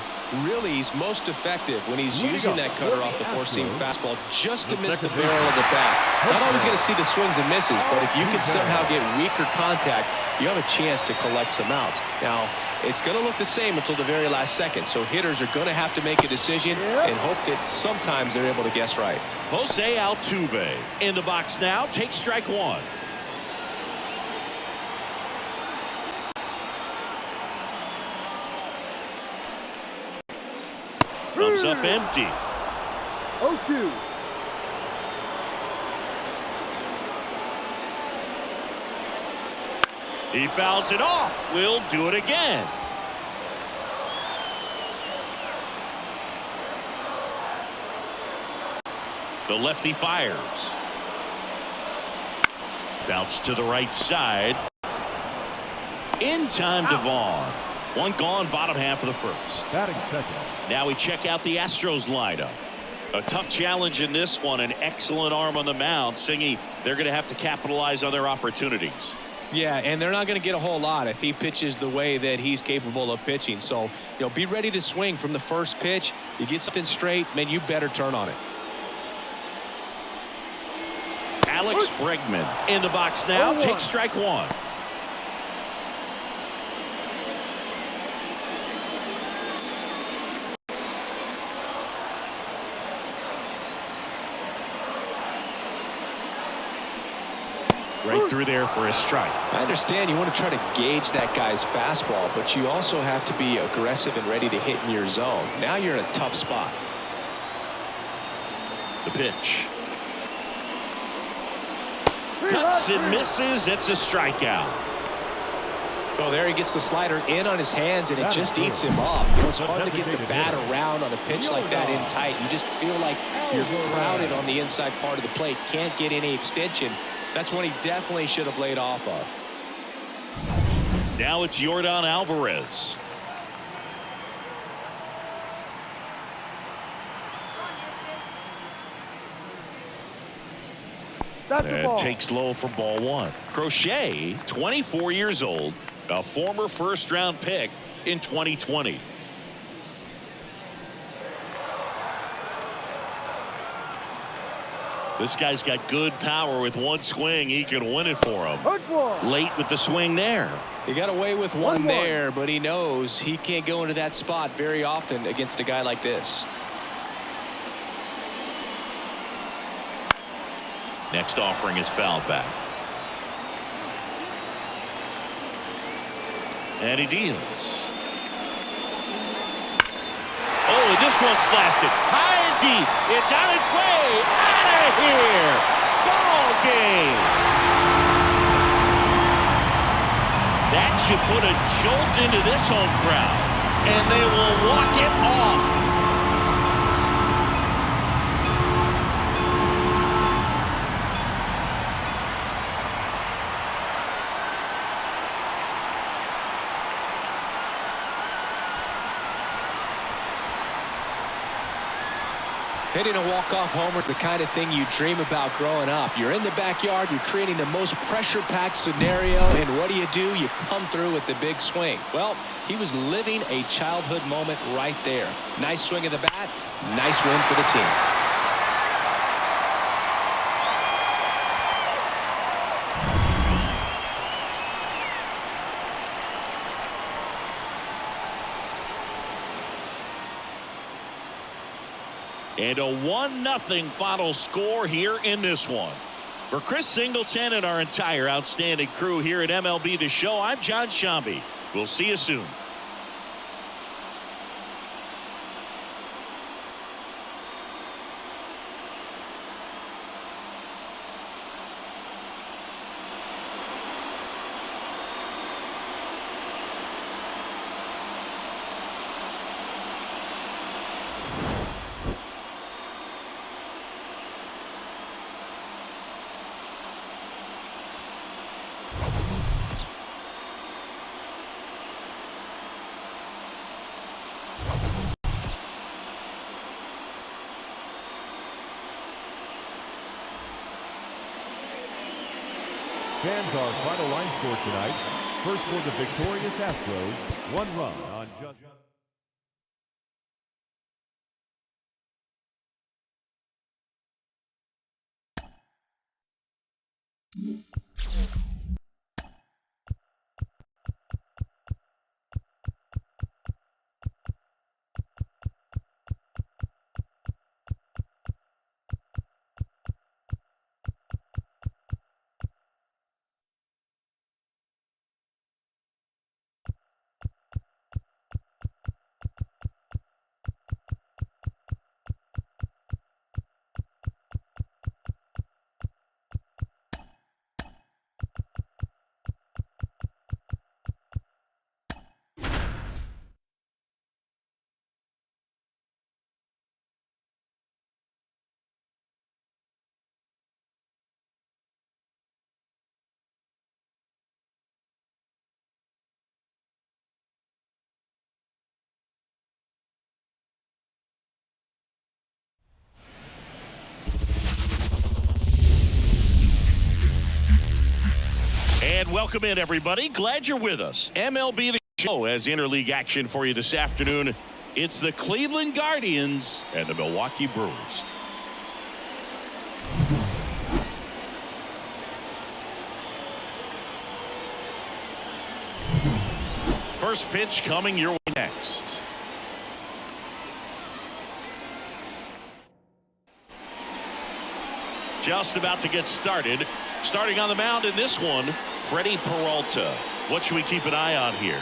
really he's most effective when he's using that cutter off the four-seam fastball just to miss the barrel of the bat. Not always going to see the swings and misses, but if you can somehow get weaker contact, you have a chance to collect some outs. Now, it's going to look the same until the very last second, so hitters are going to have to make a decision and hope that sometimes they're able to guess right. Jose Altuve in the box now. Takes strike one. Comes up empty. 0-2. He fouls it off. We'll do it again. The lefty fires. Bounce to the right side. In time to Vaughn. One gone, bottom half of the first. Batting second. Now we check out the Astros lineup. A tough challenge in this one. An excellent arm on the mound. Singy, they're going to have to capitalize on their opportunities. Yeah, and they're not going to get a whole lot if he pitches the way that he's capable of pitching. So, be ready to swing from the first pitch. You get something straight, man, you better turn on it. Alex Bregman in the box now. Takes strike one. Right through there for a strike. I understand you want to try to gauge that guy's fastball, but you also have to be aggressive and ready to hit in your zone. Now you're in a tough spot. The pitch. Cuts and misses. It's a strikeout. Oh, there he gets the slider in on his hands, and it just eats him up. You know, it's hard to get the bat around on a pitch like that in tight. You just feel like you're crowded on the inside part of the plate. Can't get any extension. That's one he definitely should have laid off of. Now it's Yordan Alvarez. That's a ball. Takes low for ball one. Crochet, 24 years old, a former first-round pick in 2020. This guy's got good power. With one swing, he can win it for him. Late with the swing there. He got away with one there, but he knows he can't go into that spot very often against a guy like this. Next offering is fouled back. And he deals. Oh, and this one's blasted. High and deep. It's on its way. Out of here. Ball game. That should put a jolt into this home crowd. And they will walk it off. Hitting a walk-off homer is the kind of thing you dream about growing up. You're in the backyard, you're creating the most pressure-packed scenario, and what do? You come through with the big swing. Well, he was living a childhood moment right there. Nice swing of the bat, nice win for the team. And a 1-0 final score here in this one. For Chris Singleton and our entire outstanding crew here at MLB The Show, I'm John Shambi. We'll see you soon. Fans, our final line score tonight. First for the victorious Astros, 1 run on just... And welcome in, everybody. Glad you're with us. MLB The Show has interleague action for you this afternoon. It's the Cleveland Guardians and the Milwaukee Brewers. First pitch coming your way next. Just about to get started. Starting on the mound in this one, Freddie Peralta. What should we keep an eye on here?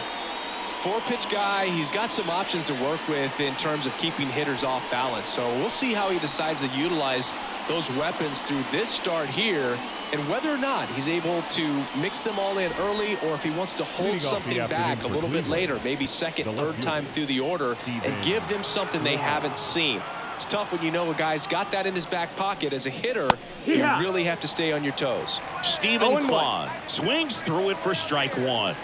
4-pitch guy. He's got some options to work with in terms of keeping hitters off balance. So we'll see how he decides to utilize those weapons through this start here And whether or not he's able to mix them all in early, or if he wants to hold something back a little bit later, maybe second, third time through the order, and give them something they haven't seen. It's tough when you know a guy's got that in his back pocket. As a hitter, you really have to stay on your toes. Stephen Kwai swings through it for strike one.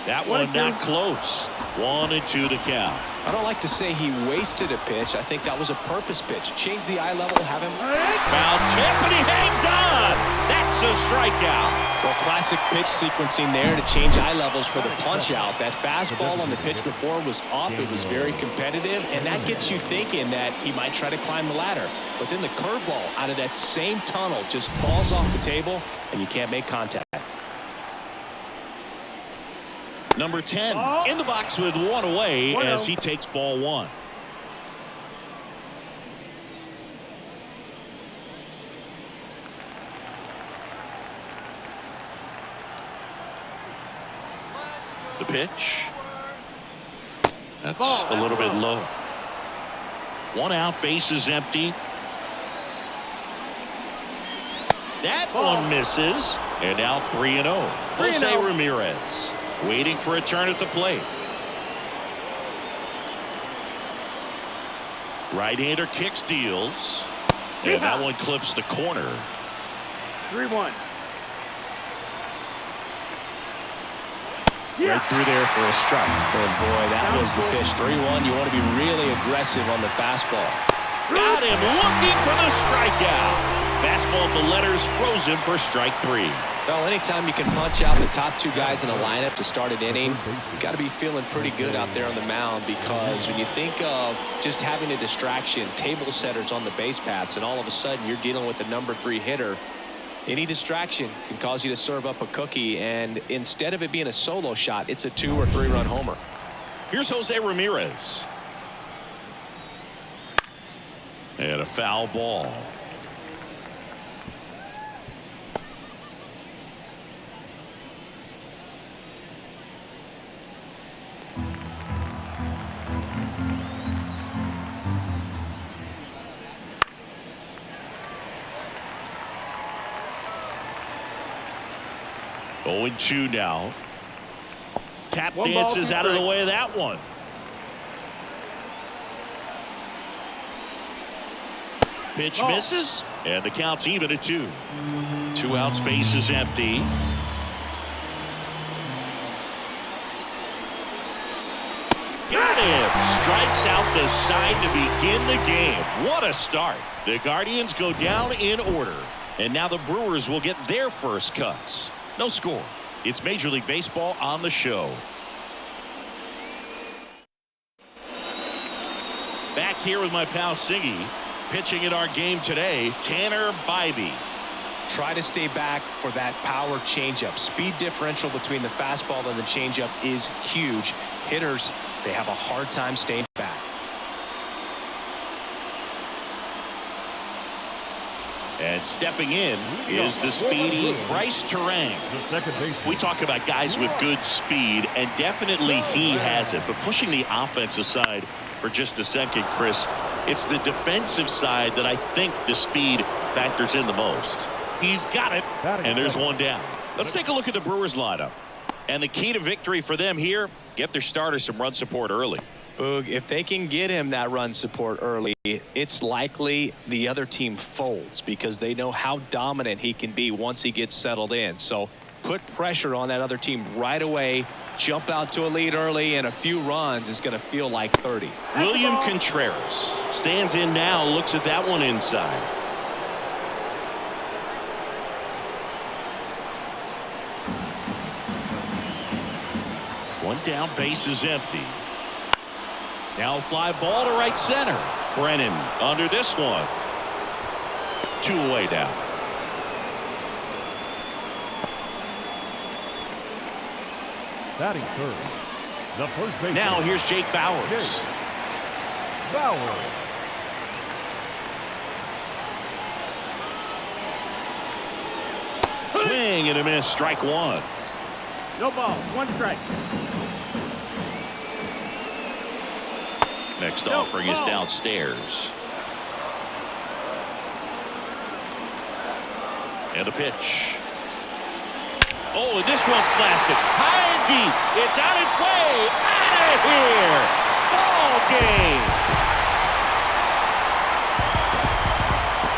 That one not close. 1-2 to count. I don't like to say he wasted a pitch. I think that was a purpose pitch. Change the eye level, have him. Foul tip, and he hangs on. That's a strikeout. Well, classic pitch sequencing there to change eye levels for the punch out. That fastball on the pitch before was up. It was very competitive, and that gets you thinking that he might try to climb the ladder. But then the curveball out of that same tunnel just falls off the table, and you can't make contact. Number 10 in the box with one away as he takes ball one. The pitch. That's a little bit low. One out, bases empty. That one misses. And now 3-0. Jose Ramirez waiting for a turn at the plate. Right-hander kicks, deals. And that one clips the corner. 3-1. Right through there for a strike. And boy, that was the pitch. 3-1. You want to be really aggressive on the fastball. Got him looking for the strikeout. Fastball at the letters, froze him for strike three. Well, anytime you can punch out the top two guys in a lineup to start an inning, you got to be feeling pretty good out there on the mound, because when you think of just having a distraction, table setters on the base paths, and all of a sudden you're dealing with the number 3 hitter, any distraction can cause you to serve up a cookie, and instead of it being a solo shot, it's a 2- or 3-run homer. Here's Jose Ramirez. And a foul ball. Oh, 0-2 now. Tap dances out of the way of that one. Pitch misses, and the count's even at 2. 2 outs, bases empty. Got him. Strikes out the side to begin the game. What a start. The Guardians go down in order, and now the Brewers will get their first cuts. No score. It's Major League Baseball on the show. Back here with my pal Siggy. Pitching in our game today, Tanner Bybee. Try to stay back for that power changeup. Speed differential between the fastball and the changeup is huge. Hitters, they have a hard time staying back. And stepping in is the speedy Bryce Terang. We talk about guys with good speed, and definitely he has it. But pushing the offense aside for just a second, Chris, it's the defensive side that I think the speed factors in the most. He's got it, and there's one down. Let's take a look at the Brewers lineup. And the key to victory for them here, get their starter some run support early. Boog, if they can get him that run support early, it's likely the other team folds, because they know how dominant he can be once he gets settled in. So put pressure on that other team right away. Jump out to a lead early, and a few runs is going to feel like 30. William Contreras stands in now, looks at that one inside. One down, base is empty. Now a fly ball to right center. Brennan under this one. 2 away now. Batting third, the first baseman. Now here's Jake Bauers. Bauer. Swing and a miss. Strike one. No balls. One strike. Next No offering is ball. downstairs. And a pitch. Oh, and this one's blasted. High and deep. It's on its way. Out of here. Ball game.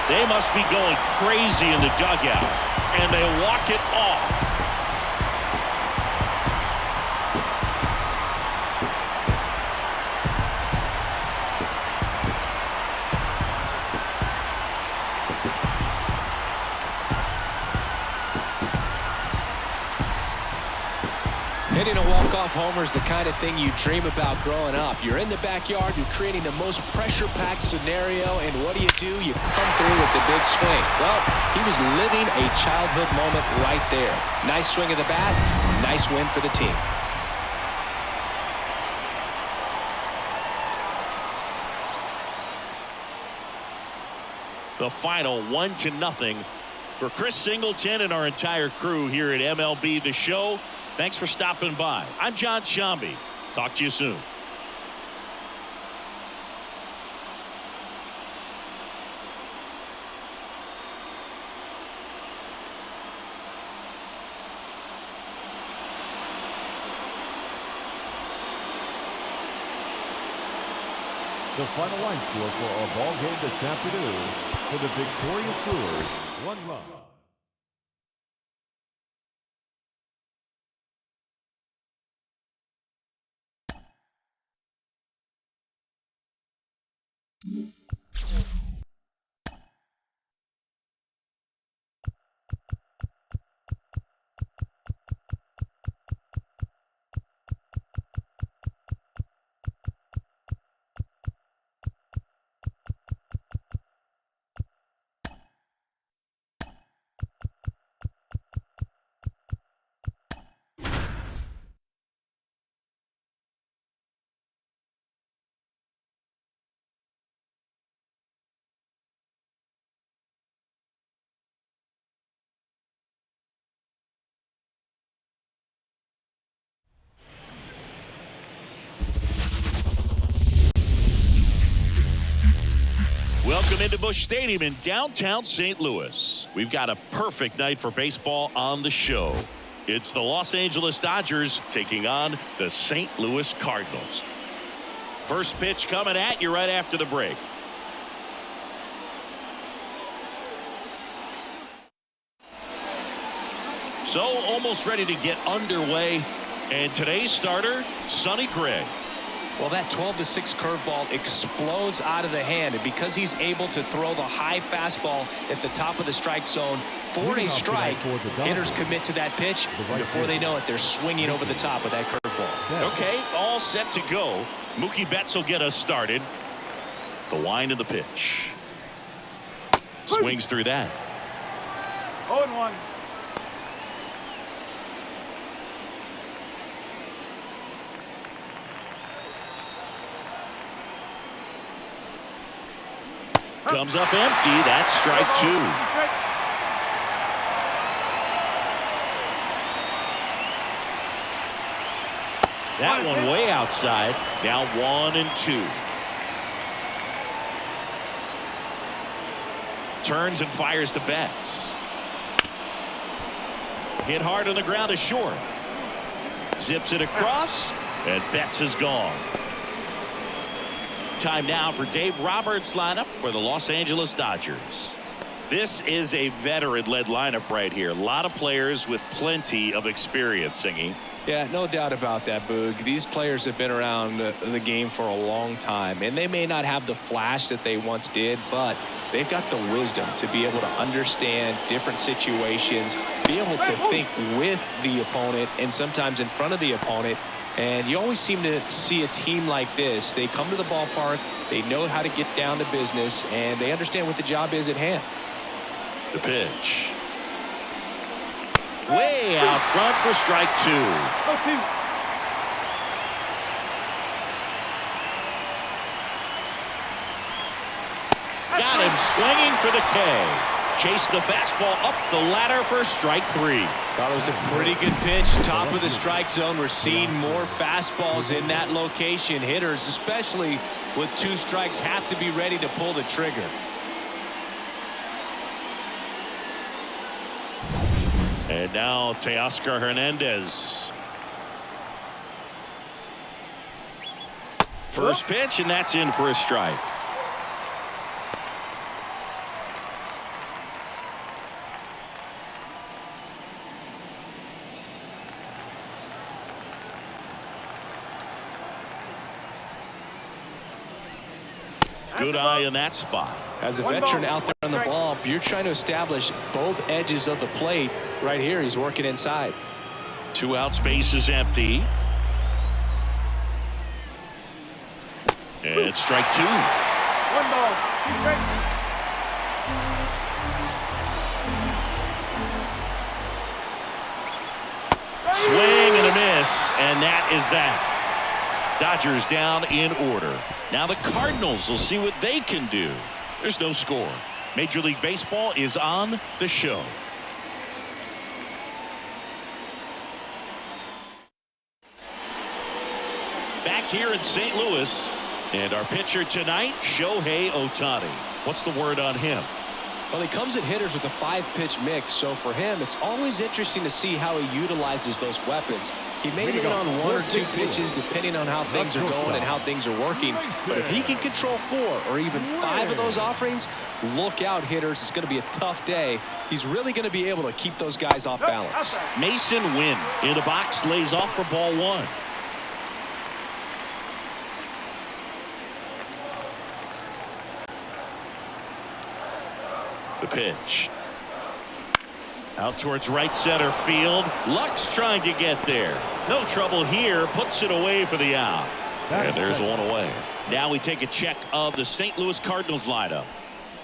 They must be going crazy in the dugout. And they walk it off. Hitting a walk-off homer is the kind of thing you dream about growing up. You're in the backyard, you're creating the most pressure-packed scenario, and what do? You come through with the big swing. Well, he was living a childhood moment right there. Nice swing of the bat, nice win for the team. The final 1-0 for Chris Singleton and our entire crew here at MLB The Show. Thanks for stopping by. I'm John Shambi. Talk to you soon. The final line score for our ball game this afternoon: for the victorious Brewers, 1 run. Welcome into Busch Stadium in downtown St. Louis. We've got a perfect night for baseball on the show. It's the Los Angeles Dodgers taking on the St. Louis Cardinals. First pitch coming at you right after the break. So almost ready to get underway. And today's starter, Sonny Gray. Well, that 12-6 curveball explodes out of the hand, and because he's able to throw the high fastball at the top of the strike zone for a strike, hitters commit to that pitch, and before they know it, they're swinging over the top with that curveball. Okay, all set to go. Mookie Betts will get us started. The wind of the pitch. Swings through that. 0-1. Comes up empty. That's strike two. That one way outside. Now 1-2. Turns and fires to Betts. Hit hard on the ground is short. Zips it across, and Betts is gone. Time now for Dave Roberts' lineup for the Los Angeles Dodgers. This is a veteran-led lineup right here. A lot of players with plenty of experience, Singy. Yeah, no doubt about that, Boog. These players have been around the game for a long time, and they may not have the flash that they once did, but they've got the wisdom to be able to understand different situations, be able to think with the opponent and sometimes in front of the opponent. And you always seem to see a team like this. They come to the ballpark, they know how to get down to business, and they understand what the job is at hand. The pitch. Way out front for strike two. Got him swinging for the K. Chase the fastball up the ladder for strike 3. Thought it was a pretty good pitch. Top of the strike zone. We're seeing more fastballs in that location. Hitters, especially with 2 strikes, have to be ready to pull the trigger. And now Teoscar Hernandez. First pitch, and that's in for a strike. Good eye in that spot. As a veteran out there on the bump, you're trying to establish both edges of the plate. Right here, he's working inside. 2 outs, base is empty. And strike 2. 1 ball. 2 strikes. Swing and a miss, and that is that. Dodgers down in order. Now the Cardinals will see what they can do. There's no score. Major League Baseball is on the show. Back here in St. Louis, and our pitcher tonight, Shohei Ohtani. What's the word on him? Well, he comes at hitters with a 5-pitch mix, so for him, it's always interesting to see how he utilizes those weapons. He may lean on 1 or 2 pitches depending on how things are going and how things are working. But if he can control 4 or even 5 of those offerings, look out, hitters. It's going to be a tough day. He's really going to be able to keep those guys off balance. Mason Wynn in the box, lays off for ball 1. The pitch. Out towards right center field. Lux trying to get there. No trouble here. Puts it away for the out. And there's one away. Now we take a check of the St. Louis Cardinals lineup.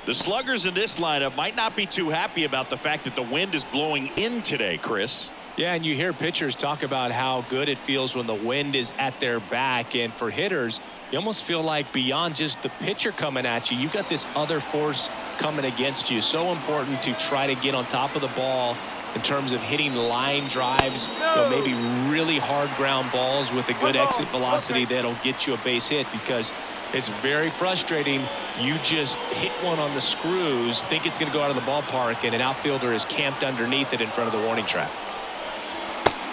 The sluggers in this lineup might not be too happy about the fact that the wind is blowing in today, Chris. Yeah, and you hear pitchers talk about how good it feels when the wind is at their back. And for hitters, you almost feel like beyond just the pitcher coming at you, you've got this other force coming against you. So important to try to get on top of the ball in terms of hitting line drives, maybe really hard ground balls with a good exit velocity that'll get you a base hit, because it's very frustrating. You just hit one on the screws, think it's going to go out of the ballpark, and an outfielder is camped underneath it in front of the warning track.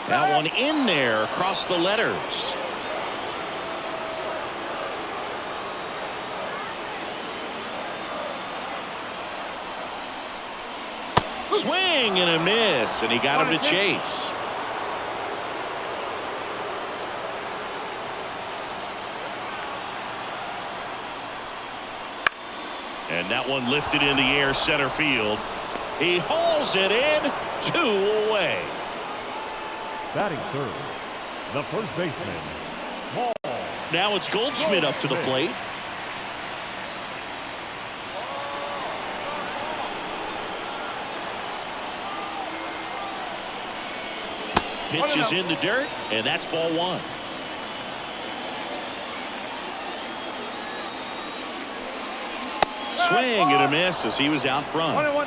That one in there across the letters. Swing and a miss, and he got him to chase. And that one lifted in the air center field. He hauls it in, 2 away. Batting third, the first baseman, Paul. Now it's Goldschmidt up to the plate. Pitch is in the dirt, and that's ball 1. Swing and a miss as he was out front. 1-1.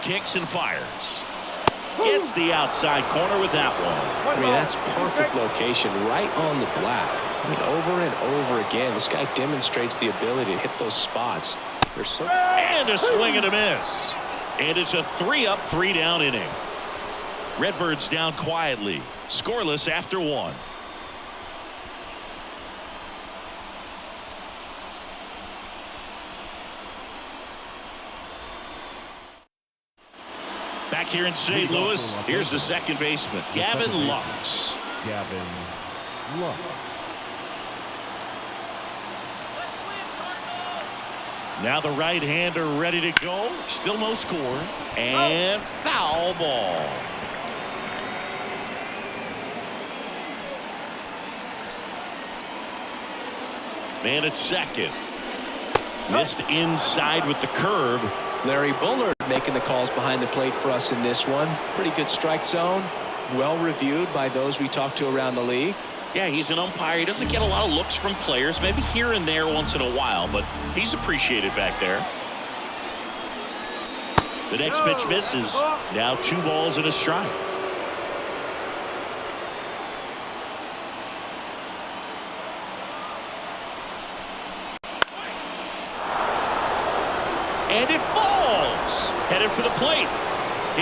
Kicks and fires. Gets the outside corner with that one. I mean, that's perfect location, right on the black. I mean, over and over again, this guy demonstrates the ability to hit those spots. And a swing and a miss. And it's a 3-up, 3-down inning. Redbirds down quietly, scoreless after 1. Back here in St. Louis, here's the second baseman, Gavin Lux. Gavin Lux. Now the right-hander ready to go. Still no score. And foul ball. Man at second. Missed inside with the curve. Larry Bullard making the calls behind the plate for us in this one. Pretty good strike zone. Well reviewed by those we talked to around the league. Yeah, he's an umpire. He doesn't get a lot of looks from players, maybe here and there once in a while, but he's appreciated back there. The next pitch misses. Now 2 balls and a strike. And it falls. Headed for the plate.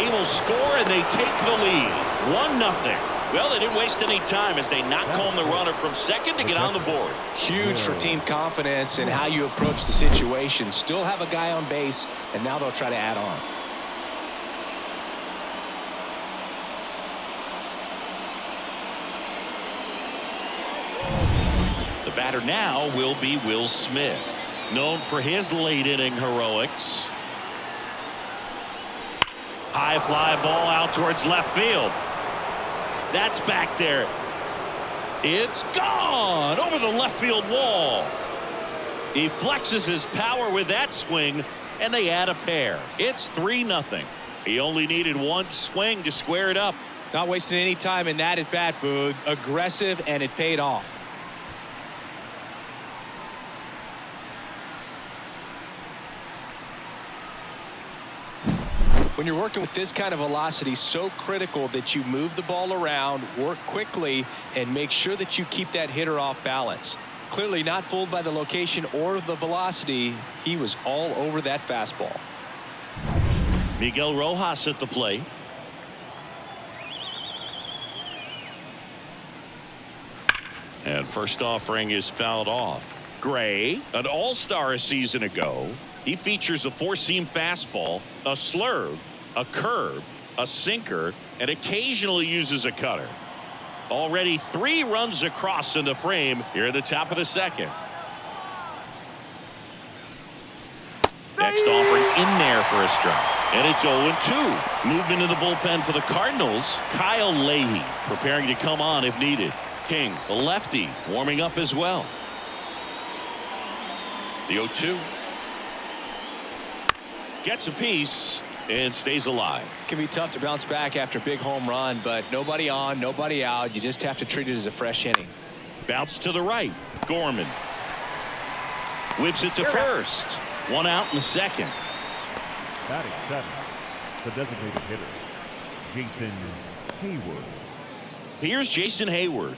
He will score, and they take the lead. 1-0. Well, they didn't waste any time as they knock home the runner from second to get on the board. Huge for team confidence and how you approach the situation. Still have a guy on base, and now they'll try to add on. The batter now will be Will Smith, known for his late inning heroics. High fly ball out towards left field. That's back there. It's gone over the left field wall. He flexes his power with that swing, and they add a pair. It's 3-0. He only needed 1 swing to square it up. Not wasting any time in that at bat, Boog. Aggressive, and it paid off. When you're working with this kind of velocity, so critical that you move the ball around, work quickly, and make sure that you keep that hitter off balance. Clearly not fooled by the location or the velocity. He was all over that fastball. Miguel Rojas at the plate. And first offering is fouled off. Gray, an all-star a season ago. He features a 4-seam fastball, a slurve, a curve, a sinker, and occasionally uses a cutter. Already 3 runs across in the frame here at the top of the second. Next offering in there for a strike. And it's 0-2. Movement in the bullpen for the Cardinals. Kyle Leahy preparing to come on if needed. King, the lefty, warming up as well. The 0-2. Gets a piece and stays alive. It can be tough to bounce back after a big home run, but nobody on, nobody out. You just have to treat it as a fresh inning. Bounce to the right. Gorman whips it to first. 1 out in the second. Batting 7, the designated hitter, Jason Hayward. Here's Jason Hayward.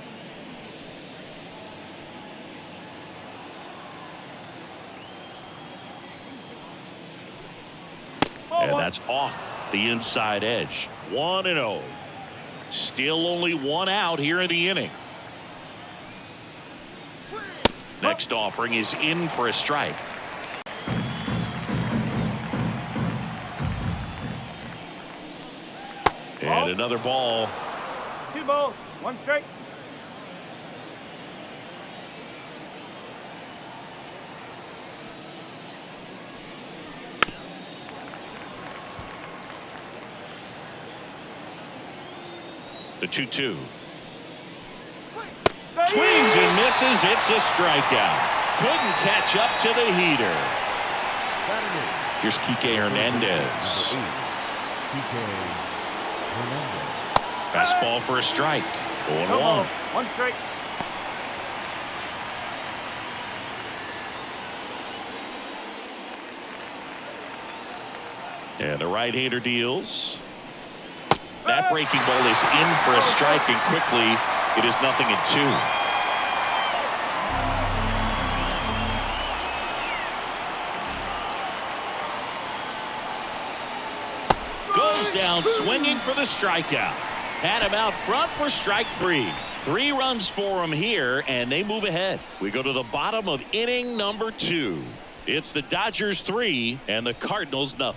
And that's off the inside edge. 1-0. Still only 1 out here in the inning. Next offering is in for a strike. And another ball. 2 balls, 1 strike. The 2-2. Swings and misses. It's a strikeout. Couldn't catch up to the heater. Here's Kike Hernandez. Fastball for a strike. 0-1. 1 strike. And the right-hander deals. That breaking ball is in for a strike, and quickly it is 0-2. Goes down swinging for the strikeout. Had him out front for strike 3. 3 runs for him here, and they move ahead. We go to the bottom of inning number 2. It's the Dodgers 3 and the Cardinals 0.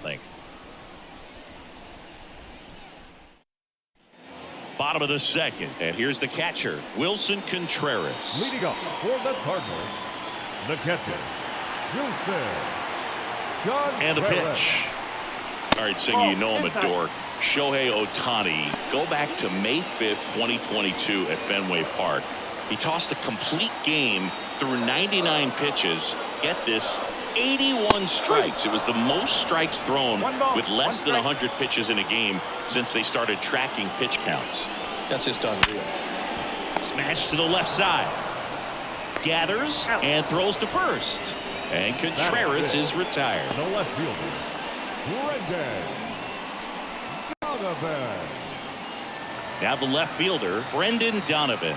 Bottom of the second, and here's the catcher, Wilson Contreras. Leading up for the Cardinals, the catcher, Wilson. And the pitch. All right, Singy, you know I'm a dork. Shohei Ohtani, go back to May 5th, 2022 at Fenway Park. He tossed a complete game through 99 pitches. Get this, 81 strikes. It was the most strikes thrown with less than 100 pitches in a game since they started tracking pitch counts. That's just unreal. Smash to the left side. Gathers and throws to first. And Contreras is retired. The left fielder, Brendan Donovan. Now the left fielder, Brendan Donovan.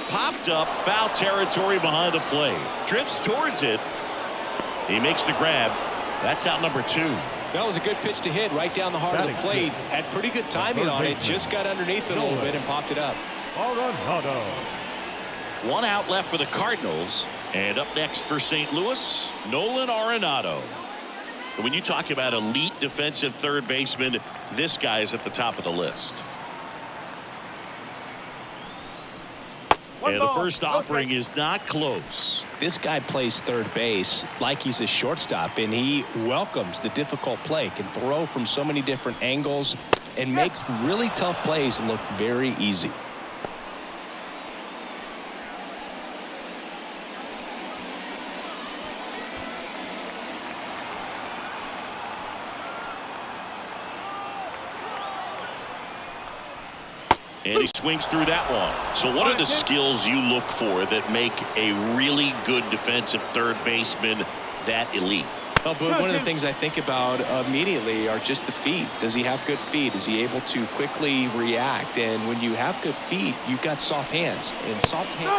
Popped up, foul territory behind the plate. Drifts towards it. He makes the grab. That's out number 2. That was a good pitch to hit right down the heart of the plate. Had pretty good timing on it. Just got underneath it a little bit and popped it up. Arenado. 1 out left for the Cardinals. And up next for St. Louis, Nolan Arenado. When you talk about elite defensive third baseman, this guy is at the top of the list. And the first offering is not close. This guy plays third base like he's a shortstop, and he welcomes the difficult play, can throw from so many different angles, and makes really tough plays look very easy. And he swings through that one. So what are the skills you look for that make a really good defensive third baseman that elite? But one of the things I think about immediately are just the feet. Does he have good feet? Is he able to quickly react? And when you have good feet, you've got soft hands. And soft hands.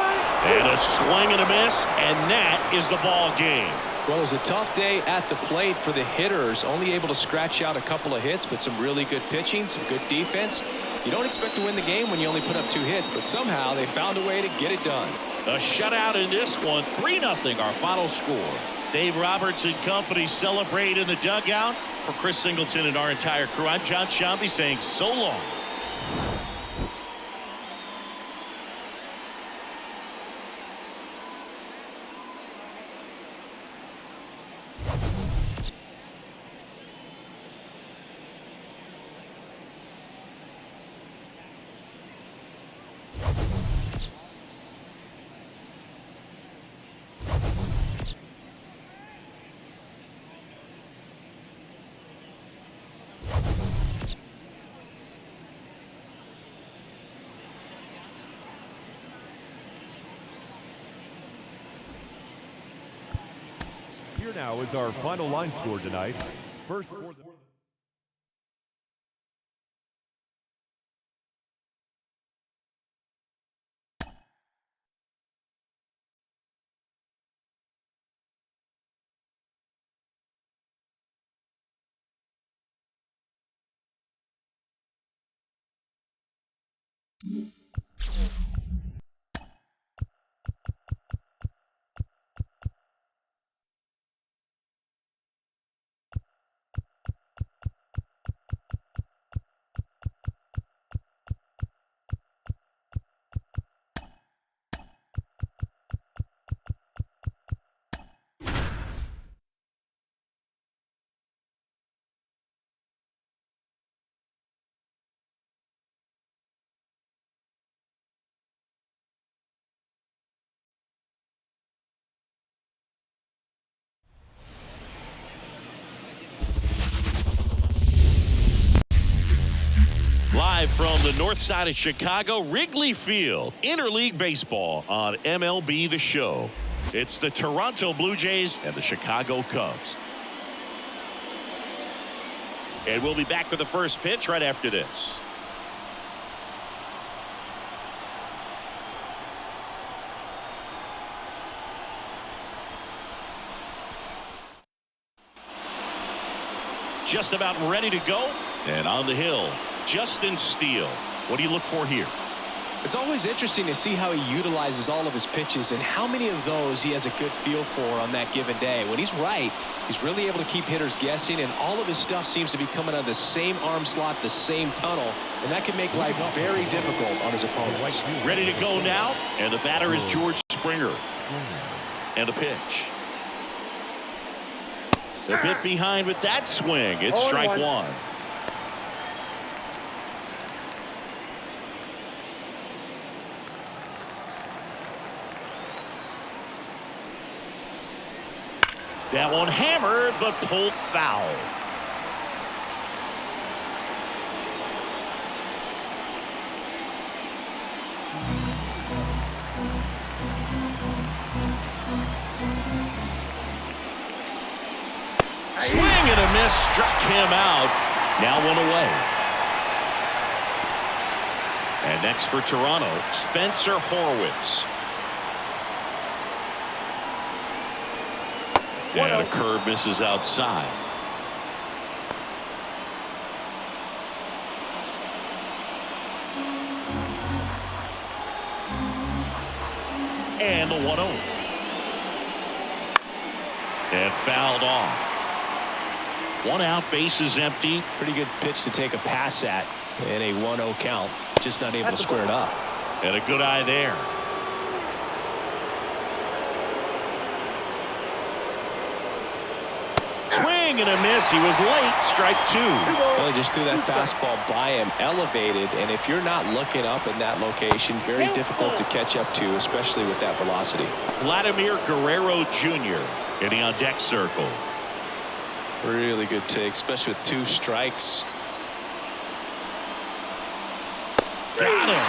And a swing and a miss, and that is the ball game. Well, it was a tough day at the plate for the hitters. Only able to scratch out a couple of hits, but some really good pitching, some good defense. You don't expect to win the game when you only put up 2 hits, but somehow they found a way to get it done. A shutout in this one, 3-0 our final score. Dave Roberts and company celebrate in the dugout. For Chris Singleton and our entire crew, I'm John Shambi saying so long. Here now is our final line score tonight. First for the Live from the north side of Chicago, Wrigley Field, interleague baseball on MLB The Show. It's the Toronto Blue Jays and the Chicago Cubs. And we'll be back with the first pitch right after this. Just about ready to go. And on the hill, Justin Steele. What do you look for here? It's always interesting to see how he utilizes all of his pitches and how many of those he has a good feel for on that given day. When he's right, he's really able to keep hitters guessing, and all of his stuff seems to be coming out of the same arm slot, the same tunnel, and that can make life very difficult on his opponents. Ready to go now, and the batter is George Springer. And the pitch. A bit behind with that swing. It's strike 1. That one hammered, but pulled foul. Swing and a miss, struck him out. Now one away. And next for Toronto, Spencer Horwitz. And a curve misses outside. And the 1-0. And fouled off. One out, bases empty. Pretty good pitch to take a pass at in a 1-0 count. Just not able to square it up. And a good eye there. Swing and a miss. He was late. Strike two. Well, he just threw that fastball by him, elevated, and if you're not looking up in that location, very difficult to catch up to, especially with that velocity. Vladimir Guerrero Jr. getting on deck circle. Really good take, especially with 2 strikes. Got him.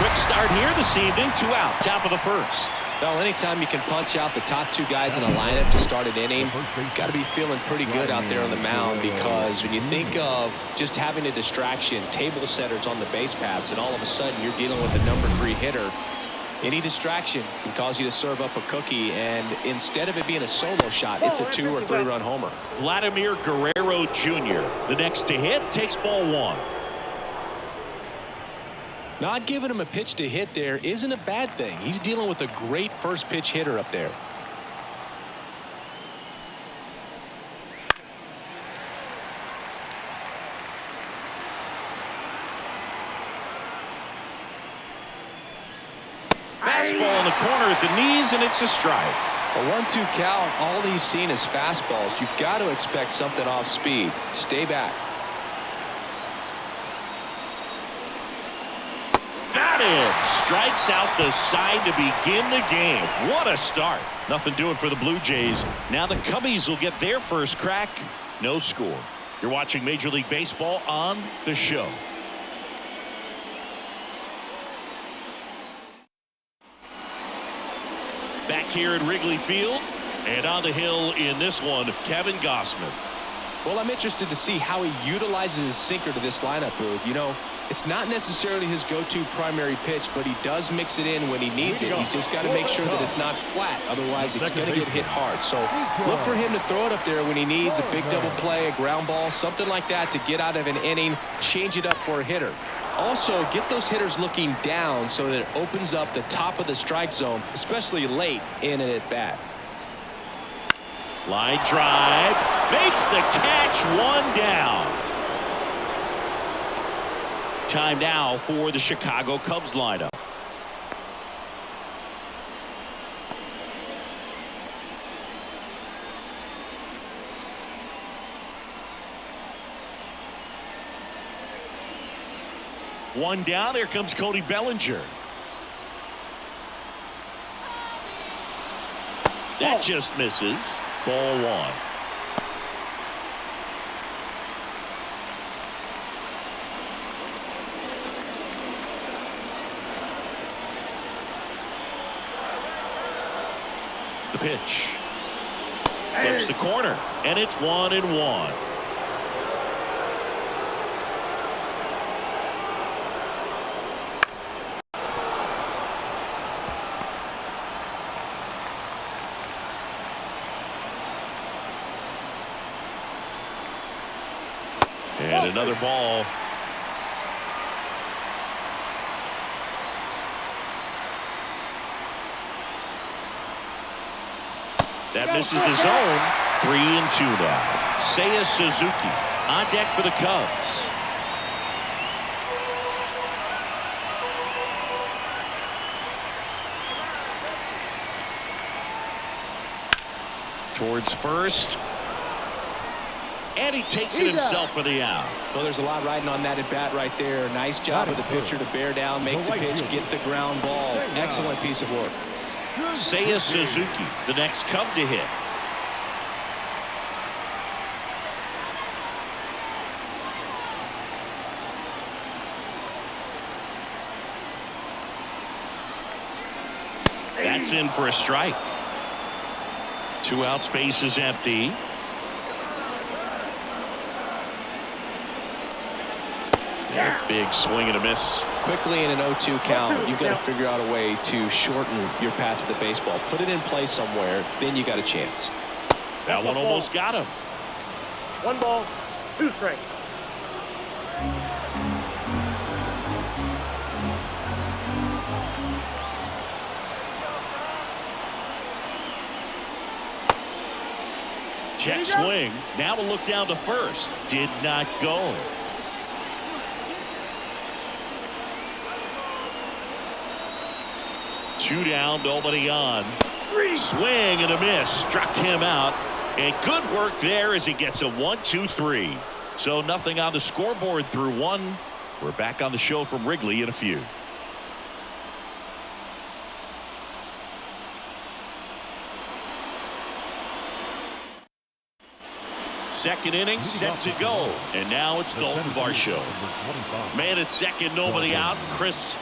Quick start here this evening. 2 out. Top of the first. Well, anytime you can punch out the top 2 guys in a lineup to start an inning, got to be feeling pretty good out there on the mound, because when you think of just having a distraction, table setters on the base paths, and all of a sudden you're dealing with a number 3 hitter, any distraction can cause you to serve up a cookie, and instead of it being a solo shot, it's a 2 or 3 run homer. Vladimir Guerrero Jr. the next to hit, takes ball 1. Not giving him a pitch to hit there isn't a bad thing. He's dealing with a great first pitch hitter up there. Fastball in the corner at the knees, and it's a strike. A 1-2 count, all he's seen is fastballs. You've got to expect something off speed. Stay back. Got him. Strikes out the side to begin the game. What a start. Nothing doing for the Blue Jays. Now the Cubbies will get their first crack. No score. You're watching Major League Baseball on The Show. Back here at Wrigley Field, and on the hill in this one, Kevin Gausman. Well, I'm interested to see how he utilizes his sinker to this lineup, Boog. You know, it's not necessarily his go-to primary pitch, but he does mix it in when he needs it. He's just got to make sure that it's not flat. Otherwise, it's going to get hit hard. So look for him to throw it up there when he needs a big double play, a ground ball, something like that to get out of an inning, change it up for a hitter. Also, get those hitters looking down so that it opens up the top of the strike zone, especially late in an at-bat. Line drive, makes the catch, 1 down. Time now for the Chicago Cubs lineup. One down. Here comes Cody Bellinger. That just misses. Ball 1. The pitch. Flips the corner, and it's 1-1. And another ball. That misses the zone. 3-2 now. Seiya Suzuki on deck for the Cubs. Towards first. And he takes it himself for the out. Well, there's a lot riding on that at bat right there. Nice job of the pitcher to bear down, make the pitch, get the ground ball. Excellent piece of work. Seiya Suzuki, the next Cub to hit. That's in for a strike. 2 outs, base is empty. Big swing and a miss. Quickly in an 0-2 count, you've got to figure out a way to shorten your path to the baseball. Put it in play somewhere, then you got a chance. That one almost got him. 1 ball, 2 strikes. Check swing. Now we'll look down to first. Did not go. Two down, nobody on. Swing and a miss. Struck him out. And good work there as he gets a 1-2-3. So nothing on the scoreboard through 1. We're back on the show from Wrigley in a few. Second inning set to go. And now it's Dalton Varsho. Man at second, nobody out. Chris,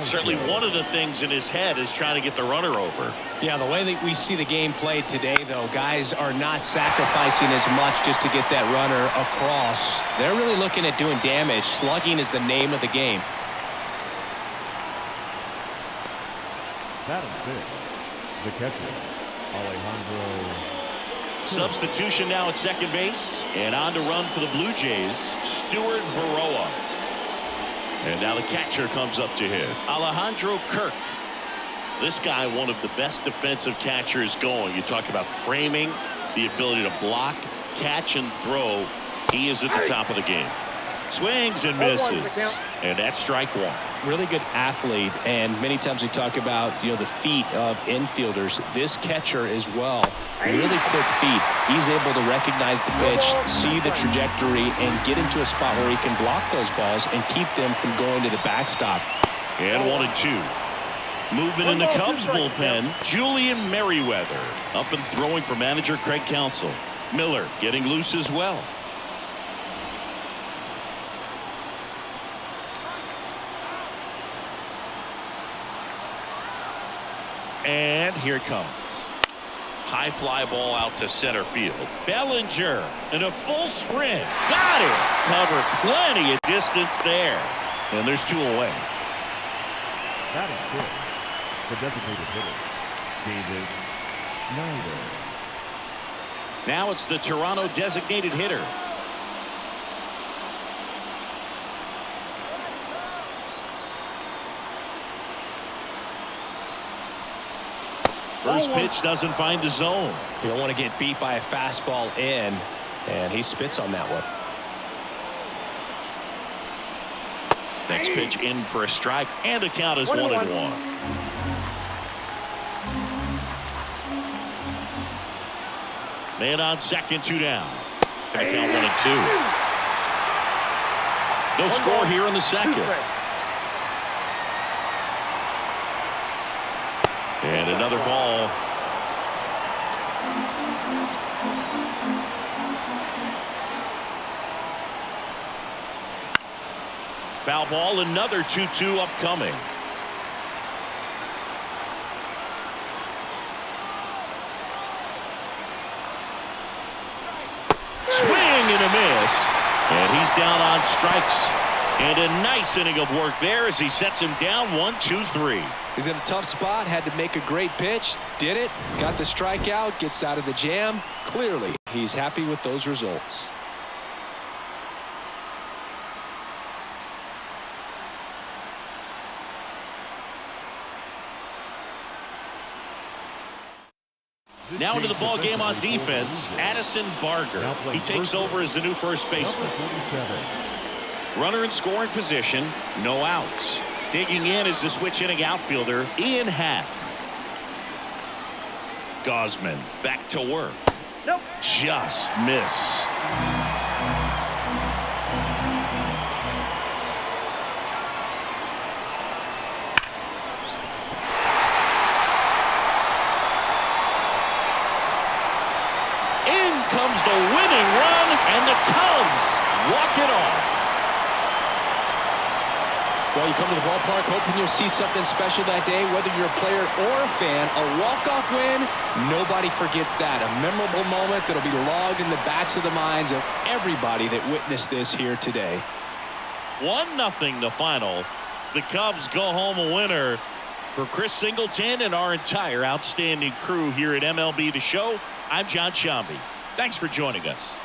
certainly one of the things in his head is trying to get the runner over. Yeah, the way that we see the game played today, though, guys are not sacrificing as much just to get that runner across. They're really looking at doing damage. Slugging is the name of the game. That is big. The catcher, Alejandro. Substitution now at second base. And on to run for the Blue Jays, Stuart Baroa. And now the catcher comes up to hit. Alejandro Kirk. This guy, one of the best defensive catchers going. You talk about framing, the ability to block, catch, and throw. He is at the top of the game. Swings and misses. And that's strike 1. Really good athlete, and many times we talk about, you know, the feet of infielders. This catcher as well, really quick feet. He's able to recognize the pitch, see the trajectory, and get into a spot where he can block those balls and keep them from going to the backstop. And 1-2. Movement in the Cubs bullpen. Julian Merriweather up and throwing for manager Craig Counsell. Miller getting loose as well. And here it comes. High fly ball out to center field. Bellinger in a full sprint. Got it. Covered plenty of distance there. And there's 2 away. That is good. The designated hitter, David Snyder. Now it's the Toronto designated hitter. First pitch doesn't find the zone. You don't want to get beat by a fastball in, and he spits on that one. Next pitch in for a strike, and the count is 1-1. Man on second, 2 down. Gonna count 1-2. No score here in the second. And another ball. Foul ball, another 2-2 upcoming. Swing and a miss. And he's down on strikes. And a nice inning of work there as he sets him down 1-2-3. He's in a tough spot, had to make a great pitch, did it, got the strikeout, gets out of the jam. Clearly, he's happy with those results. Now into the ball game on defense, Addison Barger. He takes over as the new first baseman. Runner in scoring position, no outs. Digging in is the switch hitting outfielder, Ian Happ. Gosman back to work. Nope. Just missed. In comes the winning run, and the Cubs walk it off. Well, you come to the ballpark hoping you'll see something special that day, whether you're a player or a fan. A walk-off win, nobody forgets that. A memorable moment that'll be logged in the backs of the minds of everybody that witnessed this here today. 1-0 the final. The Cubs go home a winner. For Chris Singleton and our entire outstanding crew here at MLB The Show, I'm John Shambi. Thanks for joining us.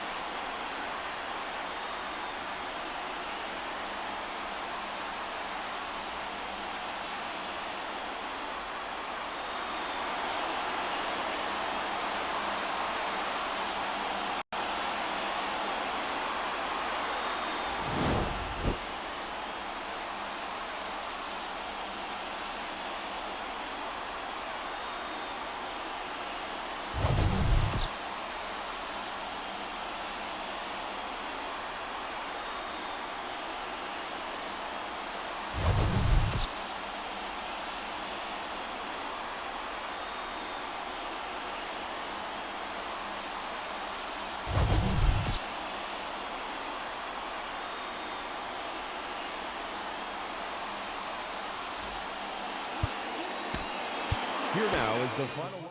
Here now is the final one.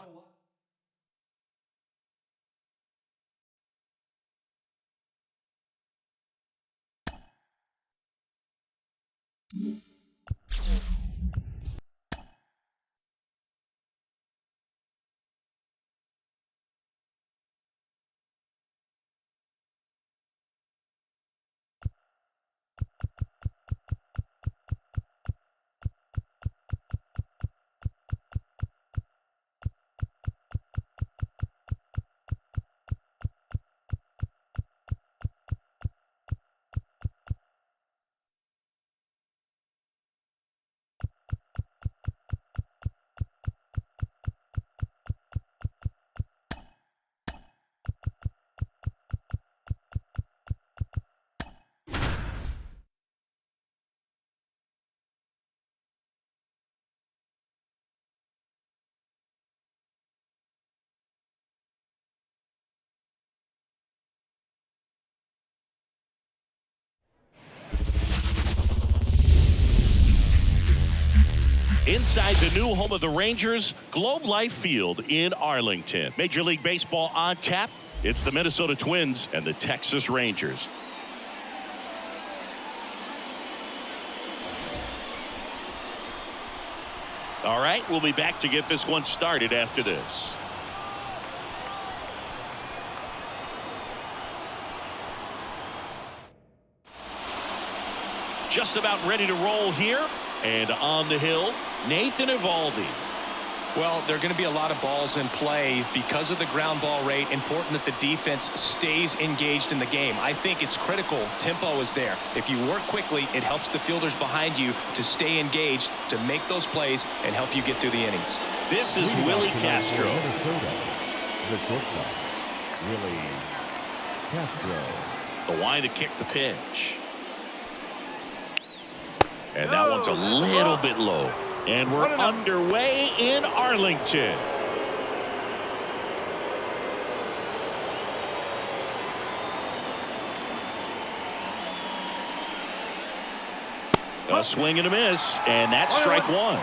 Inside the new home of the Rangers, Globe Life Field in Arlington. Major League Baseball on tap. It's the Minnesota Twins and the Texas Rangers. All right, we'll be back to get this one started after this. Just about ready to roll here. And on the hill, Nathan Eovaldi. Well, there are going to be a lot of balls in play because of the ground ball rate. Important that the defense stays engaged in the game. I think it's critical. Tempo is there. If you work quickly, it helps the fielders behind you to stay engaged, to make those plays, and help you get through the innings. This is Willie Castro. Minnesota, the shortstop, Willie Castro. The line to kick the pitch. And that one's a little bit low. And we're underway in Arlington. A swing and a miss, and that's strike one.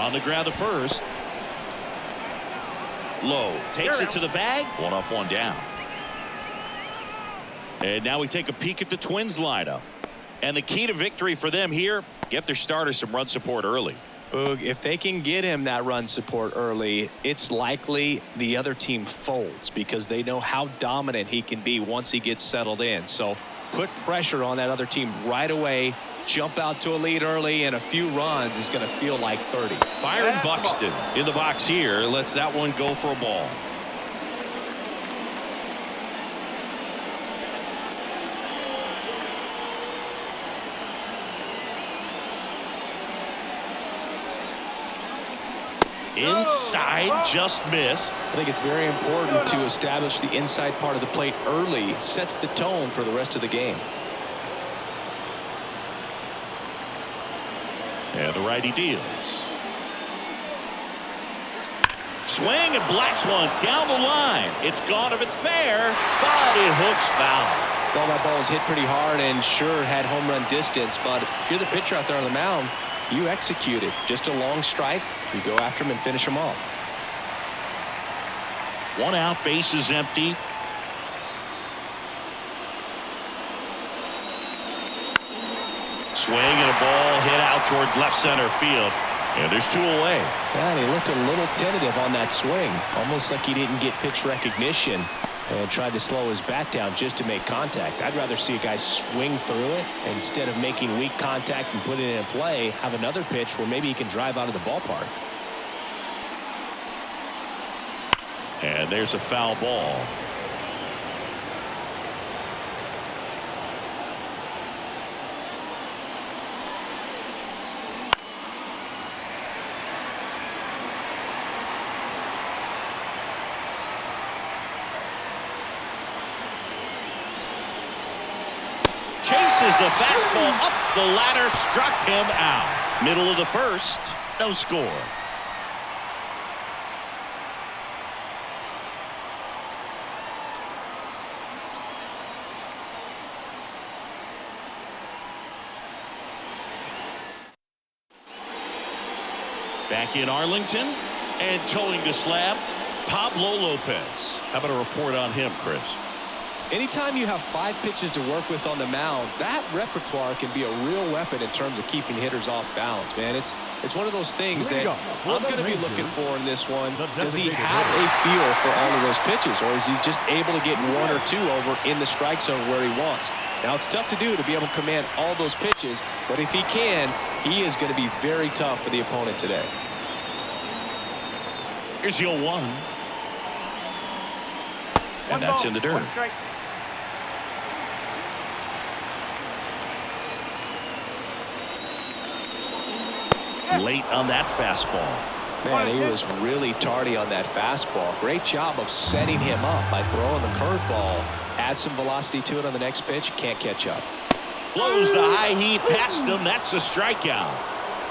On the ground to first. Low takes it to the bag. One up, one down. And now we take a peek at the Twins lineup. And the key to victory for them here, get their starter some run support early. Boog, if they can get him that run support early, it's likely the other team folds because they know how dominant he can be once he gets settled in. So put pressure on that other team right away. Jump out to a lead early, and a few runs is going to feel like 30. Byron Buxton in the box here lets that one go for a ball. Inside, just missed. I think it's very important to establish the inside part of the plate early. Sets the tone for the rest of the game. And the righty deals. Swing and blast one down the line. It's gone if it's fair, but it hooks foul. Well, that ball was hit pretty hard and sure had home run distance, but if you're the pitcher out there on the mound, you execute it. Just a long strike. You go after him and finish him off. 1 out, base is empty. Swing and a ball hit out towards left center field. And there's 2 away. Yeah, and he looked a little tentative on that swing. Almost like he didn't get pitch recognition and tried to slow his bat down just to make contact. I'd rather see a guy swing through it instead of making weak contact and put it in play, have another pitch where maybe he can drive out of the ballpark. And there's a foul ball. Chases the fastball up the ladder, struck him out. Middle of the first, no score. Back in Arlington and towing the slab, Pablo Lopez. How about a report on him, Chris? Anytime you have 5 pitches to work with on the mound, that repertoire can be a real weapon in terms of keeping hitters off balance, man. It's one of those things that I'm going to be looking for in this one. Does he have a feel for all of those pitches, or is he just able to get 1 or 2 over in the strike zone where he wants? Now, it's tough to do to be able to command all those pitches, but if he can, he is going to be very tough for the opponent today. Here's the 0-1. And that's in the dirt. Late on that fastball. Man, he was really tardy on that fastball. Great job of setting him up by throwing the curveball. Add some velocity to it on the next pitch. Can't catch up. Blows the high heat past him. That's a strikeout.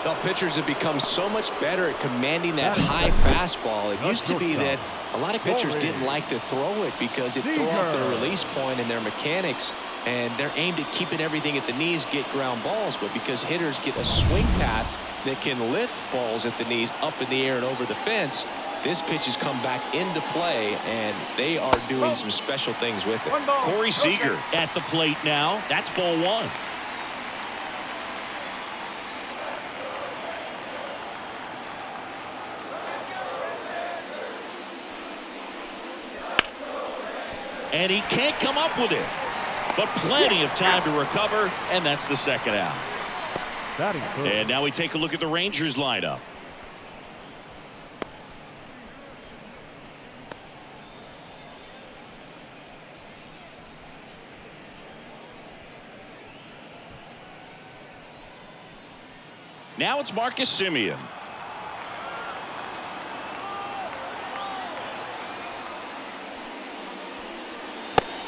Well, pitchers have become so much better at commanding that high fastball. It used to be that a lot of pitchers didn't like to throw it because it threw off their release point and their mechanics, and they're aimed at keeping everything at the knees, get ground balls. But because hitters get a swing path that can lift balls at the knees up in the air and over the fence, this pitch has come back into play, and they are doing some special things with it. Corey Seager at the plate now. That's ball 1. And he can't come up with it. But plenty of time to recover, and that's the 2nd out. And now we take a look at the Rangers lineup. Now it's Marcus Semien.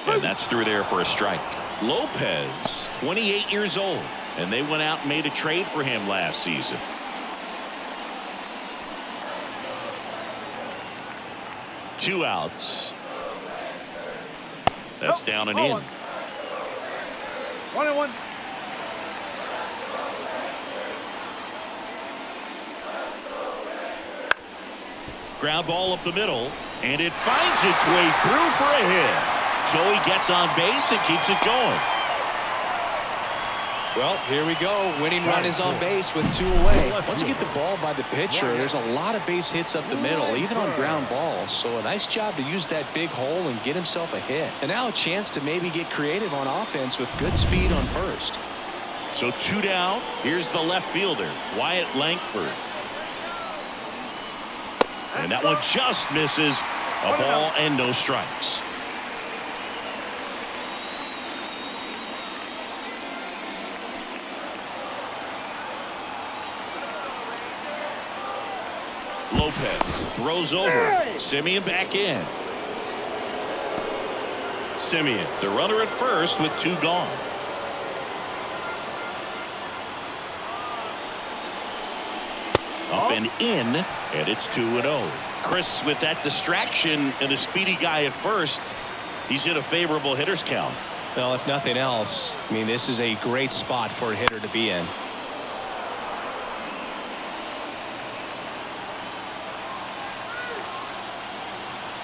And that's through there for a strike. Lopez, 28 years old, and they went out and made a trade for him last season. Two outs. That's down and in. 1-1. Ground ball up the middle, and it finds its way through for a hit. So he gets on base and keeps it going. Well, here we go. Winning run is on base with 2 away. Once you get the ball by the pitcher, there's a lot of base hits up the middle, even on ground balls. So a nice job to use that big hole and get himself a hit. And now a chance to maybe get creative on offense with good speed on first. So 2 down. Here's the left fielder, Wyatt Langford. And that one just misses. A ball and no strikes. Lopez throws over. Semien back in. Semien, the runner at first with 2 gone. Up and in, and it's 2-0. Chris, with that distraction and a speedy guy at first, he's in a favorable hitter's count. Well, if nothing else, I mean, this is a great spot for a hitter to be in.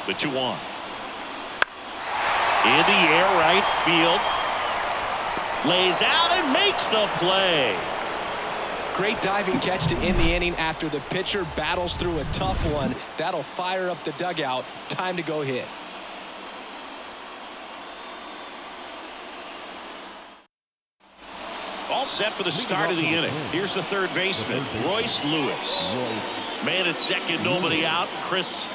The 2-1. In the air, right field. Lays out and makes the play. Great diving catch to end the inning after the pitcher battles through a tough one. That'll fire up the dugout. Time to go hit. All set for the start of the inning. Here's the third baseman, Royce Lewis. Man at second, nobody out. Chris,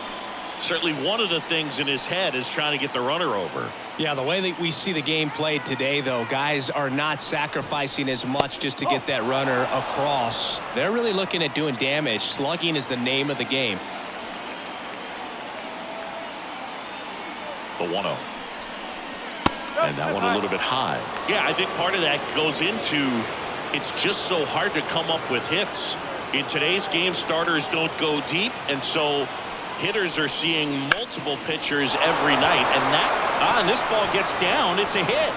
certainly one of the things in his head is trying to get the runner over. Yeah, the way that we see the game played today, though, guys are not sacrificing as much just to get that runner across. They're really looking at doing damage. Slugging is the name of the game. The 1-0. And that one a little bit high. Yeah, I think part of that goes into it's just so hard to come up with hits. In today's game, starters don't go deep, and so hitters are seeing multiple pitchers every night. And this ball gets down. It's a hit.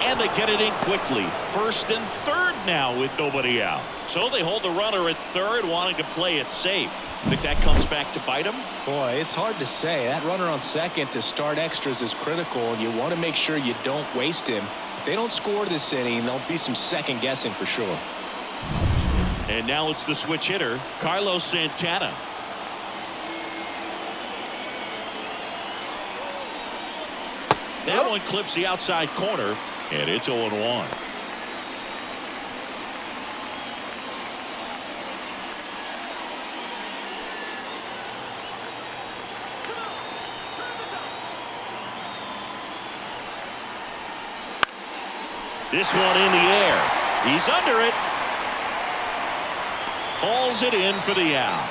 And they get it in quickly. First and third now with nobody out. So they hold the runner at third, wanting to play it safe. Think that comes back to bite them? Boy, it's hard to say. That runner on second to start extras is critical, and you want to make sure you don't waste him. If they don't score this inning, there'll be some second guessing for sure. And now it's the switch hitter, Carlos Santana. That one clips the outside corner, and it's 0-1. This one in the air. He's under it. Hauls it in for the out.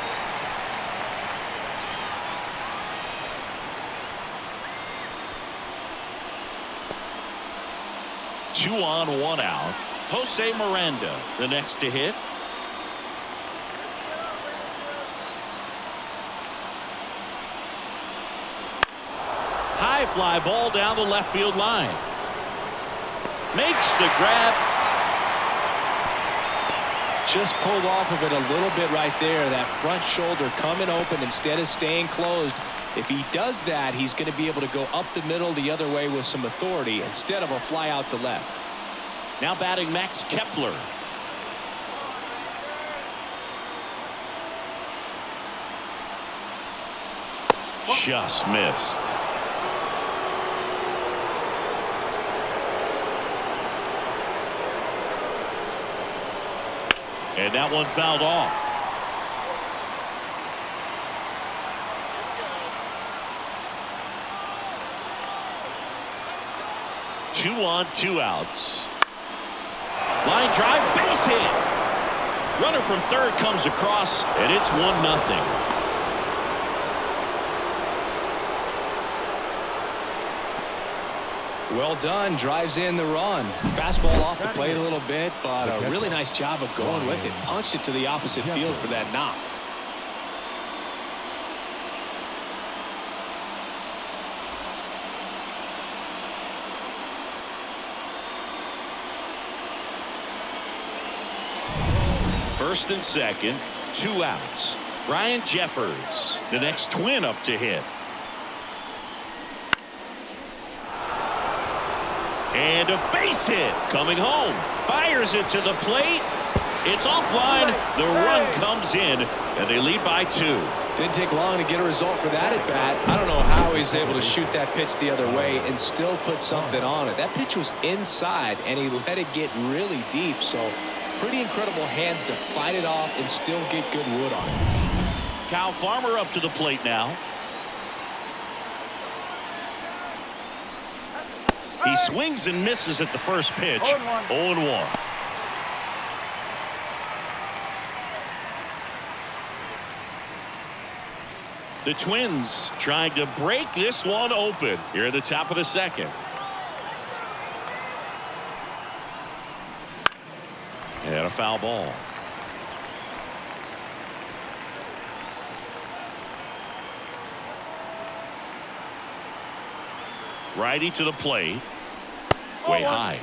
Two on, one out. Jose Miranda, the next to hit. High fly ball down the left field line. Makes the grab. Just pulled off of it a little bit right there. That front shoulder coming open instead of staying closed. If he does that, he's going to be able to go up the middle the other way with some authority instead of a fly out to left. Now batting Max Kepler. Just missed. And that one fouled off. Two on, two outs. Line drive, base hit. Runner from third comes across, and it's 1-0. Well done. Drives in the run. Fastball off the plate a little bit, but a really nice job of going with it. Punched it to the opposite field for that knock. First and second, two outs. Ryan Jeffers, the next Twin up to hit. And a base hit coming home. Fires it to the plate. It's offline. The run comes in, and they lead by 2. Didn't take long to get a result for that at bat. I don't know how he's able to shoot that pitch the other way and still put something on it. That pitch was inside, and he let it get really deep. So pretty incredible hands to fight it off and still get good wood on it. Kyle Farmer up to the plate now. He swings and misses at the first pitch. 0-1. The Twins trying to break this one open here at the top of the second. And a foul ball. Righty to the plate. Way high.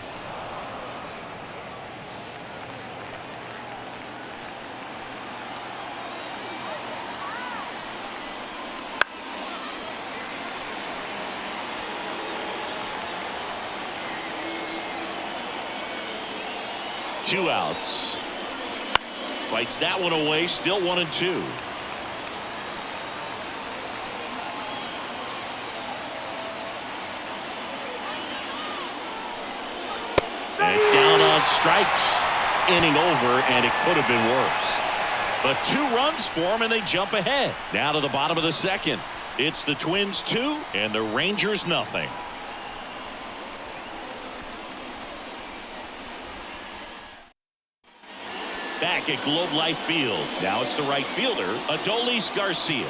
Two outs. Fights that one away. Still 1-2. And down on strikes. Inning over, and it could have been worse. But 2 runs for him, and they jump ahead. Now to the bottom of the second. It's the Twins 2 and the Rangers nothing. Back at Globe Life Field. Now it's the right fielder, Adolis Garcia.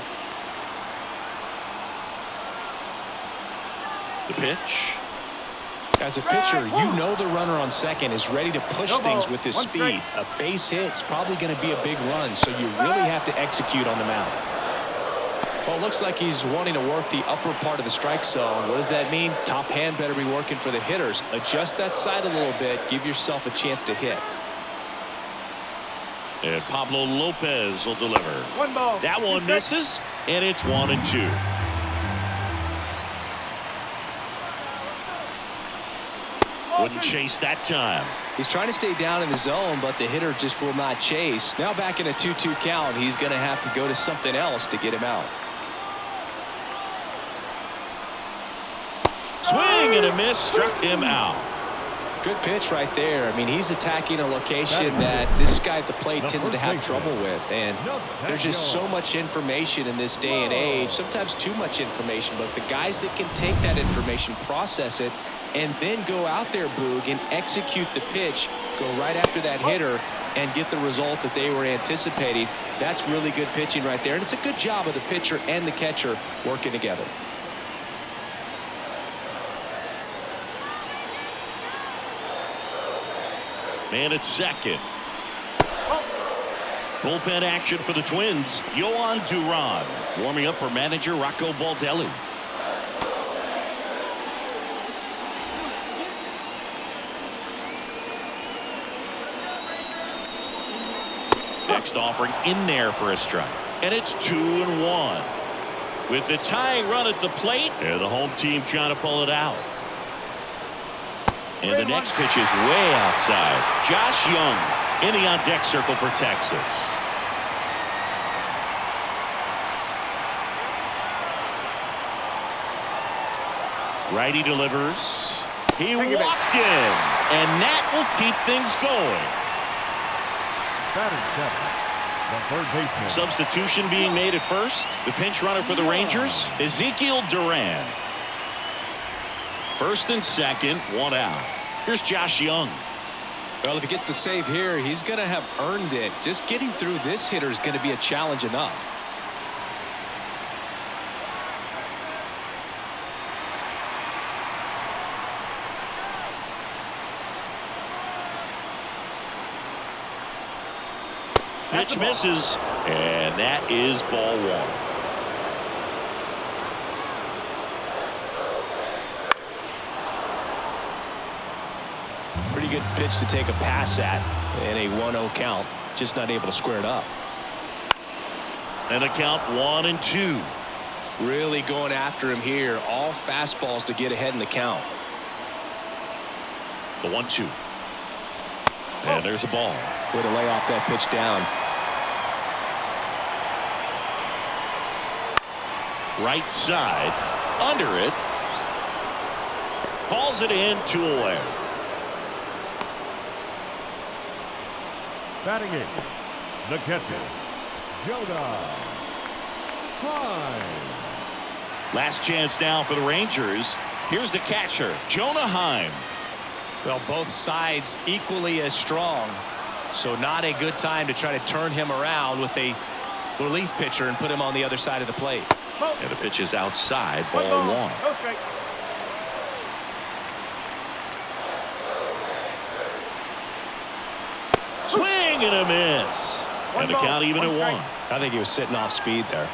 The pitch. As a pitcher, you know the runner on second is ready to push things with his speed. A base hit's probably going to be a big run, so you really have to execute on the mound. Well, it looks like he's wanting to work the upper part of the strike zone. What does that mean? Top hand better be working for the hitters. Adjust that side a little bit. Give yourself a chance to hit. And Pablo Lopez will deliver. 1 ball. That one misses, and it's 1-2. Wouldn't chase that time. He's trying to stay down in the zone, but the hitter just will not chase. Now back in a 2-2 count, he's going to have to go to something else to get him out. Swing and a miss, struck him out. Good pitch right there. I mean, he's attacking a location that this guy at the plate tends to have trouble with. And there's just so much information in this day and age, sometimes too much information. But the guys that can take that information, process it, and then go out there, Boog, and execute the pitch, go right after that hitter, and get the result that they were anticipating. That's really good pitching right there. And it's a good job of the pitcher and the catcher working together. Man at second. Bullpen action for the Twins. Yohan Duran warming up for manager Rocco Baldelli. Next offering in there for a strike. And it's 2-1. With the tying run at the plate, and the home team trying to pull it out. And the next pitch is way outside. Josh Young in the on-deck circle for Texas. Righty delivers. He walked in, and that will keep things going. Batting 7, the third baseman. Substitution being made at first. The pinch runner for the Rangers, Ezekiel Duran. First and second, 1 out. Here's Josh Young. Well, if he gets the save here, he's going to have earned it. Just getting through this hitter is going to be a challenge enough. Pitch misses, and that is ball 1. Pretty good pitch to take a pass at in a 1-0 count. Just not able to square it up. And a count 1-2. Really going after him here. All fastballs to get ahead in the count. The 1-2. And there's a ball. Way to lay off that pitch down. Right side. Under it. Calls it in, 2 away. Batting 8, the catcher, Jonah Kwai. Last chance now for the Rangers. Here's the catcher, Jonah Heim. Well, both sides equally as strong. So not a good time to try to turn him around with a relief pitcher and put him on the other side of the plate. And the pitch is outside, ball 1. No strike. Swing and a miss. And the count even at 1. I think he was sitting off speed there.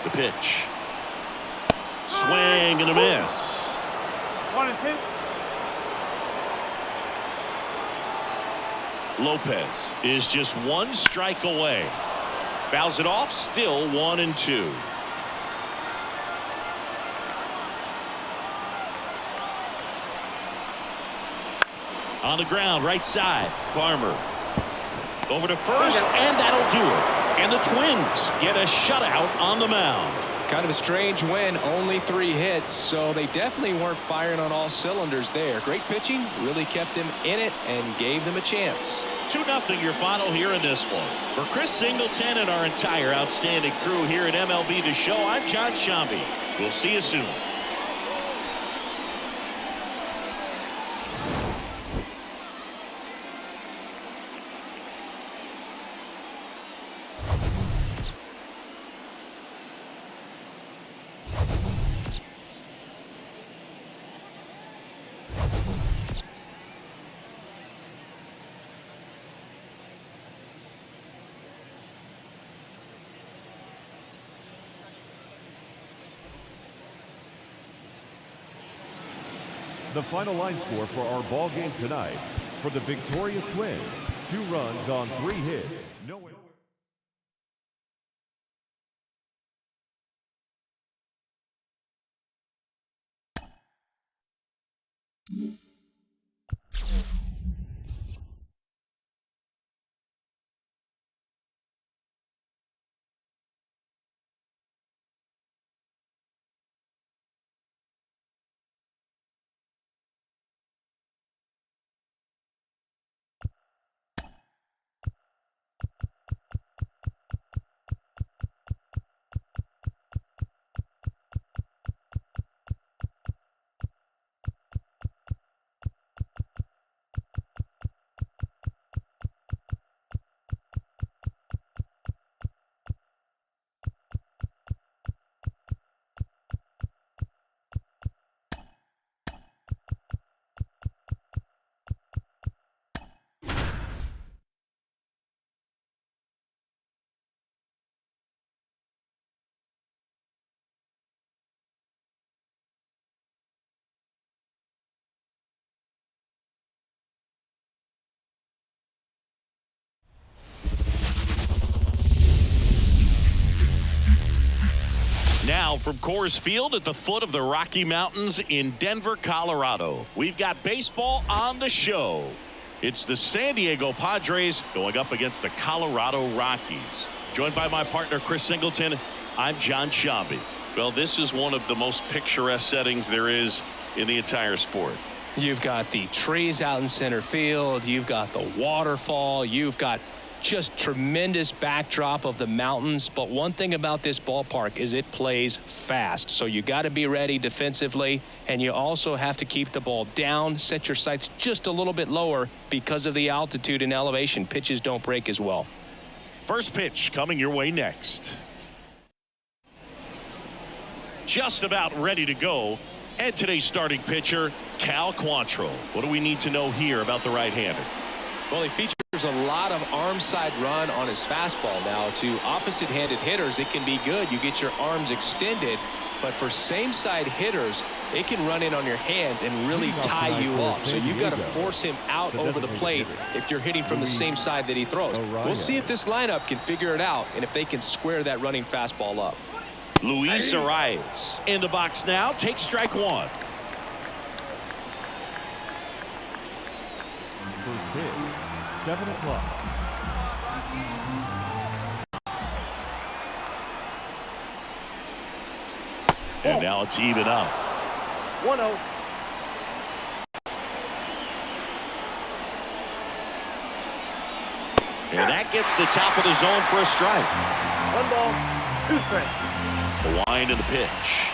The pitch. Swing and a miss. 1-2. Lopez is just one strike away. Fouls it off, still 1-2. On the ground, right side, Farmer. Over to first, and that'll do it. And the Twins get a shutout on the mound. Kind of a strange win, only 3 hits, so they definitely weren't firing on all cylinders there. Great pitching, really kept them in it and gave them a chance. 2-0 your final here in this one. For Chris Singleton and our entire outstanding crew here at MLB The Show, I'm John Shambi. We'll see you soon. The final line score for our ball game tonight. For the victorious Twins, 2 runs on 3 hits. No errors. Now from Coors Field at the foot of the Rocky Mountains in Denver, Colorado, we've got baseball on the show. It's the San Diego Padres going up against the Colorado Rockies. Joined by my partner Chris Singleton, I'm John Shambi. Well, this is one of the most picturesque settings there is in the entire sport. You've got the trees out in center field. You've got the waterfall. You've got just tremendous backdrop of the mountains. But one thing about this ballpark is it plays fast. So you got to be ready defensively. And you also have to keep the ball down, set your sights just a little bit lower because of the altitude and elevation. Pitches don't break as well. First pitch coming your way next. Just about ready to go. And today's starting pitcher, Cal Quantrill. What do we need to know here about the right-hander? Well, he features a lot of arm side run on his fastball. Now, to opposite-handed hitters, it can be good. You get your arms extended. But for same-side hitters, it can run in on your hands and really tie you up. So you've got to force him out over the plate if you're hitting from the same side that he throws. We'll see if this lineup can figure it out and if they can square that running fastball up. Luis Arias in the box now. Takes strike one. First pitch, 7 o'clock. And now it's even up. 1-0. And that gets the top of the zone for a strike. 1 ball, 2 strikes. The wind of the pitch.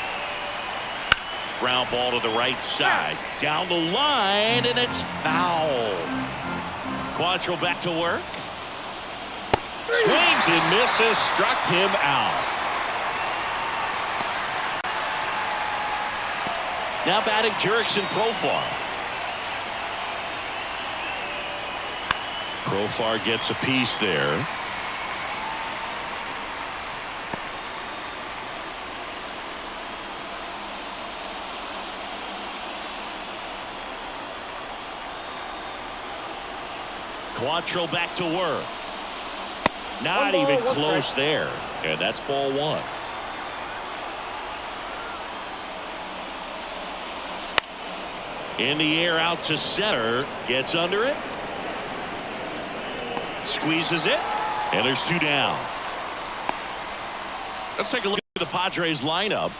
Ground ball to the right side. Down the line, and it's foul. Quantrill back to work. Swings and misses. Struck him out. Now batting Jurickson Profar. Profar gets a piece there. Quantrill back to work. Not One ball, even one close strike. there. And that's ball one. In the air out to center. Gets under it. Squeezes it. And there's two down. Let's take a look at the Padres lineup.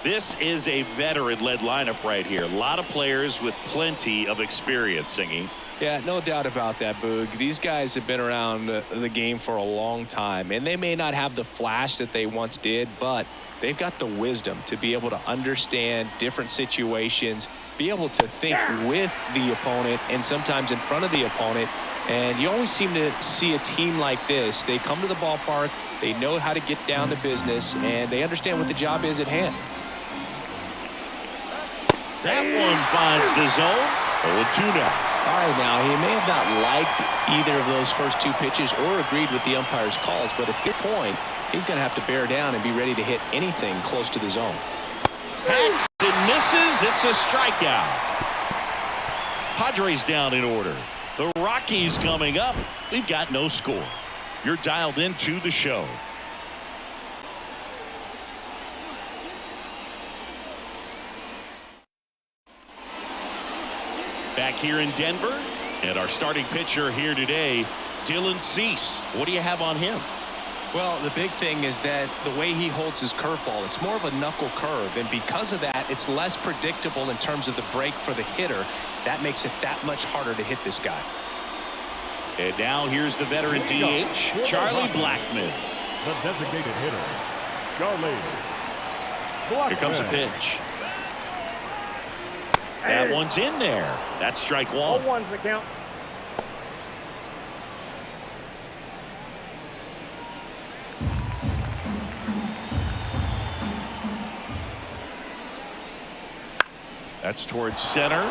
This is a veteran-led lineup right here. A lot of players with plenty of experience, Singy. Yeah, no doubt about that, Boog. These guys have been around the game for a long time, and they may not have the flash that they once did, but they've got the wisdom to be able to understand different situations, be able to think with the opponent and sometimes in front of the opponent. And you always seem to see a team like this. They come to the ballpark, they know how to get down to business, and they understand what the job is at hand. That one finds the zone. 0-2 now. All right, now, he may have not liked either of those first two pitches or agreed with the umpire's calls, but at this point, he's going to have to bear down and be ready to hit anything close to the zone. Hacks and misses. It's a strikeout. Padres down in order. The Rockies coming up. We've got no score. You're dialed into the show. Back here in Denver, and our starting pitcher here today, Dylan Cease. What do you have on him? Well, the big thing is that the way he holds his curveball, it's more of a knuckle curve, and because of that, it's less predictable in terms of the break for the hitter. That makes it that much harder to hit this guy. And now here's the veteran DH, Charlie Blackmon. The designated hitter, Charlie Blackmon. Here comes the pitch. That one's in there. That's strike All one. one's the count. That's towards center.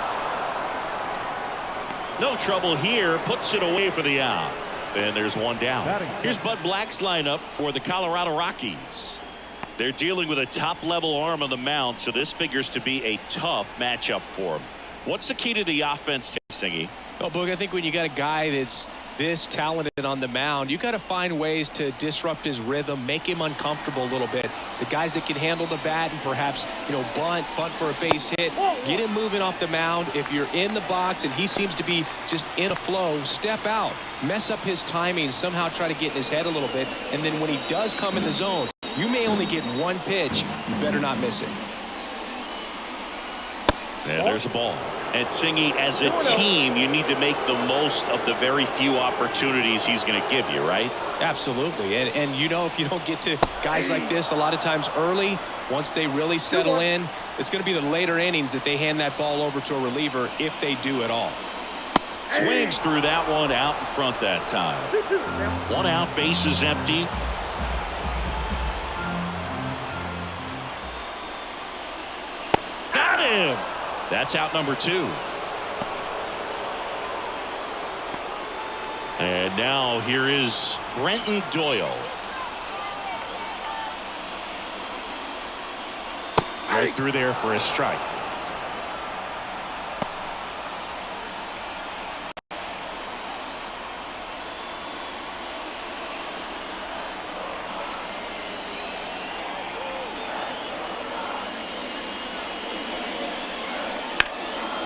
No trouble here. Puts it away for the out. And there's one down. Here's Bud Black's lineup for the Colorado Rockies. They're dealing with a top-level arm on the mound, so this figures to be a tough matchup for them. What's the key to the offense, Singy? Well, Boog, I think when you got a guy that's this talented on the mound, you got to find ways to disrupt his rhythm, make him uncomfortable a little bit. The guys that can handle the bat and perhaps, bunt for a base hit, get him moving off the mound. If you're in the box and he seems to be just in a flow, step out, mess up his timing, somehow try to get in his head a little bit. And then when he does come in the zone, you may only get one pitch. You better not miss it. And there's a ball. And Singy, as a team, you need to make the most of the very few opportunities he's going to give you, right? Absolutely. And if you don't get to guys like this a lot of times early, once they really settle in, it's going to be the later innings that they hand that ball over to a reliever if they do at all. Swings through that one out in front that time. 1 out, base is empty. Got him. That's out number 2. And now here is Brenton Doyle. Right through there for a strike.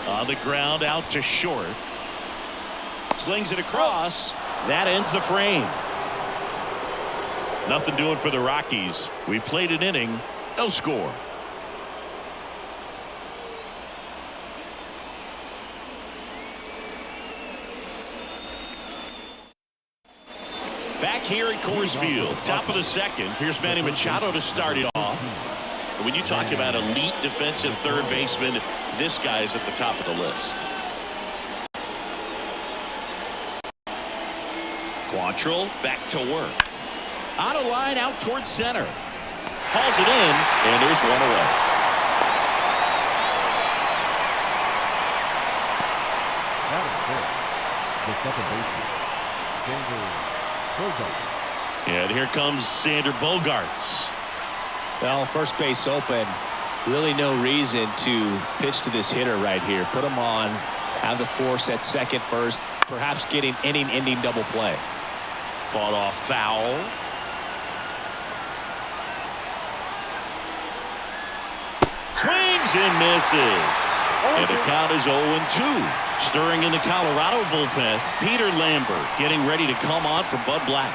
On the ground out to short. Slings it across. That ends the frame. Nothing doing for the Rockies. We played an inning. No score. Back here at Coors Field, top of the second. Here's Manny Machado to start it off. And when you talk about elite defensive third baseman, this guy is at the top of the list. Quantrill back to work. Out of line, out towards center. Hauls it in, and there's one away. That is the second baseman, Sander Bogarts. And here comes Sander Bogarts. Well, first base open. Really no reason to pitch to this hitter right here. Put him on. Have the force at second first. perhaps getting inning-ending double play. Fought off foul. Swings and misses. And the count is 0-2. Stirring in the Colorado bullpen, Peter Lambert getting ready to come on for Bud Black.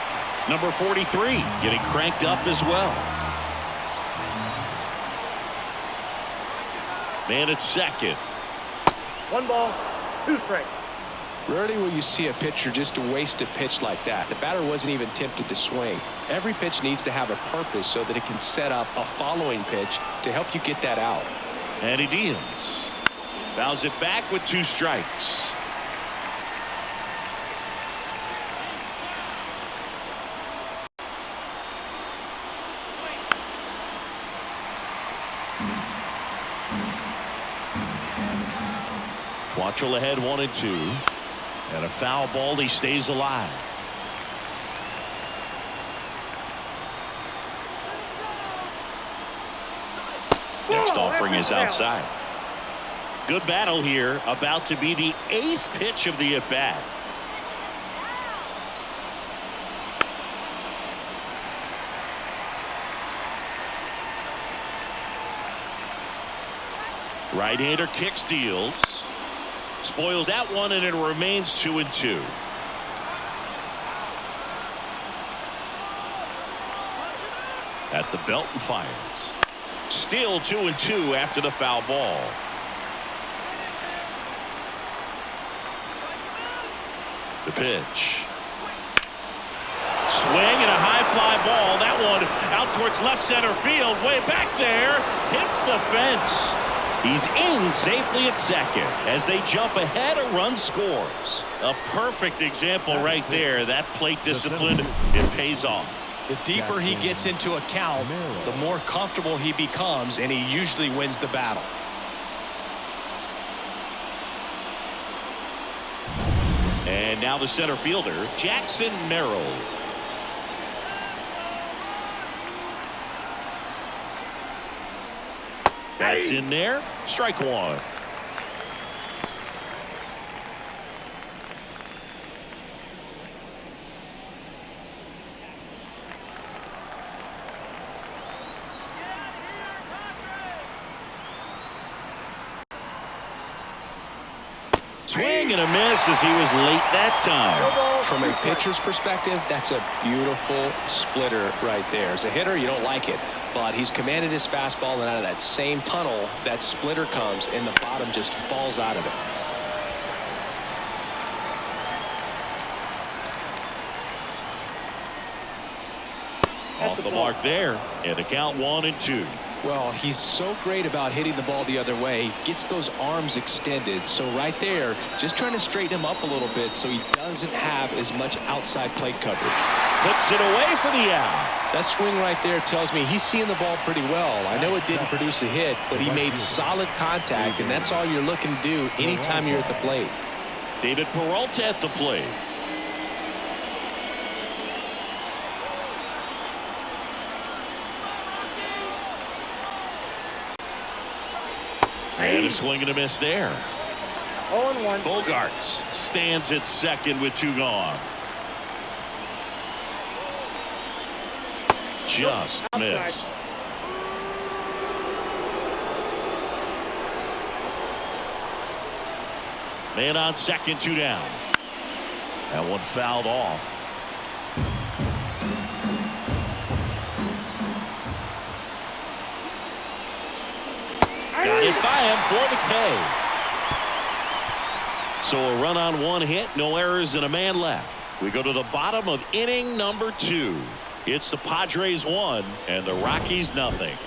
Number 43 getting cranked up as well. Man at second. 1 ball, 2 strikes. Rarely will you see a pitcher just waste a pitch like that. The batter wasn't even tempted to swing. Every pitch needs to have a purpose so that it can set up a following pitch to help you get that out. And he deals. Fouls it back with 2 strikes. Quantrill ahead 1-2. And a foul ball. He stays alive. Next offering is outside. Good battle here. About to be the 8th pitch of the at-bat. Right-hander kicks, deals. Spoils that one, and it remains 2-2. At the belt and fires. Still 2-2 after the foul ball. The pitch. Swing and a high fly ball. That one out towards left center field. Way back there. Hits the fence. He's in safely at second. As they jump ahead, a run scores. A perfect example right there. That plate discipline, it pays off. The deeper he gets into a count, the more comfortable he becomes, and he usually wins the battle. And now the center fielder, Jackson Merrill. That's in there. Strike 1. Swing and a miss as he was late that time. From a pitcher's perspective, that's a beautiful splitter right there. As a hitter, you don't like it, but he's commanded his fastball, and out of that same tunnel, that splitter comes, and the bottom just falls out of it. Off the mark there, and the count 1-2. Well, he's so great about hitting the ball the other way. He gets those arms extended. So right there, just trying to straighten him up a little bit so he doesn't have as much outside plate coverage. Puts it away for the out. That swing right there tells me he's seeing the ball pretty well. I know it didn't produce a hit, but he made solid contact, and that's all you're looking to do anytime you're at the plate. David Peralta at the plate. And a swing and a miss there. 0-1. Bogarts stands at second with 2 gone. Just missed. Man on second, 2 down. That one fouled off. Got it by him for the K. So a run on 1 hit, no errors, and a man left. We go to the bottom of inning number 2. It's the Padres 1 and the Rockies nothing.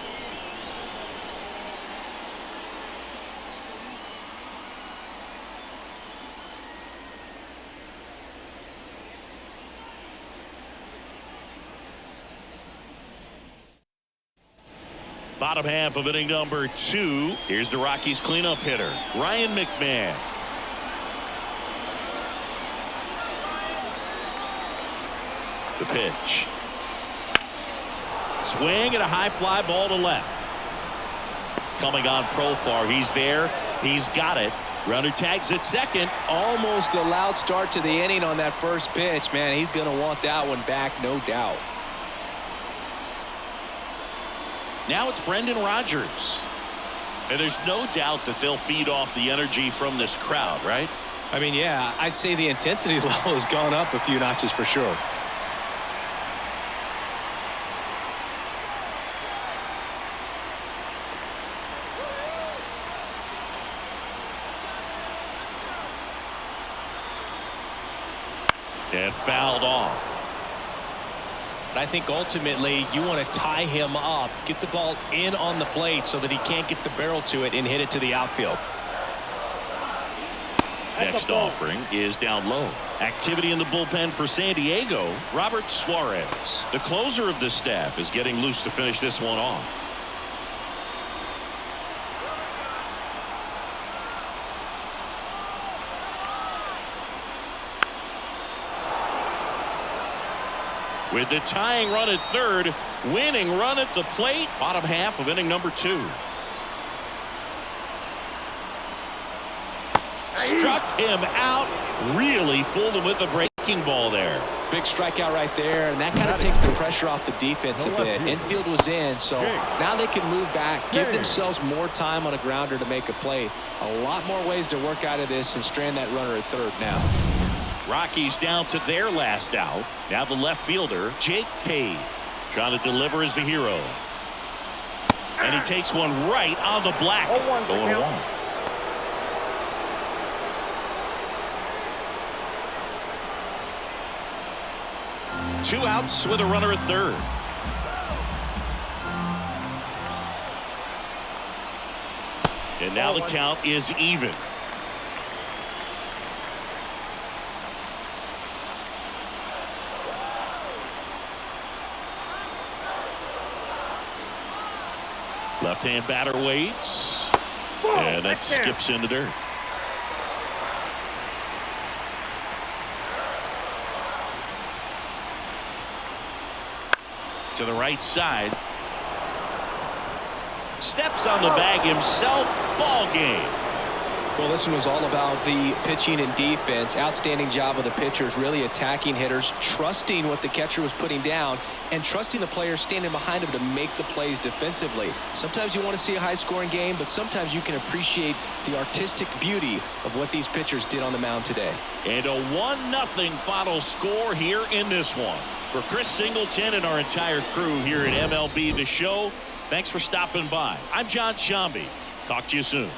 Bottom half of inning number 2. Here's the Rockies cleanup hitter, Ryan McMahon. The pitch. Swing and a high fly ball to left. Coming on Profar. He's there. He's got it. Runner tags at second. Almost a loud start to the inning on that first pitch. Man, he's going to want that one back, no doubt. Now it's Brendan Rodgers. And there's no doubt that they'll feed off the energy from this crowd, right? I mean, yeah, I'd say the intensity level has gone up a few notches for sure. And fouled off. But I think ultimately you want to tie him up, get the ball in on the plate so that he can't get the barrel to it and hit it to the outfield. Next offering is down low. Activity in the bullpen for San Diego. Robert Suarez, the closer of the staff, is getting loose to finish this one off. With the tying run at third, winning run at the plate, bottom half of inning number 2. Struck him out, really fooled him with the breaking ball there. Big strikeout right there, and that kind of takes the pressure off the defense a bit. Infield was in, so now they can move back, give themselves more time on a grounder to make a play. A lot more ways to work out of this and strand that runner at third now. Rockies down to their last out. Now the left fielder, Jake Cade, trying to deliver as the hero. And he takes one right on the black. 0-1. 2 outs with a runner at third. And now the count is even. Left-hand batter waits. And that skips into dirt. To the right side. Steps on the bag himself. Ball game. Well, this one was all about the pitching and defense. Outstanding job of the pitchers, really attacking hitters, trusting what the catcher was putting down, and trusting the players standing behind him to make the plays defensively. Sometimes you want to see a high-scoring game, but sometimes you can appreciate the artistic beauty of what these pitchers did on the mound today. And a 1-0 final score here in this one. For Chris Singleton and our entire crew here at MLB The Show, thanks for stopping by. I'm John Shambi. Talk to you soon.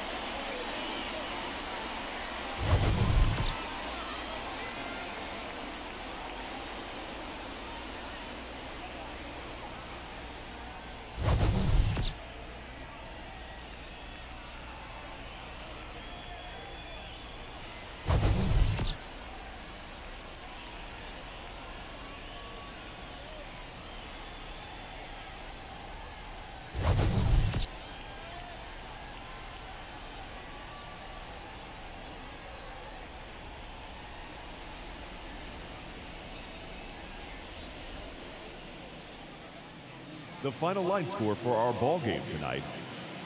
The final line score for our ball game tonight.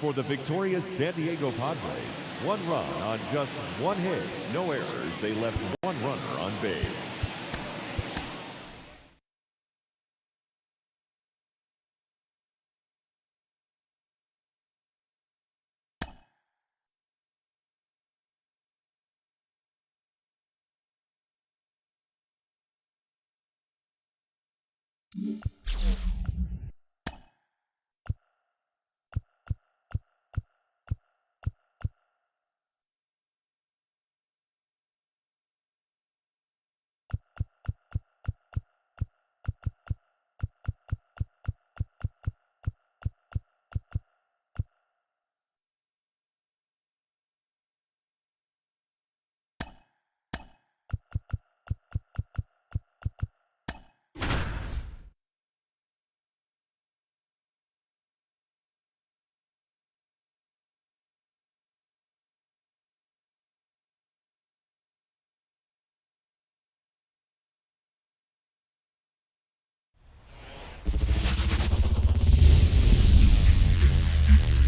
For the victorious San Diego Padres, 1 run on just 1 hit, no errors. They left 1 runner on base.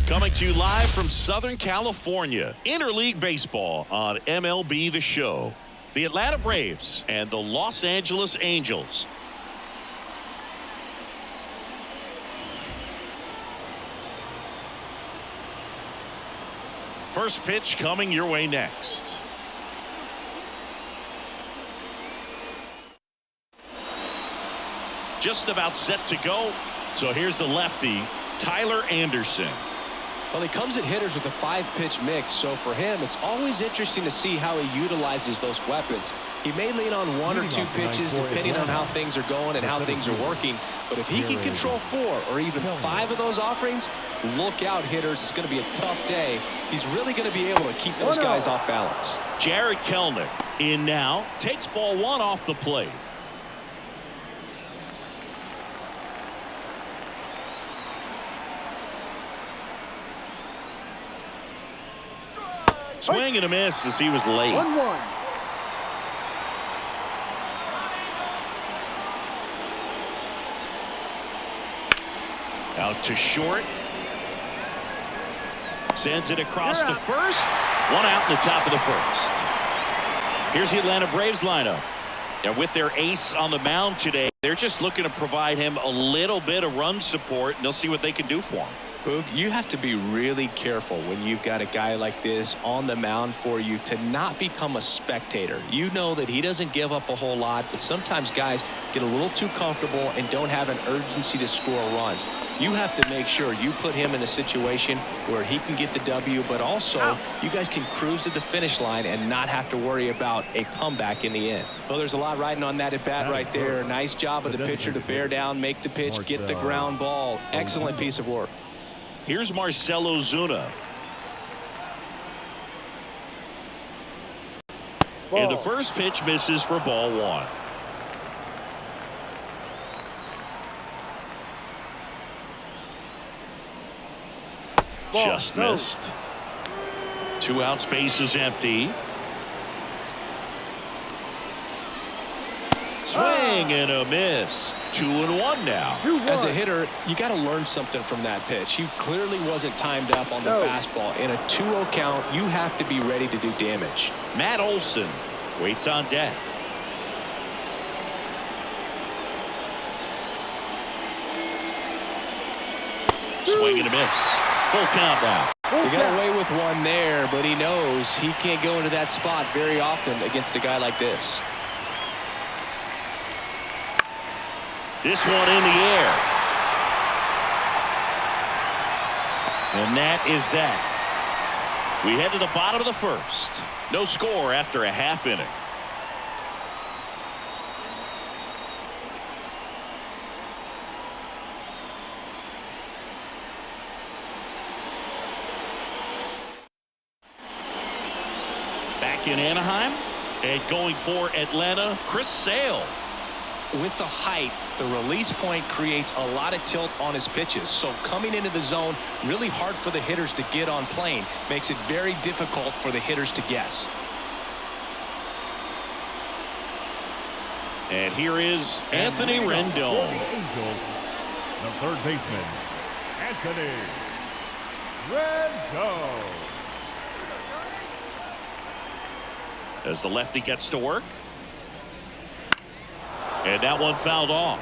Coming to you live from Southern California, interleague baseball on MLB The Show. The Atlanta Braves and the Los Angeles Angels. First pitch coming your way next. Just about set to go. So here's the lefty, Tyler Anderson. Well, he comes at hitters with a 5-pitch mix, so for him, it's always interesting to see how he utilizes those weapons. He may lean on 1 or 2 pitches depending on how things are going and how things are working, but if he can control 4 or even 5 of those offerings, look out, hitters. It's going to be a tough day. He's really going to be able to keep those guys off balance. Jared Kelnick in now, takes ball 1 off the plate. Swing and a miss as he was late. 1-1. Out to short. Sends it across to first. 1 out in the top of the first. Here's the Atlanta Braves lineup. And with their ace on the mound today, they're just looking to provide him a little bit of run support, and they'll see what they can do for him. You have to be really careful when you've got a guy like this on the mound for you to not become a spectator. You know that he doesn't give up a whole lot, but sometimes guys get a little too comfortable and don't have an urgency to score runs. You have to make sure you put him in a situation where he can get the W, but also you guys can cruise to the finish line and not have to worry about a comeback in the end. Well, there's a lot riding on that at bat right there. Nice job of the pitcher to bear down, make the pitch, get the ground ball. Excellent piece of work. Here's Marcell Ozuna. And the first pitch misses for ball 1. Just missed. 2 outs, base is empty. Swing and a miss. 2-1 now. As a hitter, you got to learn something from that pitch. He clearly wasn't timed up on the fastball. In a 2-0 count, you have to be ready to do damage. Matt Olson waits on deck. Swing and a miss. Full count now. He got away with one there, but he knows he can't go into that spot very often against a guy like this. This one in the air. And that is that. We head to the bottom of the first. No score after a half inning. Back in Anaheim and going for Atlanta, Chris Sale. With the height, the release point creates a lot of tilt on his pitches. So coming into the zone, really hard for the hitters to get on plane. Makes it very difficult for the hitters to guess. And here is Anthony Rendon. The third baseman, Anthony Rendon. As the lefty gets to work. And that one fouled off.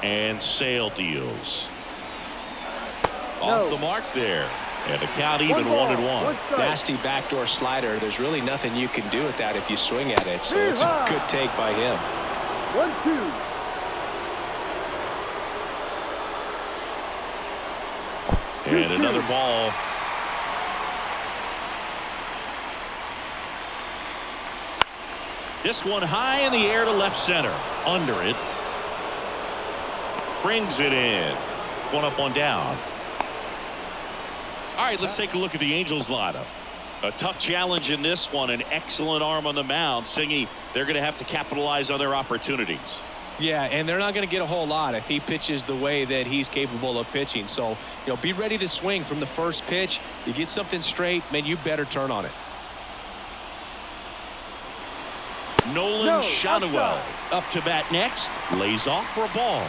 And Sale deals. Off the mark there. And the count even 1-1. Nasty backdoor slider. There's really nothing you can do with that if you swing at it. So it's a good take by him. 1-2. And another ball. This one high in the air to left center. Under it. Brings it in. 1 up, 1 down. All right, let's take a look at the Angels lineup. A tough challenge in this one. An excellent arm on the mound. Singy, they're going to have to capitalize on their opportunities. Yeah, and they're not going to get a whole lot if he pitches the way that he's capable of pitching. So, be ready to swing from the first pitch. You get something straight, man, you better turn on it. Nolan Schanuel up to bat next. Lays off for a ball.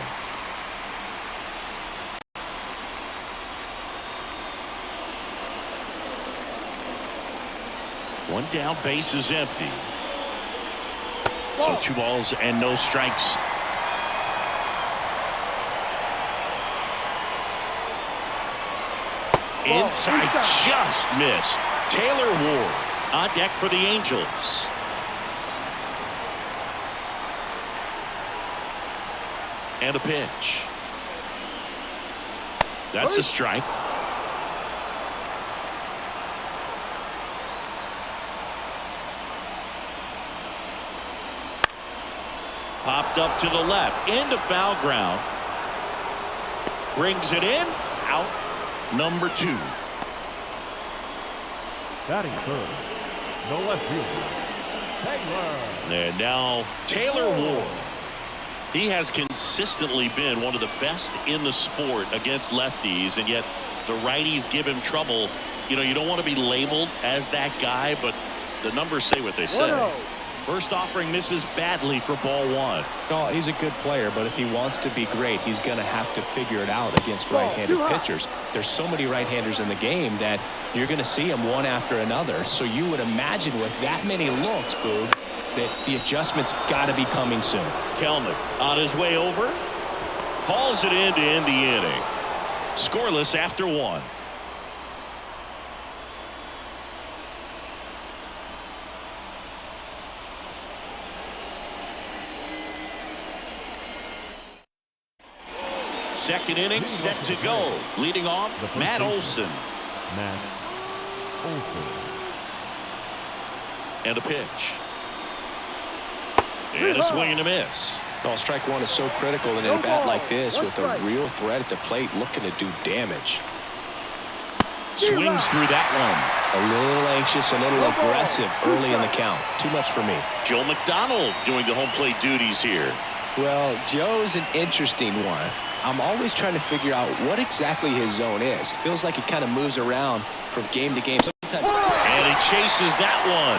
One down, base is empty. So 2 balls and no strikes. Inside, just missed. Taylor Ward on deck for the Angels. And a pitch. That's a strike. Popped up to the left, into foul ground. Brings it in, out. Number 2. Batting third, the left fielder, Taylor. And now Taylor Ward. He has consistently been one of the best in the sport against lefties, and yet the righties give him trouble. You know, you don't want to be labeled as that guy, but the numbers say what they say. First offering misses badly for ball 1. Oh, he's a good player, but if he wants to be great, he's going to have to figure it out against right-handed pitchers. There's so many right-handers in the game that you're going to see them one after another. So you would imagine with that many looks, Boog, that the adjustment's got to be coming soon. Kelnick on his way over. Hauls it in to end the inning. Scoreless after 1. Second inning set to go. Leading off, Matt Olson. Matt Olson. And a pitch. And a swing and a miss. Oh, strike 1 is so critical in a bat like this with a real threat at the plate looking to do damage. Swings through that one. A little anxious, a little aggressive early in the count. Too much for me. Joe McDonald doing the home plate duties here. Well, Joe's an interesting one. I'm always trying to figure out what exactly his zone is. It feels like he kind of moves around from game to game. Sometimes. And he chases that one.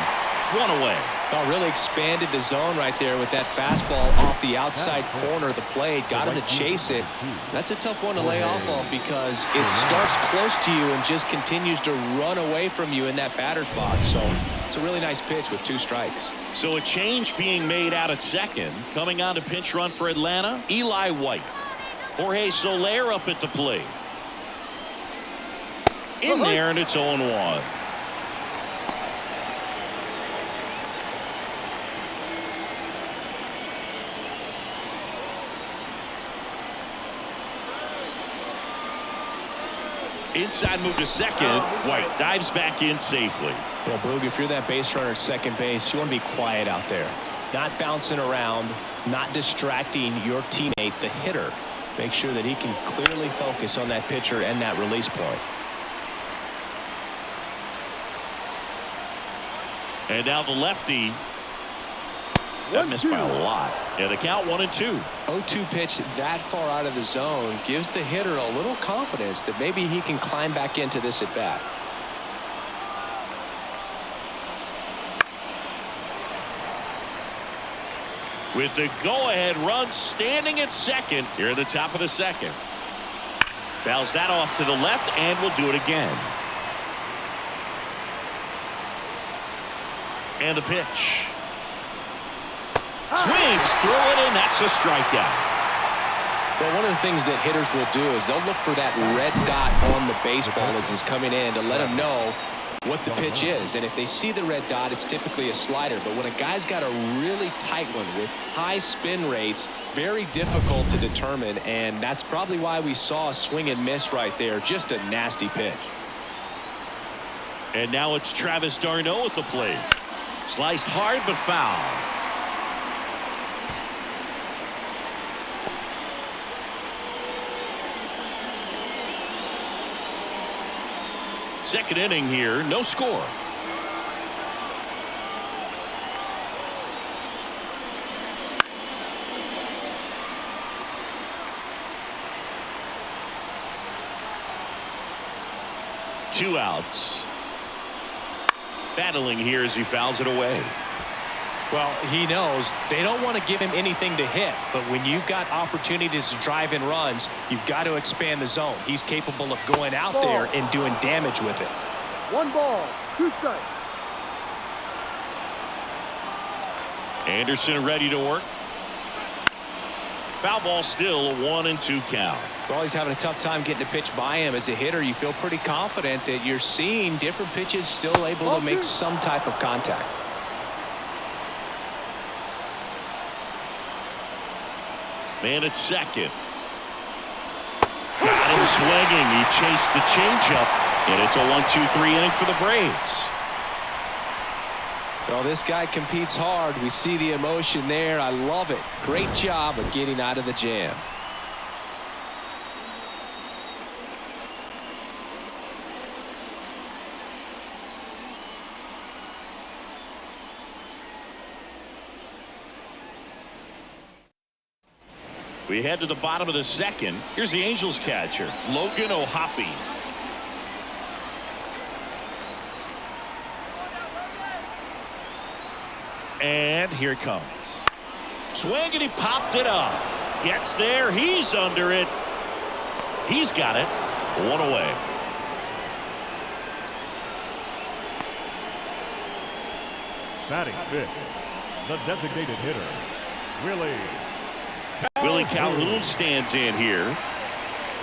1 away. Oh, really expanded the zone right there with that fastball off the outside corner of the plate. Got him to chase it. That's a tough one to lay off of because it starts close to you and just continues to run away from you in that batter's box. So it's a really nice pitch with 2 strikes. So a change being made out at second. Coming on to pinch run for Atlanta, Eli White. Jorge Soler up at the plate. In there, and it's 0-1. Inside move to second. White dives back in safely. Well, Boog, if you're that base runner at second base, you want to be quiet out there. Not bouncing around, not distracting your teammate, the hitter. Make sure that he can clearly focus on that pitcher and that release point. And now the lefty. That missed by a lot. Yeah, the count 1-2. 0-2 pitch that far out of the zone gives the hitter a little confidence that maybe he can climb back into this at bat. With the go-ahead run standing at second here at the top of the second. Fouls that off to the left and will do it again. And a pitch. Swings through it, and that's a strikeout. Well, one of the things that hitters will do is they'll look for that red dot on the baseball as it's coming in to let them know what the pitch is. And if they see the red dot, it's typically a slider. But when a guy's got a really tight one with high spin rates, very difficult to determine. And that's probably why we saw a swing and miss right there. Just a nasty pitch. And now it's Travis d'Arnaud at the plate. Sliced hard but foul. Second inning here, no score. Two outs. Battling here as he fouls it away. Well, he knows they don't want to give him anything to hit, but when you've got opportunities to drive in runs, you've got to expand the zone. He's capable of going out there and doing damage with it. 1 ball, 2 strikes. Anderson ready to work. Foul ball, still a 1-2 count. Well, he's having a tough time getting a pitch by him. As a hitter, you feel pretty confident that you're seeing different pitches still able to make some type of contact. Man at second. Got him swinging. He chased the changeup, and it's a 1-2-3 inning for the Braves. Well, this guy competes hard. We see the emotion there. I love it. Great job of getting out of the jam. We head to the bottom of the second. Here's the Angels catcher, Logan O'Hoppe. And here it comes. Swing, and he popped it up. Gets there. He's under it. He's got it. One away. Batting fifth, the designated hitter, Willie Calhoun stands in here.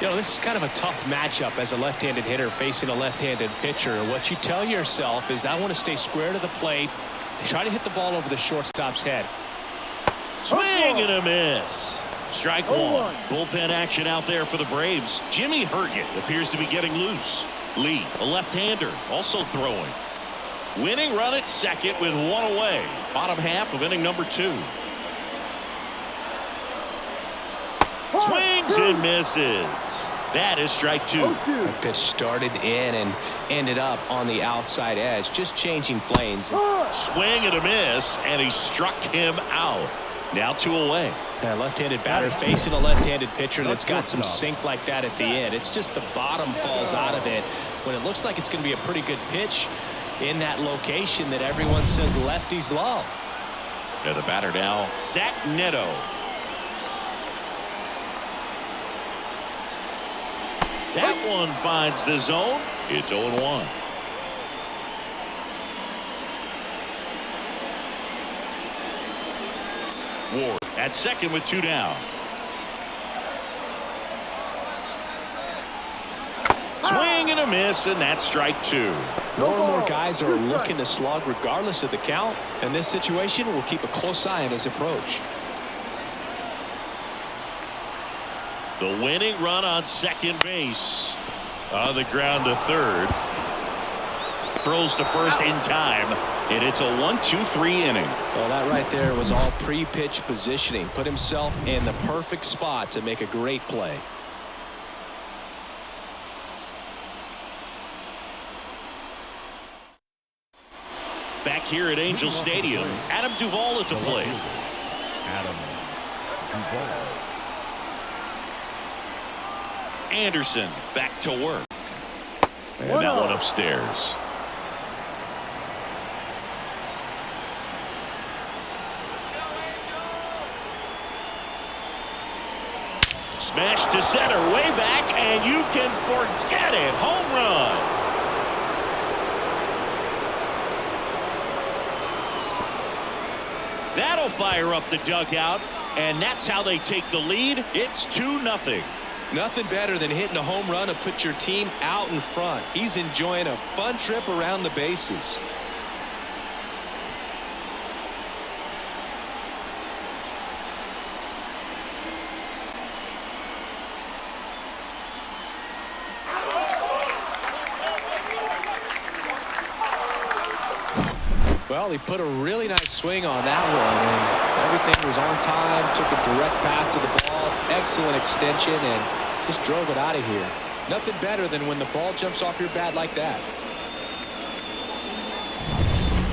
You know, this is kind of a tough matchup as a left-handed hitter facing a left-handed pitcher. And what you tell yourself is, I want to stay square to the plate, try to hit the ball over the shortstop's head. Swing and a miss. Strike one. Bullpen action out there for the Braves. Jimmy Herget appears to be getting loose. Lee, a left-hander, also throwing. Winning run at second with one away. Bottom half of inning number 2. Swings and misses. That is strike 2. The pitch started in and ended up on the outside edge, just changing planes. Swing and a miss, and he struck him out. Now 2 away. A left-handed batter facing a left-handed pitcher that's got some sink like that at the end. It's just the bottom falls out of it when it looks like it's going to be a pretty good pitch in that location that everyone says lefties love. And the batter now, Zach Neto. That one finds the zone. It's 0-1. Ward at second with 2 down. Swing and a miss, and that's strike 2. More and more guys are looking to slug regardless of the count. In this situation, we'll keep a close eye on his approach. The winning run on second base. On the ground to third. Throws to first in time. And it's a 1-2-3 inning. Well, that right there was all pre-pitch positioning. Put himself in the perfect spot to make a great play. Back here at Angel Stadium, Adam Duvall at the plate. Adam Duvall. Anderson back to work. And that one upstairs. Smash to center, way back, and you can forget it. Home run. That'll fire up the dugout, and that's how they take the lead. It's 2-0. Nothing better than hitting a home run to put your team out in front. He's enjoying a fun trip around the bases. Well, he put a really nice swing on that one, and everything was on time, took a direct path to the ball, excellent extension, and just drove it out of here. Nothing better than when the ball jumps off your bat like that.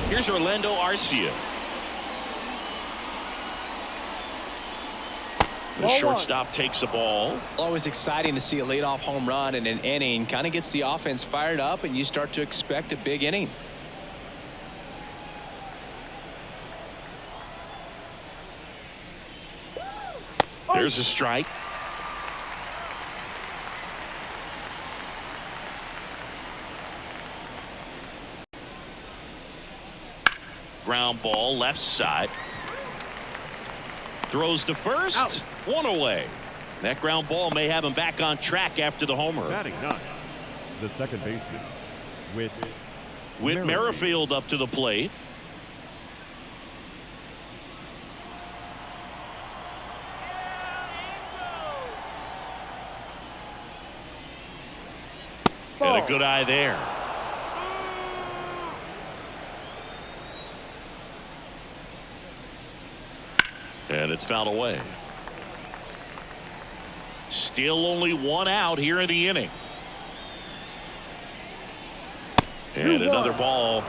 Here's Orlando Arcia. The shortstop takes the ball. Always exciting to see a leadoff home run in an inning. Kind of gets the offense fired up, and you start to expect a big inning. There's a strike. Ground ball left side. Throws to first. Out. One away. That ground ball may have him back on track after the homer. Batting ninth, the second baseman, Whit Merrifield up to the plate. And a good eye there. And it's fouled away. Still only one out here in the inning. And another ball.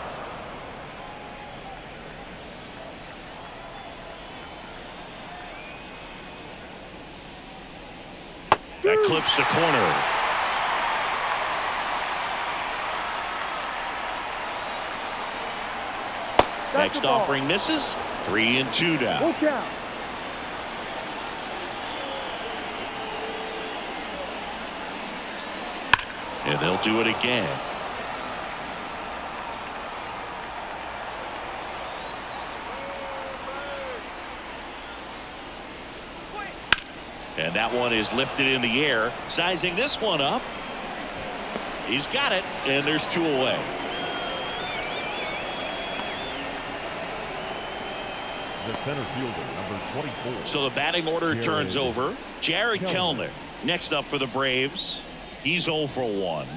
That clips the corner. Next offering misses. 3-2 down. Look out. And they'll do it again. And that one is lifted in the air. Sizing this one up. He's got it, and there's two away. The center fielder, number 24. So the batting order turns over. Jared Kellner next up for the Braves. He's 0 for 1.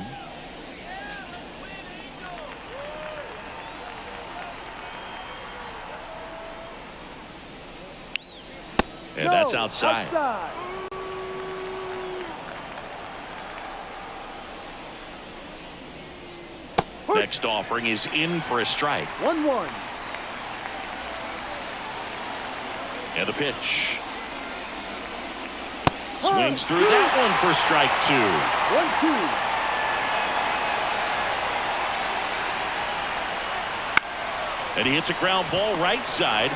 And that's outside. Next offering is in for a strike. 1-1. And the pitch. Swings through that one for strike 2. 1-2. And he hits a ground ball right side.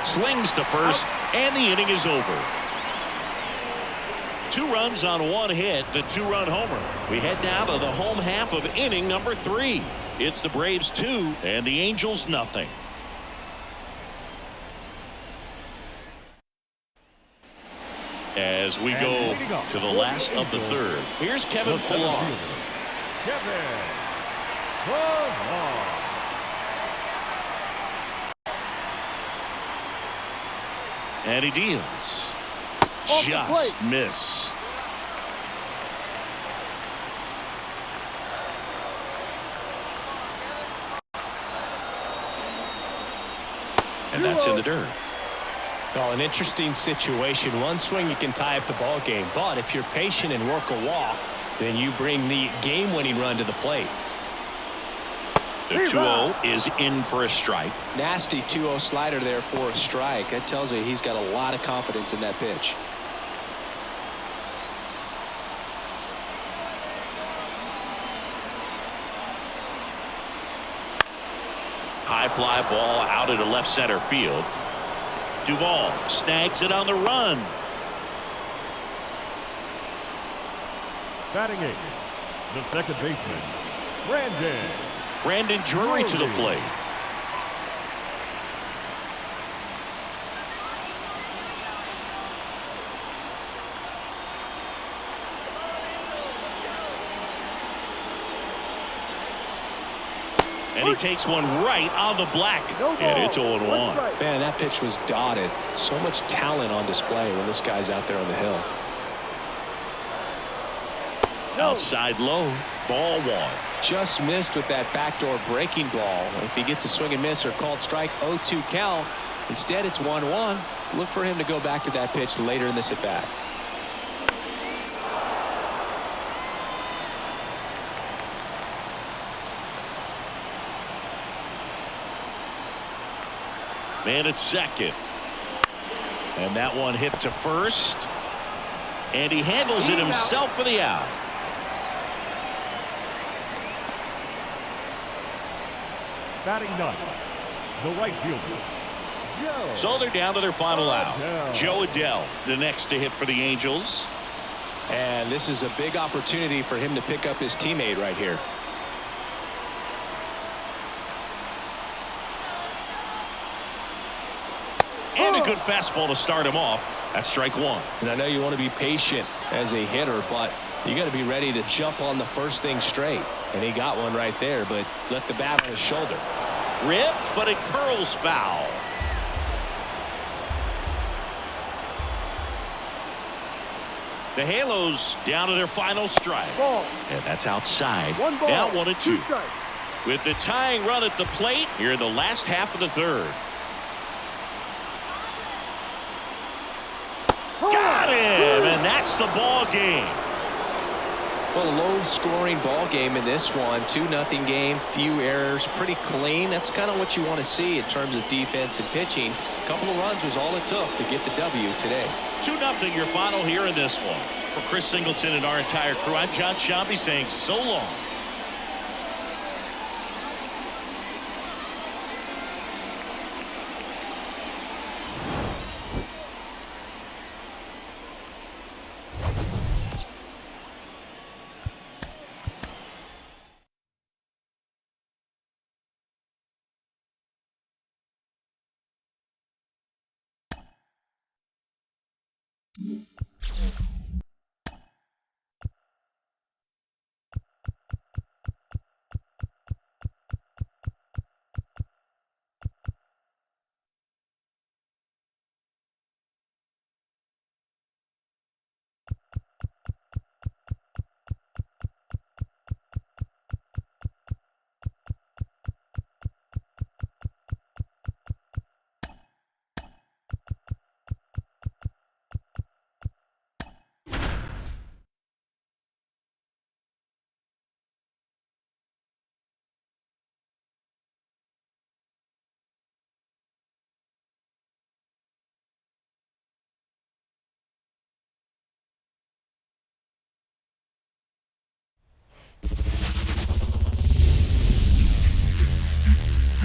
Slings to first, and the inning is over. 2 runs on 1 hit, the 2-run homer. We head now to the home half of inning number 3. It's the Braves 2 and the Angels nothing. As we go to the last of the third. Here's Kevin Pillar. Kevin Pillar. And he deals. Just missed. And that's in the dirt. Well, an interesting situation. One swing you can tie up the ball game, but if you're patient and work a walk, then you bring the game-winning run to the plate. The 2-0 is in for a strike. Nasty 2-0 slider there for a strike. That tells you he's got a lot of confidence in that pitch. High fly ball out into left center field. Duvall snags it on the run. Batting 8, the second baseman, Brandon Drury to the plate. And he takes one right on the black. And it's 0-1. Man, that pitch was dotted. So much talent on display when this guy's out there on the hill. Outside low. Ball 1. Just missed with that backdoor breaking ball. If he gets a swing and miss or called strike, 0-2 count. Instead, it's 1-1. Look for him to go back to that pitch later in this at bat. Man at second. And that one hit to first. And he handles it himself for the out. Batting 9th, the right fielder, So they're down to their final out. Joe Adell, the next to hit for the Angels. And this is a big opportunity for him to pick up his teammate right here. And a good fastball to start him off. That's strike one. And I know you want to be patient as a hitter, but you got to be ready to jump on the first thing straight. And he got one right there, but left the bat on his shoulder. Ripped, but it curls foul. The Halos down to their final strike. Ball. And that's outside. One ball. Now 1-2. Two strikes. With the tying run at the plate here in the last half of the third. Got him, and that's the ball game. Well, a low-scoring ball game in this one. 2-0 game, few errors, pretty clean. That's kind of what you want to see in terms of defense and pitching. A couple of runs was all it took to get the W today. 2-0 your final here in this one. For Chris Singleton and our entire crew, I'm John Shambi saying so long.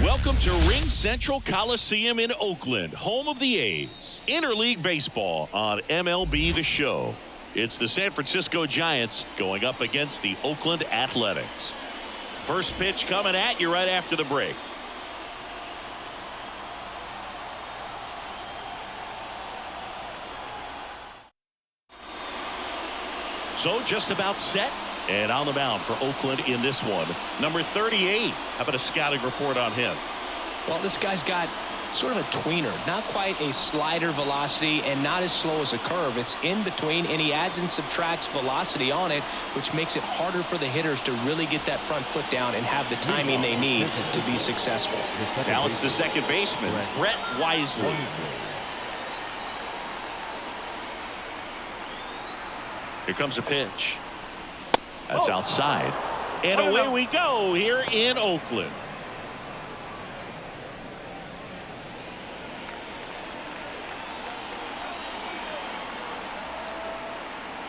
Welcome to Ring Central Coliseum in Oakland, home of the A's. Interleague baseball on MLB The Show. It's the San Francisco Giants going up against the Oakland Athletics. First pitch coming at you right after the break. So just about set. And on the mound for Oakland in this one, number 38. How about a scouting report on him? Well, this guy's got sort of a tweener, not quite a slider velocity and not as slow as a curve. It's in between, and he adds and subtracts velocity on it, which makes it harder for the hitters to really get that front foot down and have the timing they need to be successful. Now it's the second baseman, Brett Wisely. Here comes a pitch. That's outside. And away we go here in Oakland.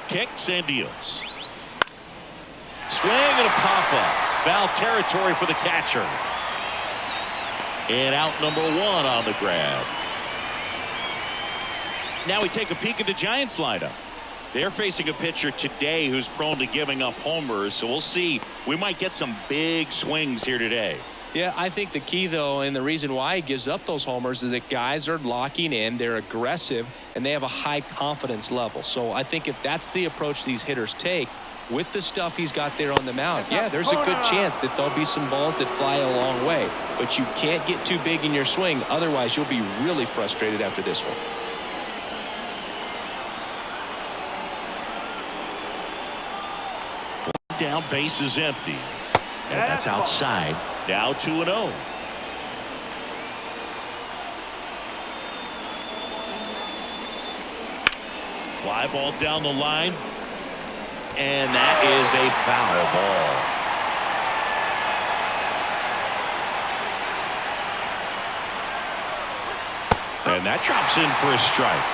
Kicks and deals. Swing and a pop-up. Foul territory for the catcher. And out number one on the grab. Now we take a peek at the Giants lineup. They're facing a pitcher today who's prone to giving up homers, so we'll see. We might get some big swings here today. Yeah, I think the key, though, and the reason why he gives up those homers is that guys are locking in, they're aggressive, and they have a high confidence level. So I think if that's the approach these hitters take, with the stuff he's got there on the mound, yeah, there's a good chance that there'll be some balls that fly a long way. But you can't get too big in your swing, otherwise you'll be really frustrated after this one. Down, base is empty. And that's outside. Now 2-0. Fly ball down the line. And that is a foul ball. And that drops in for a strike.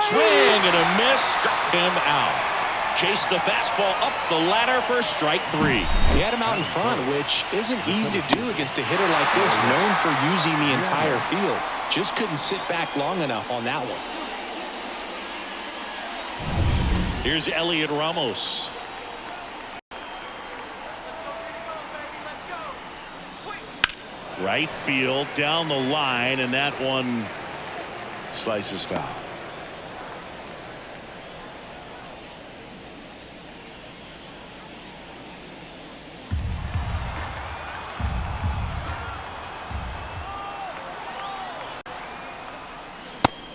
Swing and a miss, struck him out. Chased the fastball up the ladder for strike three. He had him out in front, which isn't easy to do against a hitter like this, known for using the entire field. Just couldn't sit back long enough on that one. Here's Elliot Ramos. Right field down the line, and that one slices foul.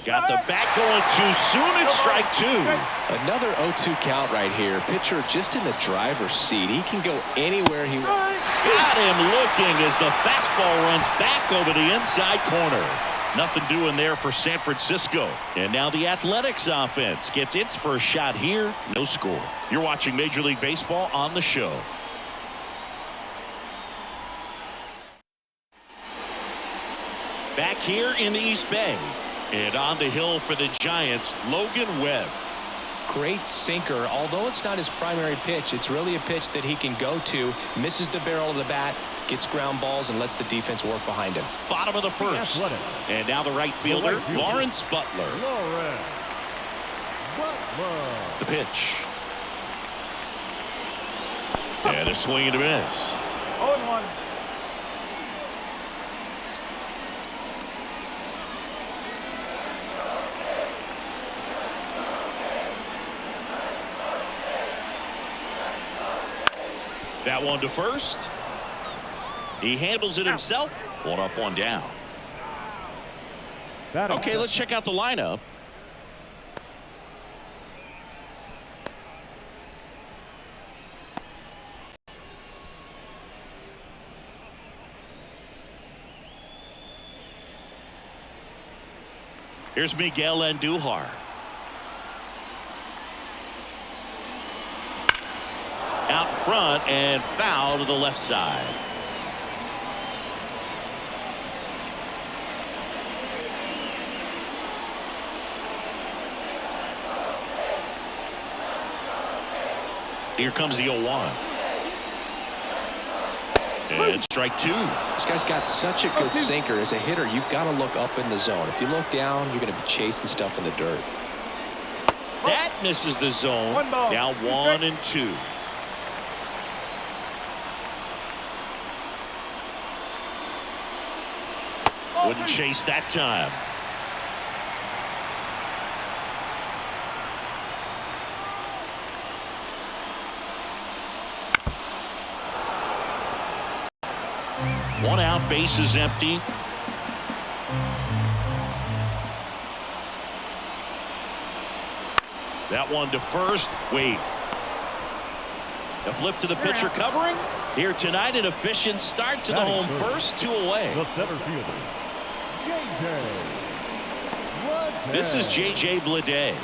Got the bat going too soon. It's strike two. Another 0-2 count right here. Pitcher just in the driver's seat. He can go anywhere he wants. Got him looking as the fastball runs back over the inside corner. Nothing doing there for San Francisco. And now the Athletics offense gets its first shot here. No score. You're watching Major League Baseball on the show. Back here in the East Bay. And on the hill for the Giants, Logan Webb. Great sinker. Although it's not his primary pitch, it's really a pitch that he can go to. Misses the barrel of the bat, gets ground balls, and lets the defense work behind him. Bottom of the first. And now the right fielder, Lawrence Butler. The pitch. And a swing and a miss. 0-1. That one to first. He handles it himself. One up, one down. Okay, let's check out the lineup. Here's Miguel Andujar. Out front and foul to the left side. Here comes the 0-1. And strike two. This guy's got such a good sinker. As a hitter, you've got to look up in the zone. If you look down, you're going to be chasing stuff in the dirt. That misses the zone. Now 1-2. Wouldn't chase that time. One out, base is empty. That one to first. Wait. The flip to the pitcher covering. Here tonight, an efficient start to the home first, 2 away. The center fielder, This is J.J. Bleday.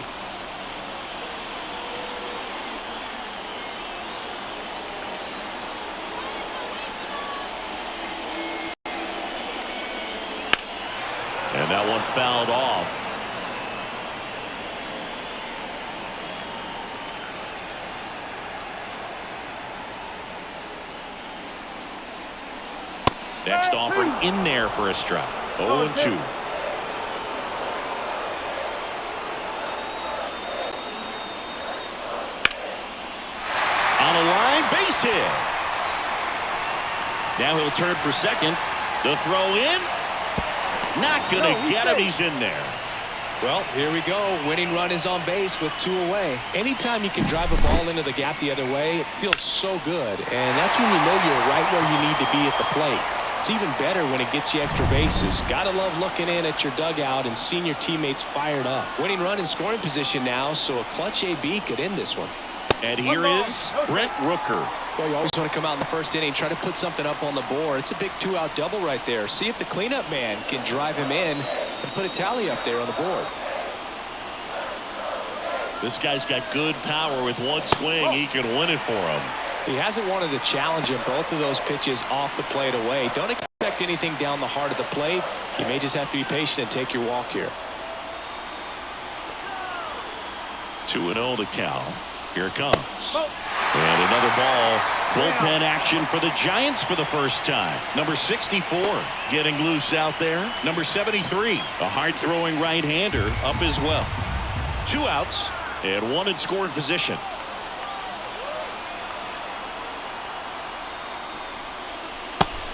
And that one fouled off. Next offer in there for a strike. 0-2. On a line, base hit. Now he'll turn for second. The throw in. Not going to get him. He's in there. Well, here we go. Winning run is on base with 2 away. Anytime you can drive a ball into the gap the other way, it feels so good. And that's when you know you're right where you need to be at the plate. It's even better when it gets you extra bases. Gotta love looking in at your dugout and seeing your teammates fired up. Winning run in scoring position now, so a clutch AB could end this one. And here is Brent Rooker. Well, you always want to come out in the first inning, try to put something up on the board. It's a big 2-out double right there. See if the cleanup man can drive him in and put a tally up there on the board. This guy's got good power. With one swing, he can win it for him. He hasn't wanted to challenge him. Both of those pitches off the plate away. Don't expect anything down the heart of the plate. You may just have to be patient and take your walk here. 2-0 the count. Here it comes. And another ball. Bullpen action for the Giants for the first time. Number 64 getting loose out there. Number 73, a hard-throwing right-hander, up as well. 2 outs and 1 in scoring position.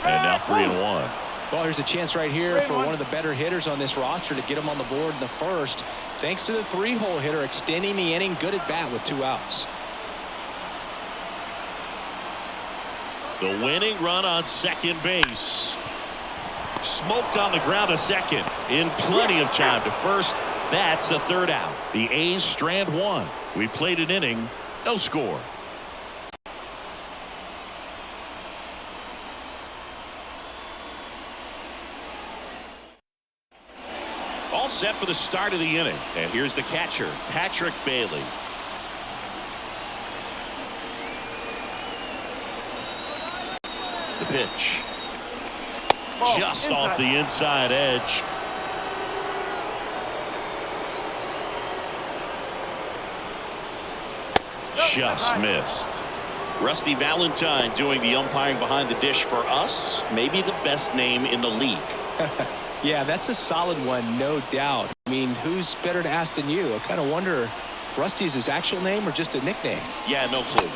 And now 3-1. Well, there's a chance right here for one of the better hitters on this roster to get him on the board in the first, thanks to the 3-hole hitter extending the inning. Good at bat with 2 outs. The winning run on second base. Smoked on the ground to second in plenty of time to first. That's the 3rd out. The A's strand 1. We played an inning, no score. All set for the start of the inning. And here's the catcher, Patrick Bailey. The pitch. Just off the inside edge. Just missed. Rusty Valentine doing the umpiring behind the dish for us. Maybe the best name in the league. Yeah, that's a solid one, no doubt. I mean, who's better to ask than you? I kind of wonder if Rusty's his actual name or just a nickname. Yeah, no clue.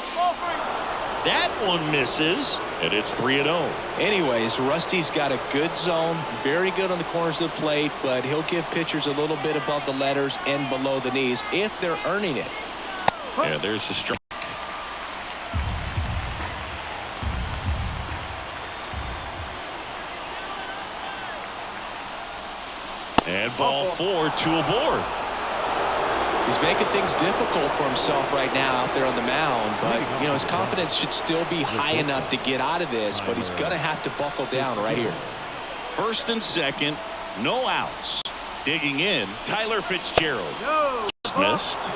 That one misses, and it's 3-0. Anyways, Rusty's got a good zone, very good on the corners of the plate, but he'll give pitchers a little bit above the letters and below the knees if they're earning it. Yeah, there's the strike. And ball 4, 2 aboard. He's making things difficult for himself right now out there on the mound, but you know his confidence should still be high enough to get out of this, but he's gonna have to buckle down right here. First and second, no outs. Digging in, Tyler Fitzgerald. Just missed.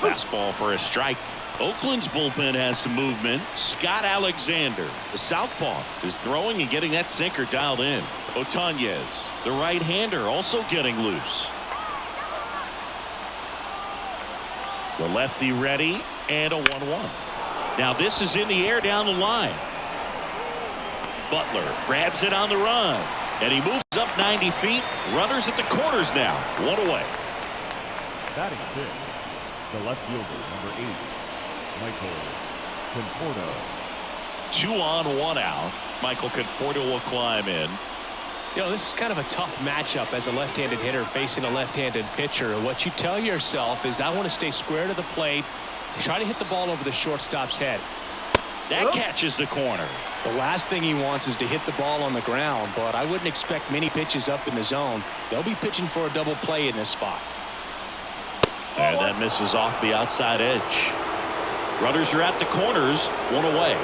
Fastball for a strike. Oakland's bullpen has some movement. Scott Alexander, the southpaw, is throwing and getting that sinker dialed in. Otanez, the right-hander, also getting loose. The lefty ready, and a 1-1. Now this is in the air down the line. Butler grabs it on the run, and he moves up 90 feet. Runners at the corners now. 1 away. Batting 6, the left fielder, number 8, Michael Conforto. 2 on, 1 out. Michael Conforto will climb in. You know, this is kind of a tough matchup as a left-handed hitter facing a left-handed pitcher. What you tell yourself is I want to stay square to the plate, try to hit the ball over the shortstop's head. That catches the corner. The last thing he wants is to hit the ball on the ground, but I wouldn't expect many pitches up in the zone. They'll be pitching for a double play in this spot. And that misses off the outside edge. Runners are at the corners, 1 away.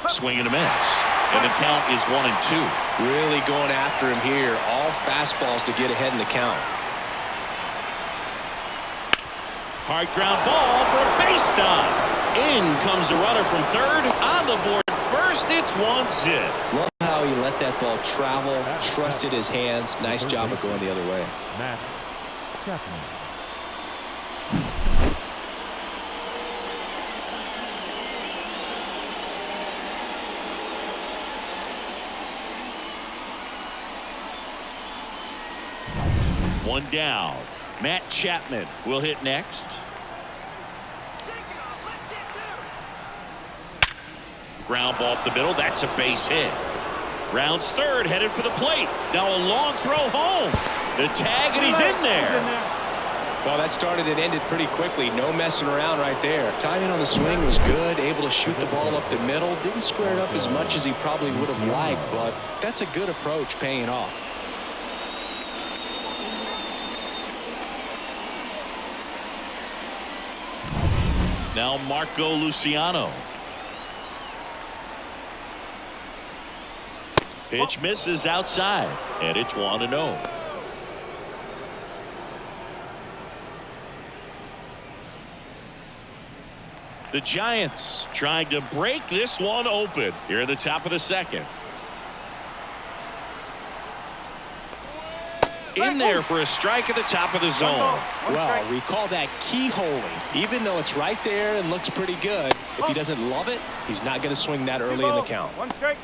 Swing and a miss. And the count is 1-2. Really going after him here. All fastballs to get ahead in the count. Hard ground ball for a base knock. In comes the runner from third. On the board first, it's 1-0. Love how he let that ball travel, trusted his hands. Nice job of going the other way. Matt Chapman. One down. Matt Chapman will hit next. Ground ball up the middle. That's a base hit. Rounds third, headed for the plate. Now a long throw home. The tag, and he's in there. Well, that started and ended pretty quickly. No messing around right there. Timing on the swing was good. Able to shoot the ball up the middle. Didn't square it up as much as he probably would have liked, but that's a good approach, paying off. Now Marco Luciano. Pitch misses outside, and it's 1-0. The Giants trying to break this one open here at the top of the second. In there for a strike at the top of the zone. Well, we call that keyholing. Even though it's right there and looks pretty good, if he doesn't love it, he's not going to swing that early in the count. One strike.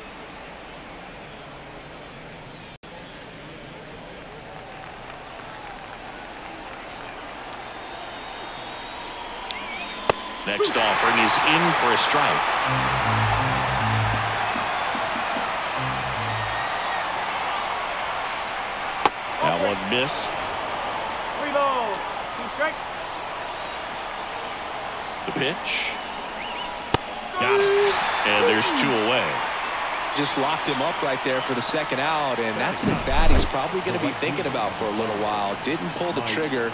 Next offering is in for a strike. That one missed. 3 balls. 2 strikes. The pitch. Got it. And there's 2 away. Just locked him up right there for the second out, and that's an at-bat he's probably going to be thinking about for a little while. Didn't pull the trigger.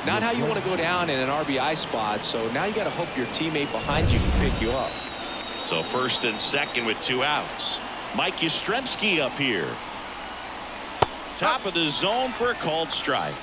Not how you want to go down in an RBI spot, so now you got to hope your teammate behind you can pick you up. So first and second with 2 outs. Mike Yastrzemski up here. Top of the zone for a called strike.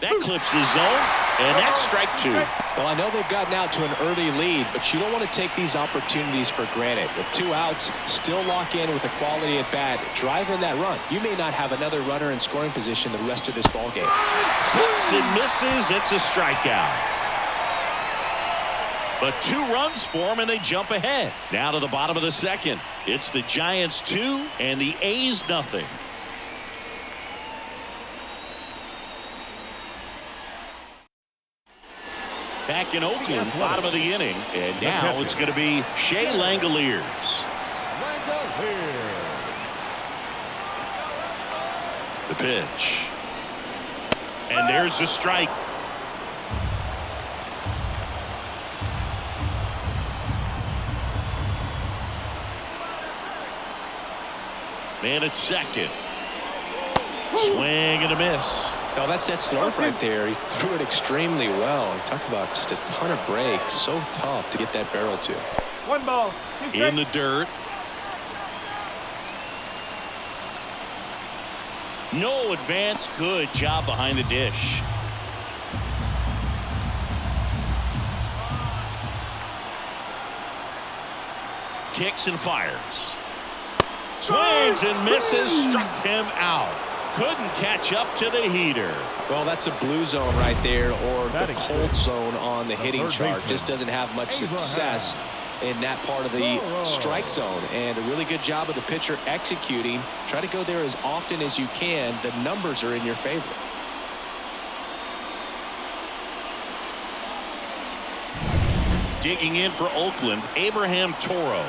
That clips the zone, and that's strike 2. Well, I know they've gotten out to an early lead, but you don't want to take these opportunities for granted. With 2 outs, still lock in with a quality at bat, drive in that run. You may not have another runner in scoring position the rest of this ball game. Hooks and misses. It's a strikeout. But 2 runs for them, and they jump ahead. Now to the bottom of the second. It's the Giants 2 and the A's nothing. Back in Oakland, bottom of the inning, and now it's going to be Shea Langoliers. The pitch. And there's the strike. Man at second. Swing and a miss. No, that's that slurve right there. He threw it extremely well. Talk about just a ton of breaks. So tough to get that barrel to. 1 ball. 2 strikes. In the dirt. No advance. Good job behind the dish. Kicks and fires. Swings and misses. Struck him out. Couldn't catch up to the heater. Well, that's a blue zone right there, or the cold zone on the hitting chart. Just doesn't have much success in that part of the strike zone. And a really good job of the pitcher executing. Try to go there as often as you can. The numbers are in your favor. Digging in for Oakland, Abraham Toro.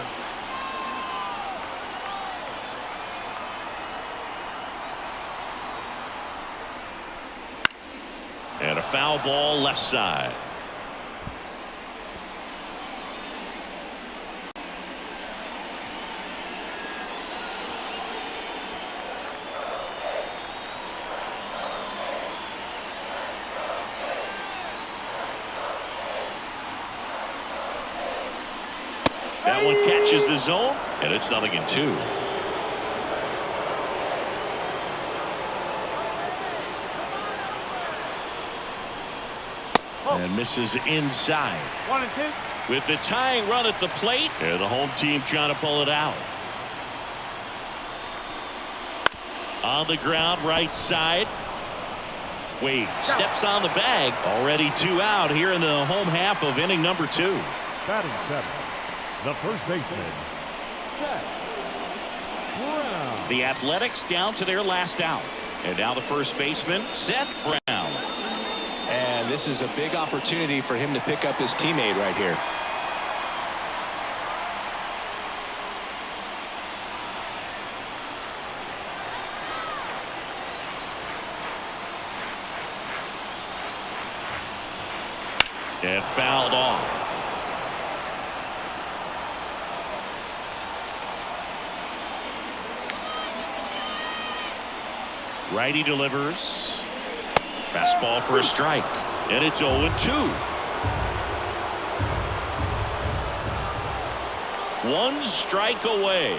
And a foul ball left side. That one catches the zone, and it's 0-2. And misses inside. 1 and 2. With the tying run at the plate, and the home team trying to pull it out. On the ground, right side. Wade steps on the bag. Already 2 out here in the home half of inning number 2. Batting 7, the first baseman, Seth Brown. The Athletics down to their last out. And now the first baseman, Seth Brown. And this is a big opportunity for him to pick up his teammate right here. And fouled off. Righty delivers. Fastball for a strike. And it's 0-2. 1 strike away.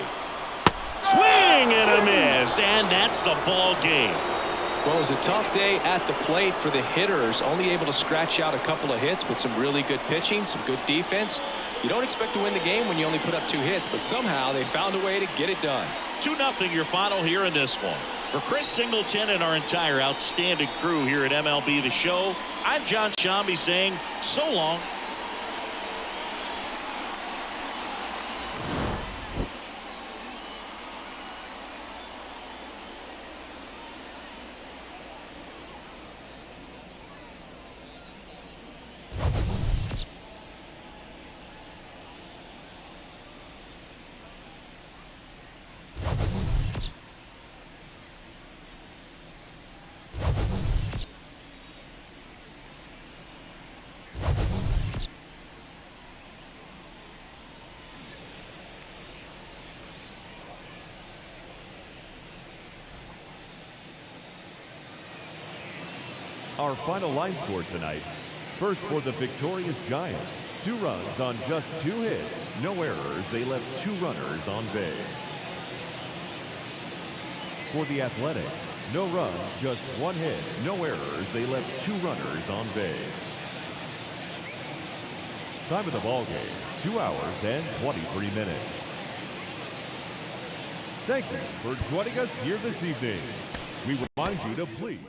Swing and a miss. And that's the ball game. Well, it was a tough day at the plate for the hitters. Only able to scratch out a couple of hits, but some really good pitching, some good defense. You don't expect to win the game when you only put up 2 hits, but somehow they found a way to get it done. 2-0 your final here in this one. For Chris Singleton and our entire outstanding crew here at MLB The Show, I'm John Shambi saying so long. Our final line score tonight. First for the victorious Giants. 2 runs on just 2 hits. No errors. They left 2 runners on base. For the Athletics. No runs, just 1 hit. No errors. They left 2 runners on base. Time of the ball game, 2 hours and 23 minutes. Thank you for joining us here this evening. We remind you to please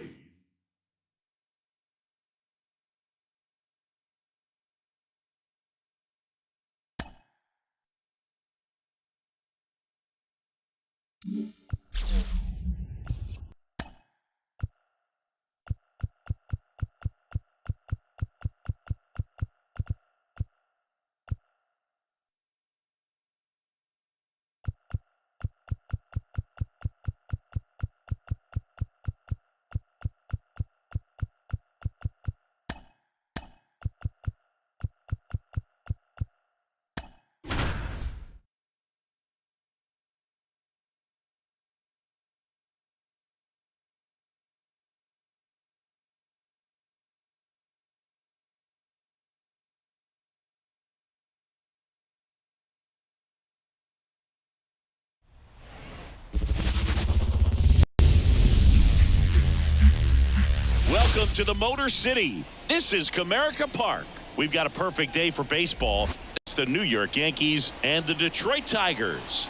Welcome to the Motor City. This is Comerica Park. We've got a perfect day for baseball. It's the New York Yankees and the Detroit Tigers.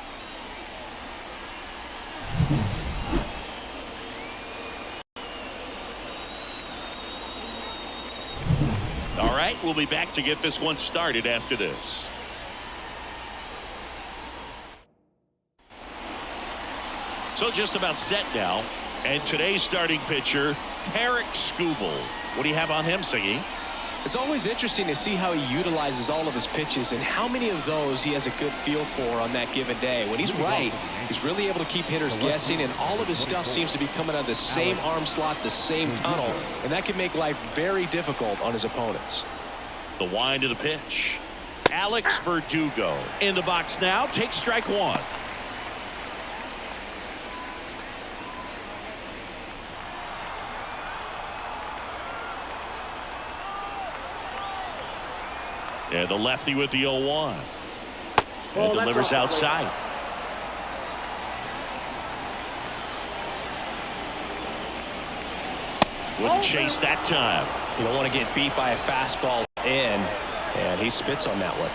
All right, we'll be back to get this one started after this. So just about set now. And today's starting pitcher, Tarik Skubal. What do you have on him, Siggy? It's always interesting to see how he utilizes all of his pitches and how many of those he has a good feel for on that given day. When he's right, he's really able to keep hitters guessing, and all of his stuff seems to be coming out of the same arm slot, the same tunnel, and that can make life very difficult on his opponents. The wind of the pitch. Alex Verdugo in the box now. Takes strike 1. And the lefty with the 0-1. And delivers outside. Wouldn't chase that time. You don't want to get beat by a fastball in, and he spits on that one.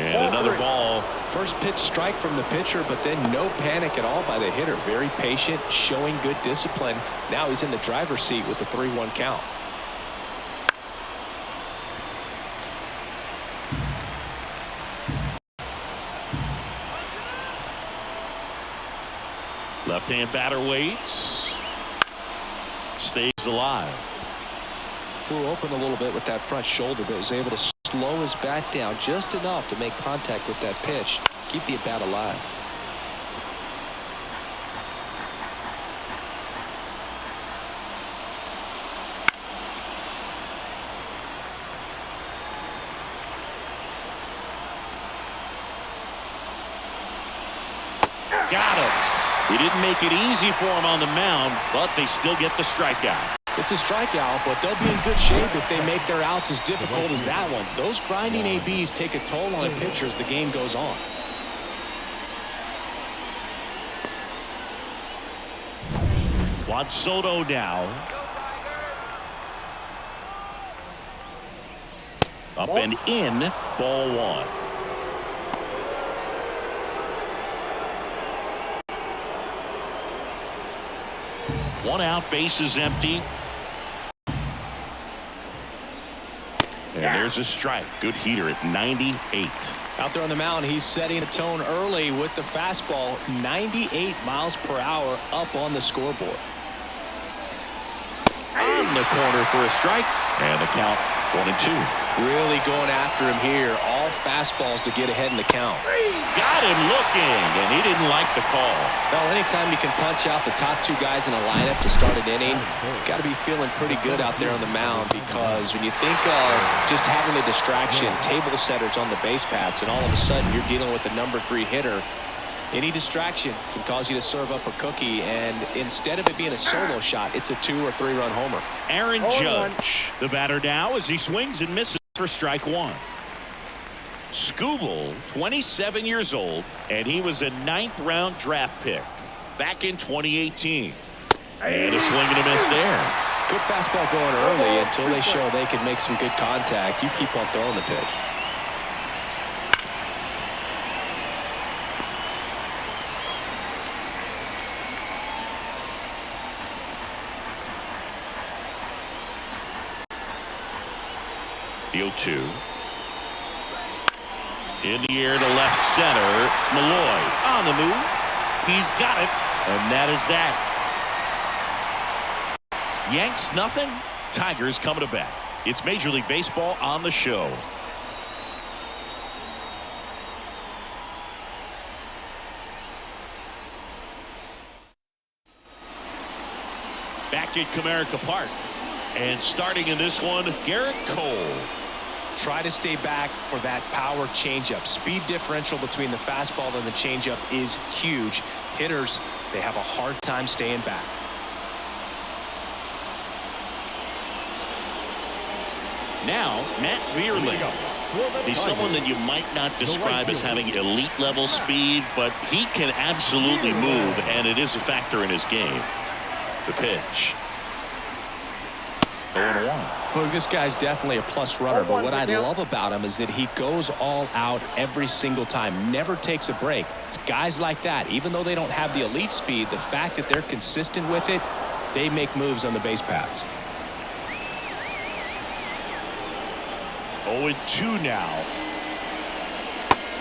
And another ball. First pitch strike from the pitcher, but then no panic at all by the hitter. Very patient, showing good discipline. Now he's in the driver's seat with the 3-1 count. Left-hand batter waits. Stays alive. Flew open a little bit with that front shoulder, but was able to slow his bat down just enough to make contact with that pitch. Keep the at-bat alive. Got him. He didn't make it easy for him on the mound, but they still get the strikeout. It's a strikeout, but they'll be in good shape if they make their outs as difficult as that one. Those grinding ABs take a toll on a pitcher as the game goes on. Juan Soto now. Up and in, ball one. One out, bases empty. And there's a strike. Good heater at 98. Out there on the mound, he's setting the tone early with the fastball. 98 miles per hour up on the scoreboard. On the corner for a strike. And the count 1-2. Really going after him here. All fastballs to get ahead in the count. Got him looking, and he didn't like the call. Well, anytime you can punch out the top two guys in a lineup to start an inning, got to be feeling pretty good out there on the mound, because when you think of just having a distraction, table setters on the base paths, and all of a sudden you're dealing with the number 3 hitter, any distraction can cause you to serve up a cookie, and instead of it being a solo shot, it's a 2 or 3 run homer. Aaron Judge, the batter now, as he swings and misses for strike one. Skubal, 27 years old, and he was a 9th round draft pick back in 2018. And a swing and a miss there. Good fastball going early until they show they can make some good contact. You keep on throwing the pitch. The 0-2. In the air to left center. Malloy on the move. He's got it. And that is that. Yanks nothing. Tigers coming to bat. It's Major League Baseball on the show. Back at Comerica Park. And starting in this one, Garrett Cole. Try to stay back for that power changeup. Speed differential between the fastball and the changeup is huge. Hitters, they have a hard time staying back. Now, Matt Vierling. He's someone that you might not describe as having elite level speed, but he can absolutely move, and it is a factor in his game. The pitch. 0-1. Well, this guy's definitely a plus runner, but what I love about him is that he goes all out every single time, never takes a break. It's guys like that, even though they don't have the elite speed, the fact that they're consistent with it, they make moves on the base paths. 0-2 now.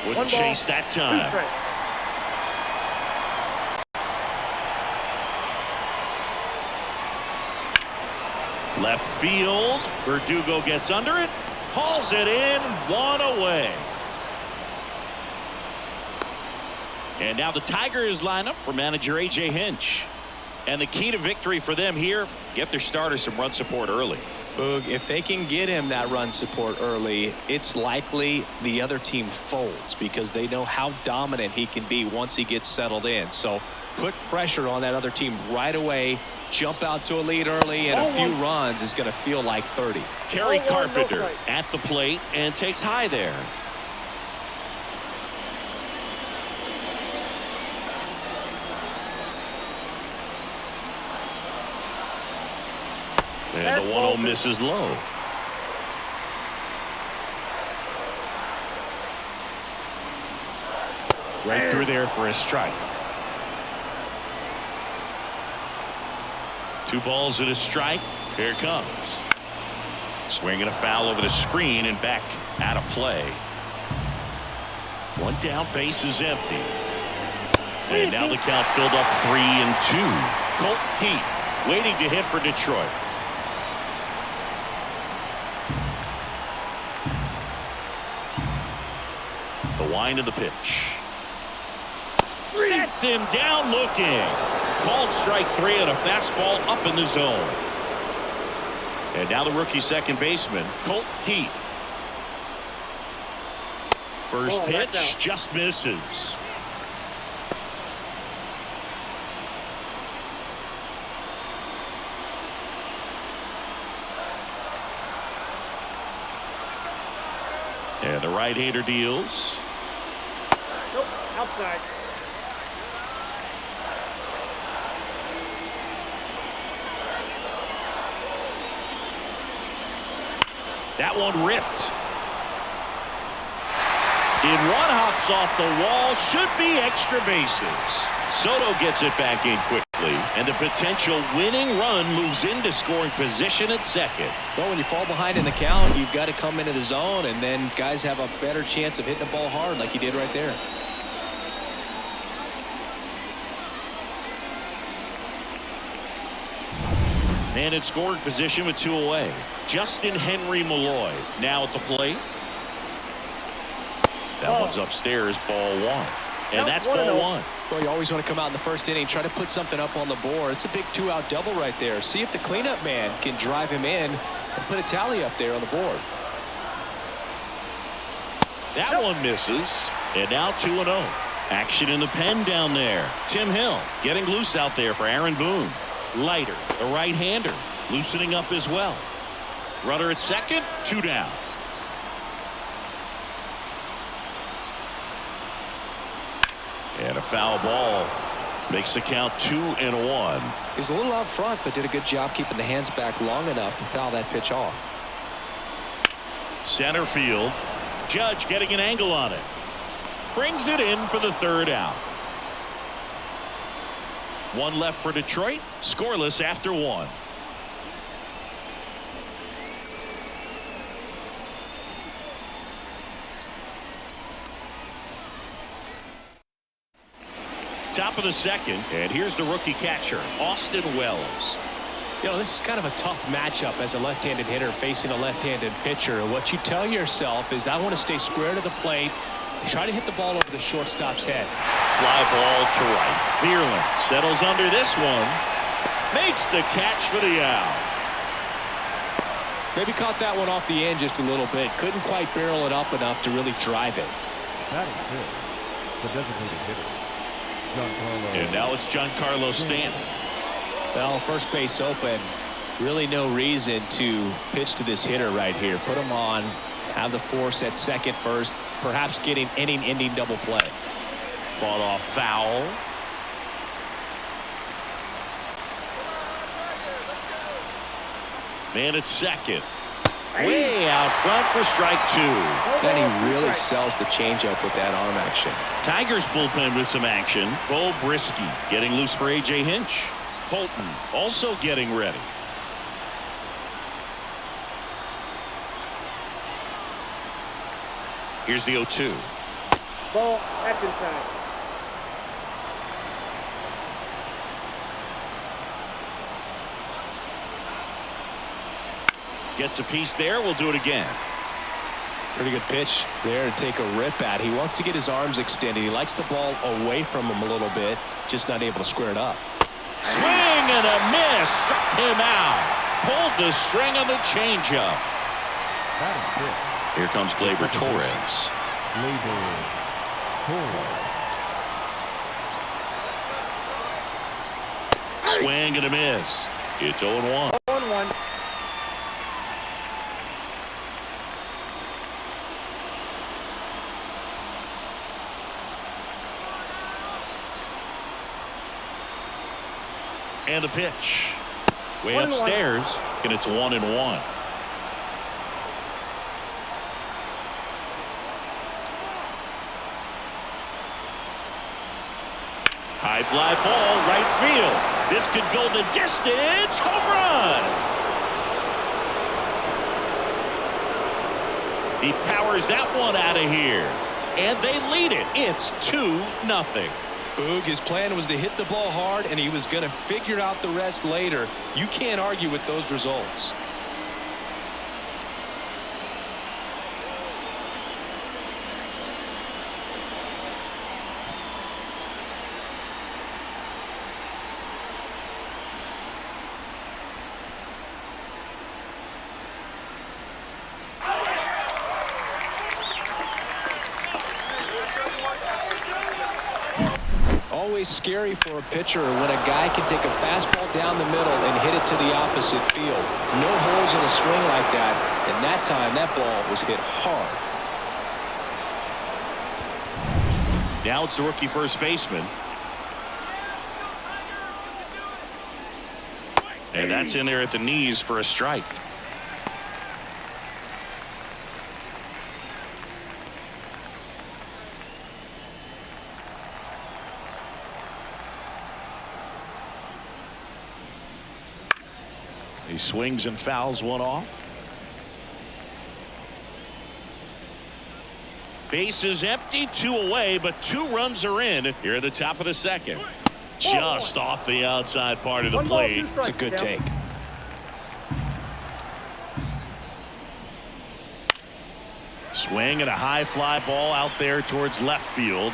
Wouldn't chase that time. Left field. Verdugo gets under it. Hauls it in. 1 away. And now the Tigers line up for manager A.J. Hinch. And the key to victory for them here, get their starter some run support early. Boog, if they can get him that run support early, it's likely the other team folds because they know how dominant he can be once he gets settled in. So put pressure on that other team right away. Jump out to a lead early, and a few runs is going to feel like 30. Kerry Carpenter at the plate and takes high there. And the 1-0 misses low. Right through there for a strike. 2 balls and a strike. Here it comes. Swinging a foul over the screen and back out of play. 1 down, base is empty. And now the count filled up 3-2. Colt Heat waiting to hit for Detroit. The wind of the pitch. Sets him down looking. Called strike 3 on a fastball up in the zone. And now the rookie second baseman, Colt Heat. First pitch just misses. And the right-hander deals. Nope, outside. That one ripped. In one hops off the wall, should be extra bases. Soto gets it back in quickly, and the potential winning run moves into scoring position at second. Well, when you fall behind in the count, you've got to come into the zone, and then guys have a better chance of hitting the ball hard like you did right there. And in scoring position with 2 away. Justin Henry Malloy now at the plate. That one's upstairs, ball 1. And that's ball 1. Well, you always want to come out in the first inning, try to put something up on the board. It's a big 2-out double right there. See if the cleanup man can drive him in and put a tally up there on the board. That one misses. And now 2-0. Action in the pen down there. Tim Hill getting loose out there for Aaron Boone. Leiter, the right-hander, loosening up as well. Runner at second, 2 down. And a foul ball makes the count 2-1. He was a little out front, but did a good job keeping the hands back long enough to foul that pitch off. Center field. Judge getting an angle on it. Brings it in for the 3rd out. 1 left for Detroit. Scoreless after 1. Top of the 2nd, and here's the rookie catcher, Austin Wells. You know, this is kind of a tough matchup as a left-handed hitter facing a left-handed pitcher. What you tell yourself is, I want to stay square to the plate, try to hit the ball over the shortstop's head. Fly ball to right. Bierlin settles under this one. Makes the catch for the out. Maybe caught that one off the end just a little bit. Couldn't quite barrel it up enough to really drive it. That is good. The designated hitter, Giancarlo. And now it's Giancarlo Stanton. Well, first base open. Really no reason to pitch to this hitter right here. Put him on. Have the force at second first. Perhaps getting inning-ending double play. Fought off foul. Man at second. Way out front for strike 2. And he really sells the changeup with that arm action. Tigers bullpen with some action. Bo Brisky getting loose for A.J. Hinch. Holton also getting ready. Here's the 0-2. Ball, action time. Gets a piece there. We'll do it again. Pretty good pitch there to take a rip at. He wants to get his arms extended. He likes the ball away from him a little bit, just not able to square it up. Swing and a miss. Struck him out. Pulled the string on the changeup. That is good. Here comes Gleyber Torres. Gleyber Torres. Swing and a miss. It's 0-1. 1-1. And a pitch. Way upstairs, and it's 1-1. High fly ball, right field. This could go the distance. Home run. He powers that one out of here. And they lead it. It's 2-0. Boog, his plan was to hit the ball hard, and he was going to figure out the rest later. You can't argue with those results. Always scary for a pitcher when a guy can take a fastball down the middle and hit it to the opposite field. No holes in a swing like that, and that time that ball was hit hard. Now it's the rookie first baseman. And that's in there at the knees for a strike. He swings and fouls one off. Base is empty, 2 away, but 2 runs are in here at the top of the second. Just off the outside part of the plate. It's a good take. Swing and a high fly ball out there towards left field.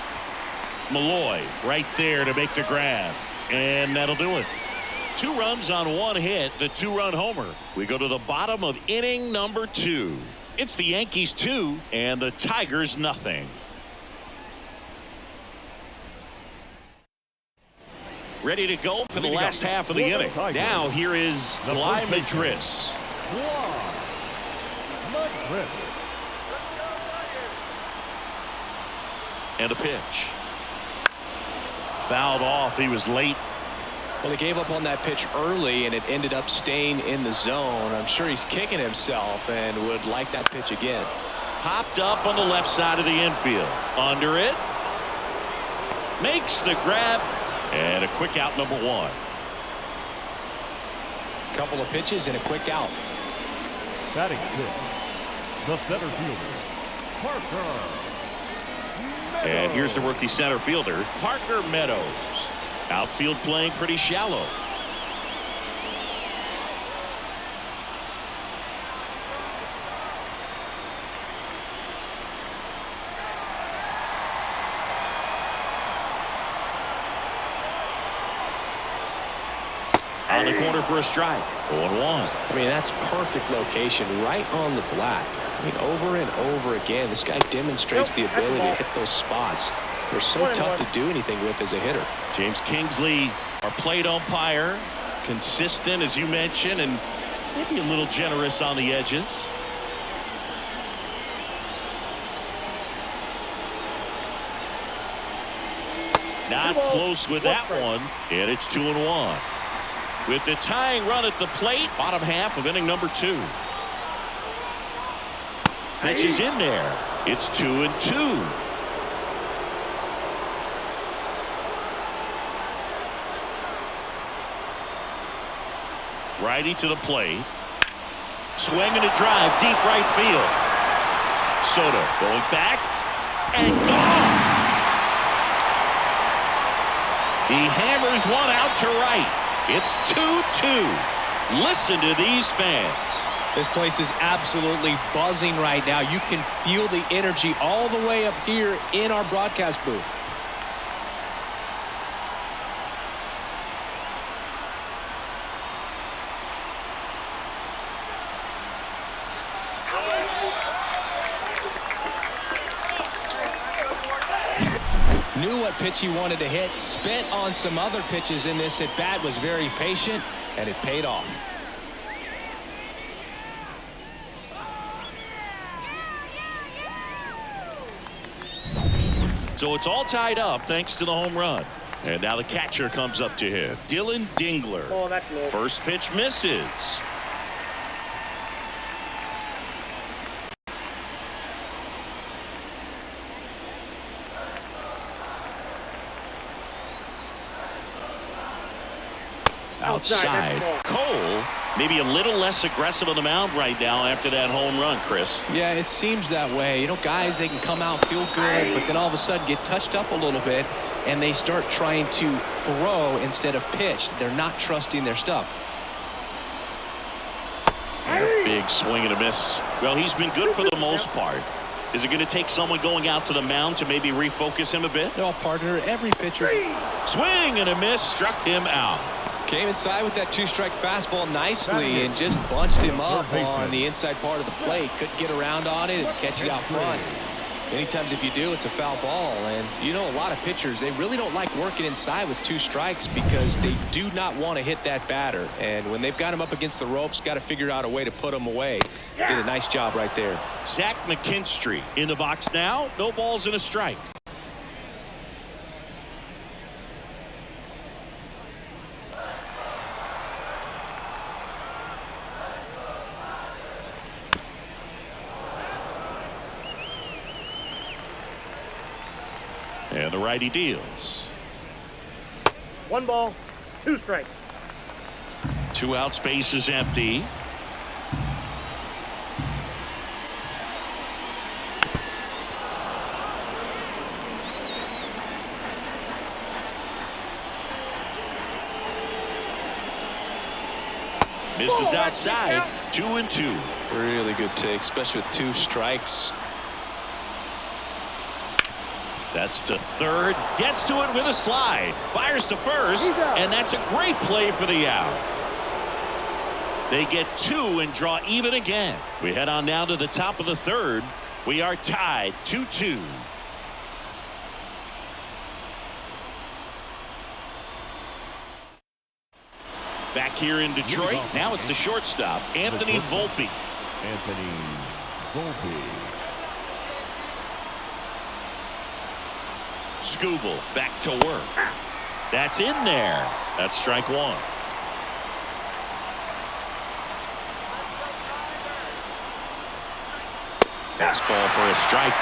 Malloy right there to make the grab, and that'll do it. 2 runs on 1 hit, the 2-run homer. We go to the bottom of inning number 2. It's the Yankees 2 and the Tigers nothing. Ready to go for the last half of the inning. Now here is Kwai. And a pitch. Fouled off. He was late. Well, he gave up on that pitch early, and it ended up staying in the zone. I'm sure he's kicking himself and would like that pitch again. Popped up on the left side of the infield. Under it. Makes the grab. And a quick out, number 1. Couple of pitches and a quick out. Batting 6, the center fielder, Parker. And here's the rookie center fielder, Parker Meadows. Outfield playing pretty shallow. On the corner for a strike. 0-1. I mean, that's perfect location, right on the black. I mean, over and over again, this guy demonstrates the ability to hit those spots. They're so tough to do anything with as a hitter. James Kingsley, our plate umpire, consistent as you mentioned, and maybe a little generous on the edges. Not close with that one, and it's 2-1. With the tying run at the plate, bottom half of inning number 2. Pitch is in there. It's 2-2. Righty to the plate. Swing and a drive, deep right field. Soto going back and gone. He hammers one out to right. It's 2-2. Listen to these fans. This place is absolutely buzzing right now. You can feel the energy all the way up here in our broadcast booth. Knew what pitch he wanted to hit, spent on some other pitches in this at bat, was very patient, and it paid off. So it's all tied up thanks to the home run. And now the catcher comes up to him. Dylan Dingler. Oh, that's low. First pitch misses. Outside. Cole maybe a little less aggressive on the mound right now after that home run, Chris. Yeah, it seems that way. You know, guys, they can come out, feel good, but then all of a sudden get touched up a little bit, and they start trying to throw instead of pitch. They're not trusting their stuff. Big swing and a miss. Well, he's been good for the most part. Is it going to take someone going out to the mound to maybe refocus him a bit? No, partner, every pitcher. Swing and a miss, struck him out. Came inside with that 2-strike fastball nicely and just bunched him up on the inside part of the plate. Couldn't get around on it and catch it out front. Many times if you do, it's a foul ball. And you know, a lot of pitchers, they really don't like working inside with 2 strikes because they do not want to hit that batter. And when they've got him up against the ropes, got to figure out a way to put him away. Did a nice job right there. Zach McKinstry in the box now. No balls and a strike. And the righty deals. 1 ball, 2 strikes. 2 outs, base is empty. Misses outside. 2-2. Really good take, especially with 2 strikes. That's to third. Gets to it with a slide. Fires to first. And that's a great play for the out. They get 2 and draw even again. We head on down to the top of the third. We are tied 2-2. Back here in Detroit. Now it's the shortstop, Anthony Volpe. Anthony Volpe. Scooble back to work. That's in there. That's strike 1. Fastball for a strike.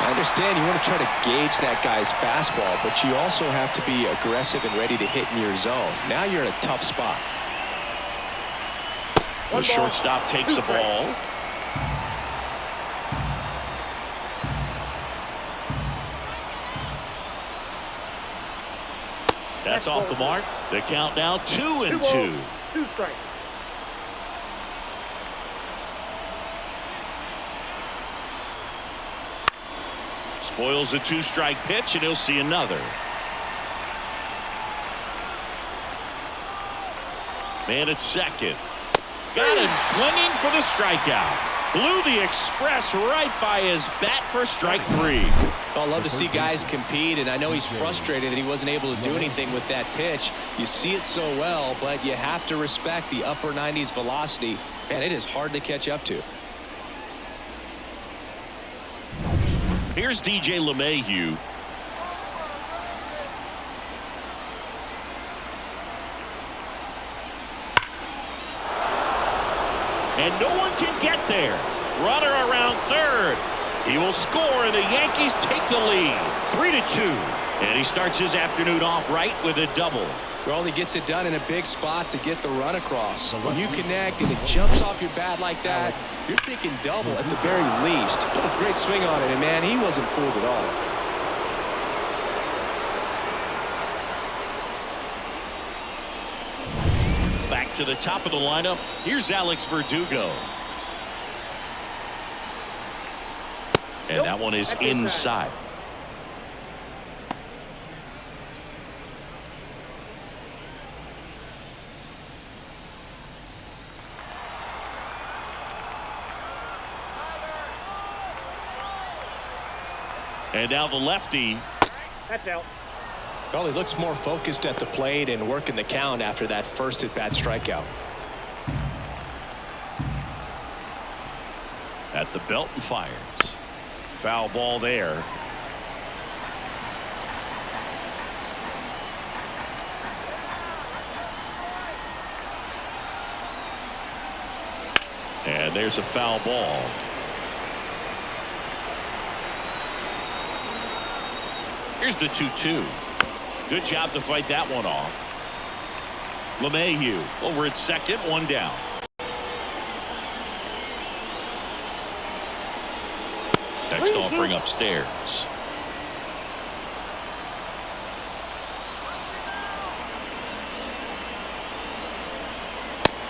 I understand you want to try to gauge that guy's fastball, but you also have to be aggressive and ready to hit in your zone. Now you're in a tough spot. The shortstop takes the ball. That's off the mark. The count now 2-2. 2 strikes. Spoils the 2-strike pitch, and he'll see another. Man at second. Got him swinging for the strikeout. Blew the express right by his bat for strike 3. Well, I love to see guys compete, and I know he's frustrated that he wasn't able to do anything with that pitch. You see it so well, but you have to respect the upper 90s velocity, and it is hard to catch up to. Here's DJ LeMahieu. And no one can get there. Runner around third. He will score, and the Yankees take the lead. 3-2. And he starts his afternoon off right with a double. Well, he gets it done in a big spot to get the run across. When you connect and it jumps off your bat like that, you're thinking double at the very least. Put a great swing on it, and man, he wasn't fooled at all. Back to the top of the lineup. Here's Alex Verdugo. And that one is inside. And now the lefty. That's out. Well, he looks more focused at the plate and working the count after that first at-bat strikeout. At the belt and fires. Foul ball there. And there's a foul ball. Here's the 2-2. Good job to fight that one off. LeMahieu over at second, one down. Next offering upstairs.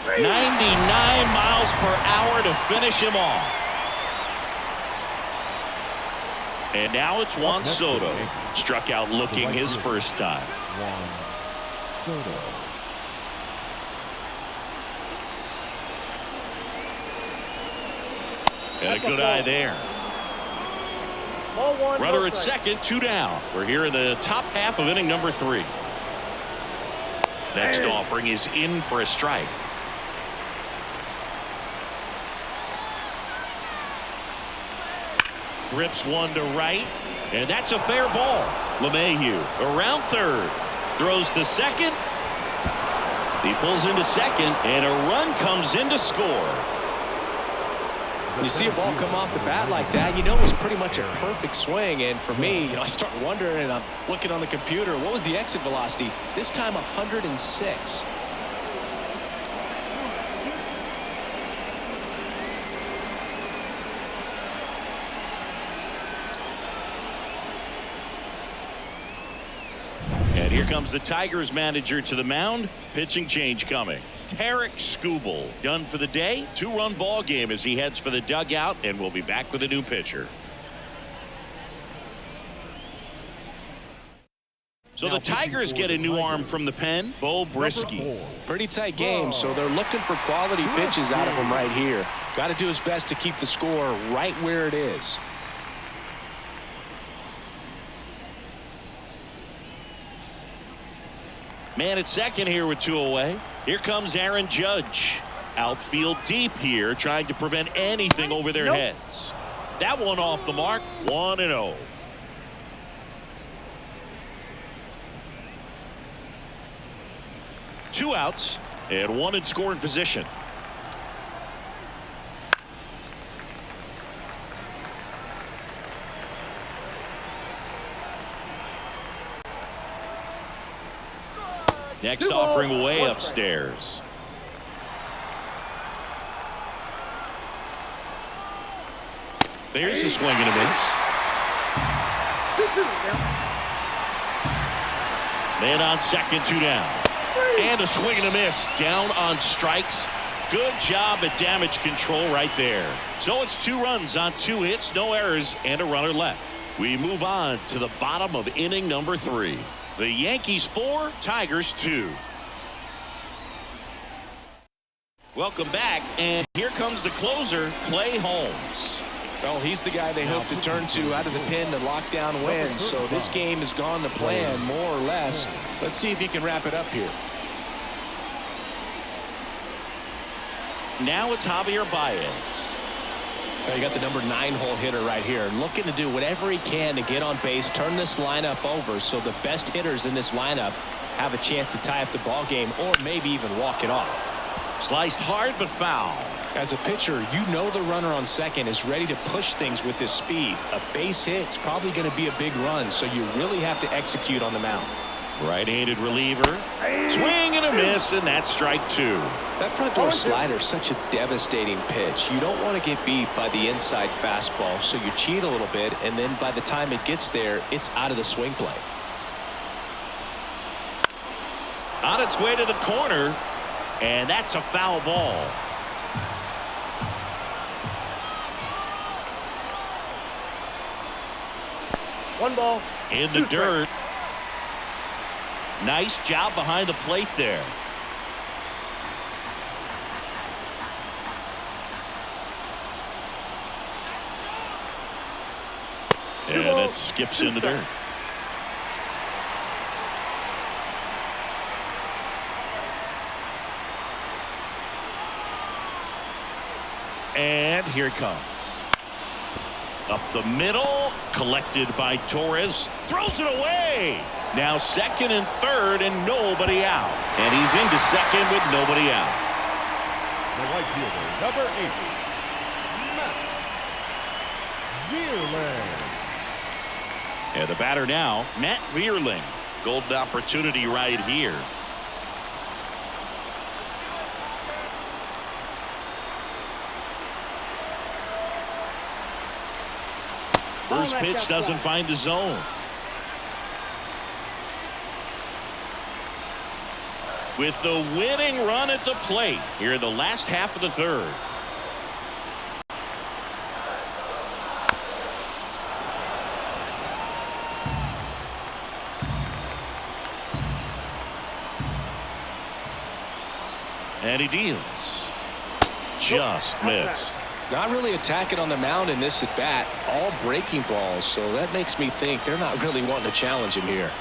.99 miles per hour to finish him off. And now it's Juan Soto. Struck out looking his first time. Juan Soto. And a good eye there. Ball 1, Runner no at strike. second, 2 down. We're here in the top half of inning number 3. Next offering is in for a strike. Rips one to right, and that's a fair ball. LeMahieu around third, throws to second. He pulls into second, and a run comes in to score. When you see a ball come off the bat like that, you know it's pretty much a perfect swing. And for me, I start wondering, and I'm looking on the computer, what was the exit velocity? This time 106. comes the Tigers manager to the mound. Pitching change coming. Tarek Skubal done for the day. 2-run ball game as he heads for the dugout, and we'll be back with a new pitcher. So the Tigers get a new arm from the pen, Bo Brisky. Pretty tight game, so they're looking for quality pitches out of him right here. Got to do his best to keep the score right where it is. Man at second here with 2 away. Here comes Aaron Judge. Outfield deep here, trying to prevent anything over their heads. That one off the mark, 1-0. Two outs and one in scoring position. Next offering way upstairs. There's a swing and a miss. Man on second, 2 down. And a swing and a miss. Down on strikes. Good job at damage control right there. So it's 2 runs on 2 hits, no errors, and a runner left. We move on to the bottom of inning number 3. The Yankees 4, Tigers 2. Welcome back, and here comes the closer, Clay Holmes. Well, he's the guy they hope to turn to out of the pen to lock down wins. So this game has gone to plan, more or less. Let's see if he can wrap it up here. Now it's Javier Baez. You got the number 9 hole hitter right here, looking to do whatever he can to get on base, turn this lineup over so the best hitters in this lineup have a chance to tie up the ball game or maybe even walk it off. Sliced hard but foul. As a pitcher, you know the runner on second is ready to push things with his speed. A base hit's probably going to be a big run, so you really have to execute on the mound. Right-handed reliever. Swing and a miss, and that's strike 2. That front door slider is such a devastating pitch. You don't want to get beat by the inside fastball, so you cheat a little bit, and then by the time it gets there, it's out of the swing play. On its way to the corner, and that's a foul ball. One ball. In the dirt. Nice job behind the plate there. And it skips in the dirt. And here it comes. Up the middle, collected by Torres, throws it away. Now second and third and nobody out. And he's into second with nobody out. The right fielder, number 8, Matt Vierling. And the batter now, Matt Vierling. Golden opportunity right here. First pitch doesn't find the zone. With the winning run at the plate here in the last half of the third. And he deals. Just missed. Not really attacking on the mound in this at bat, all breaking balls, so that makes me think they're not really wanting to challenge him here.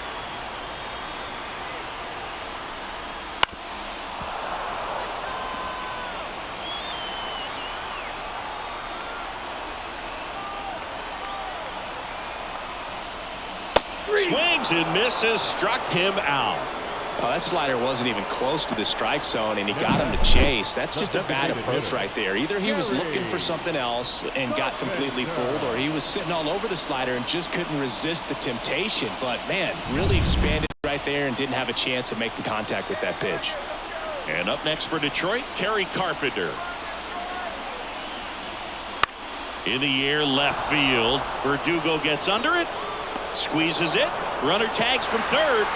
Swings and misses, struck him out. Well, that slider wasn't even close to the strike zone, and he got him to chase. That's just a bad approach right there. Either he was looking for something else and got completely fooled, or he was sitting all over the slider and just couldn't resist the temptation. But, man, really expanded right there and didn't have a chance of making contact with that pitch. And up next for Detroit, Kerry Carpenter. In the air, left field. Verdugo gets under it, squeezes it. Runner tags from third.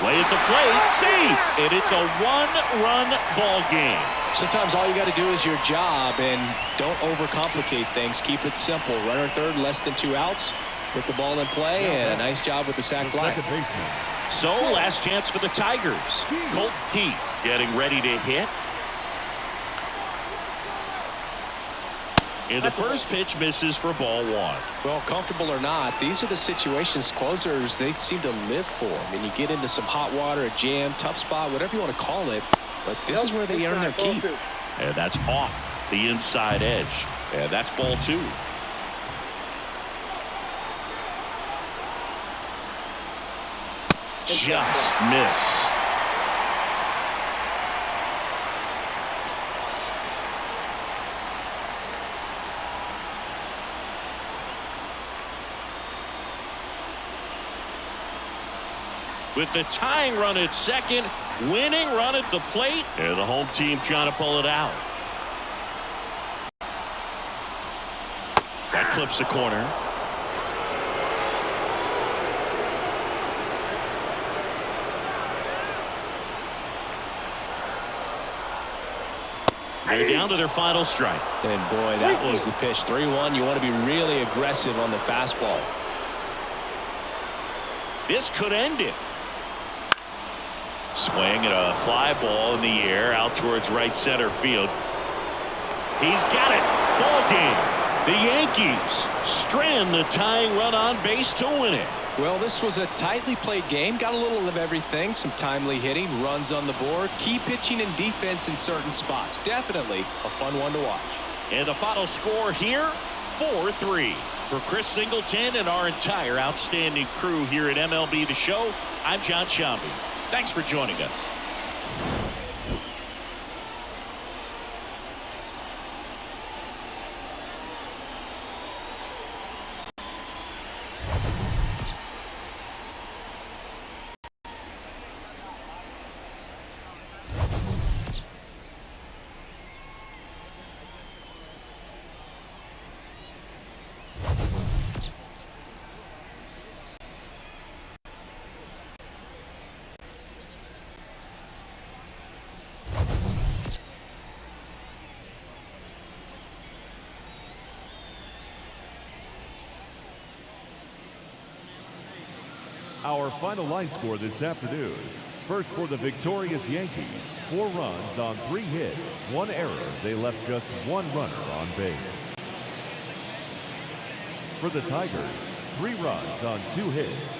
Way at the plate, see, and it's a one-run ball game. Sometimes all you got to do is your job and don't overcomplicate things. Keep it simple. Runner third, less than 2 outs. Put the ball in play, and a nice job with the sac fly. Second baseman. So, last chance for the Tigers. Colt Pete getting ready to hit. And the first pitch misses for ball 1. Well, comfortable or not, these are the situations closers they seem to live for. I mean, you get into some hot water, a jam, tough spot, whatever you want to call it, but this is where they earn their keep. And that's off the inside edge. And that's ball 2. Just missed. With the tying run at second, winning run at the plate, and the home team trying to pull it out. That clips the corner. They're down to their final strike. And boy, that was the pitch. 3-1. You want to be really aggressive on the fastball. This could end it. Swing and a fly ball in the air out towards right center field. He's got it. Ball game. The Yankees strand the tying run on base to win it. Well, this was a tightly played game. Got a little of everything. Some timely hitting, runs on the board, key pitching and defense in certain spots. Definitely a fun one to watch. And the final score here, 4-3. For Chris Singleton and our entire outstanding crew here at MLB The Show, I'm John Shambi. Thanks for joining us. Our final line score this afternoon. First for the victorious Yankees, 4 runs on 3 hits, 1 error. They left just 1 runner on base. For the Tigers, 3 runs on 2 hits,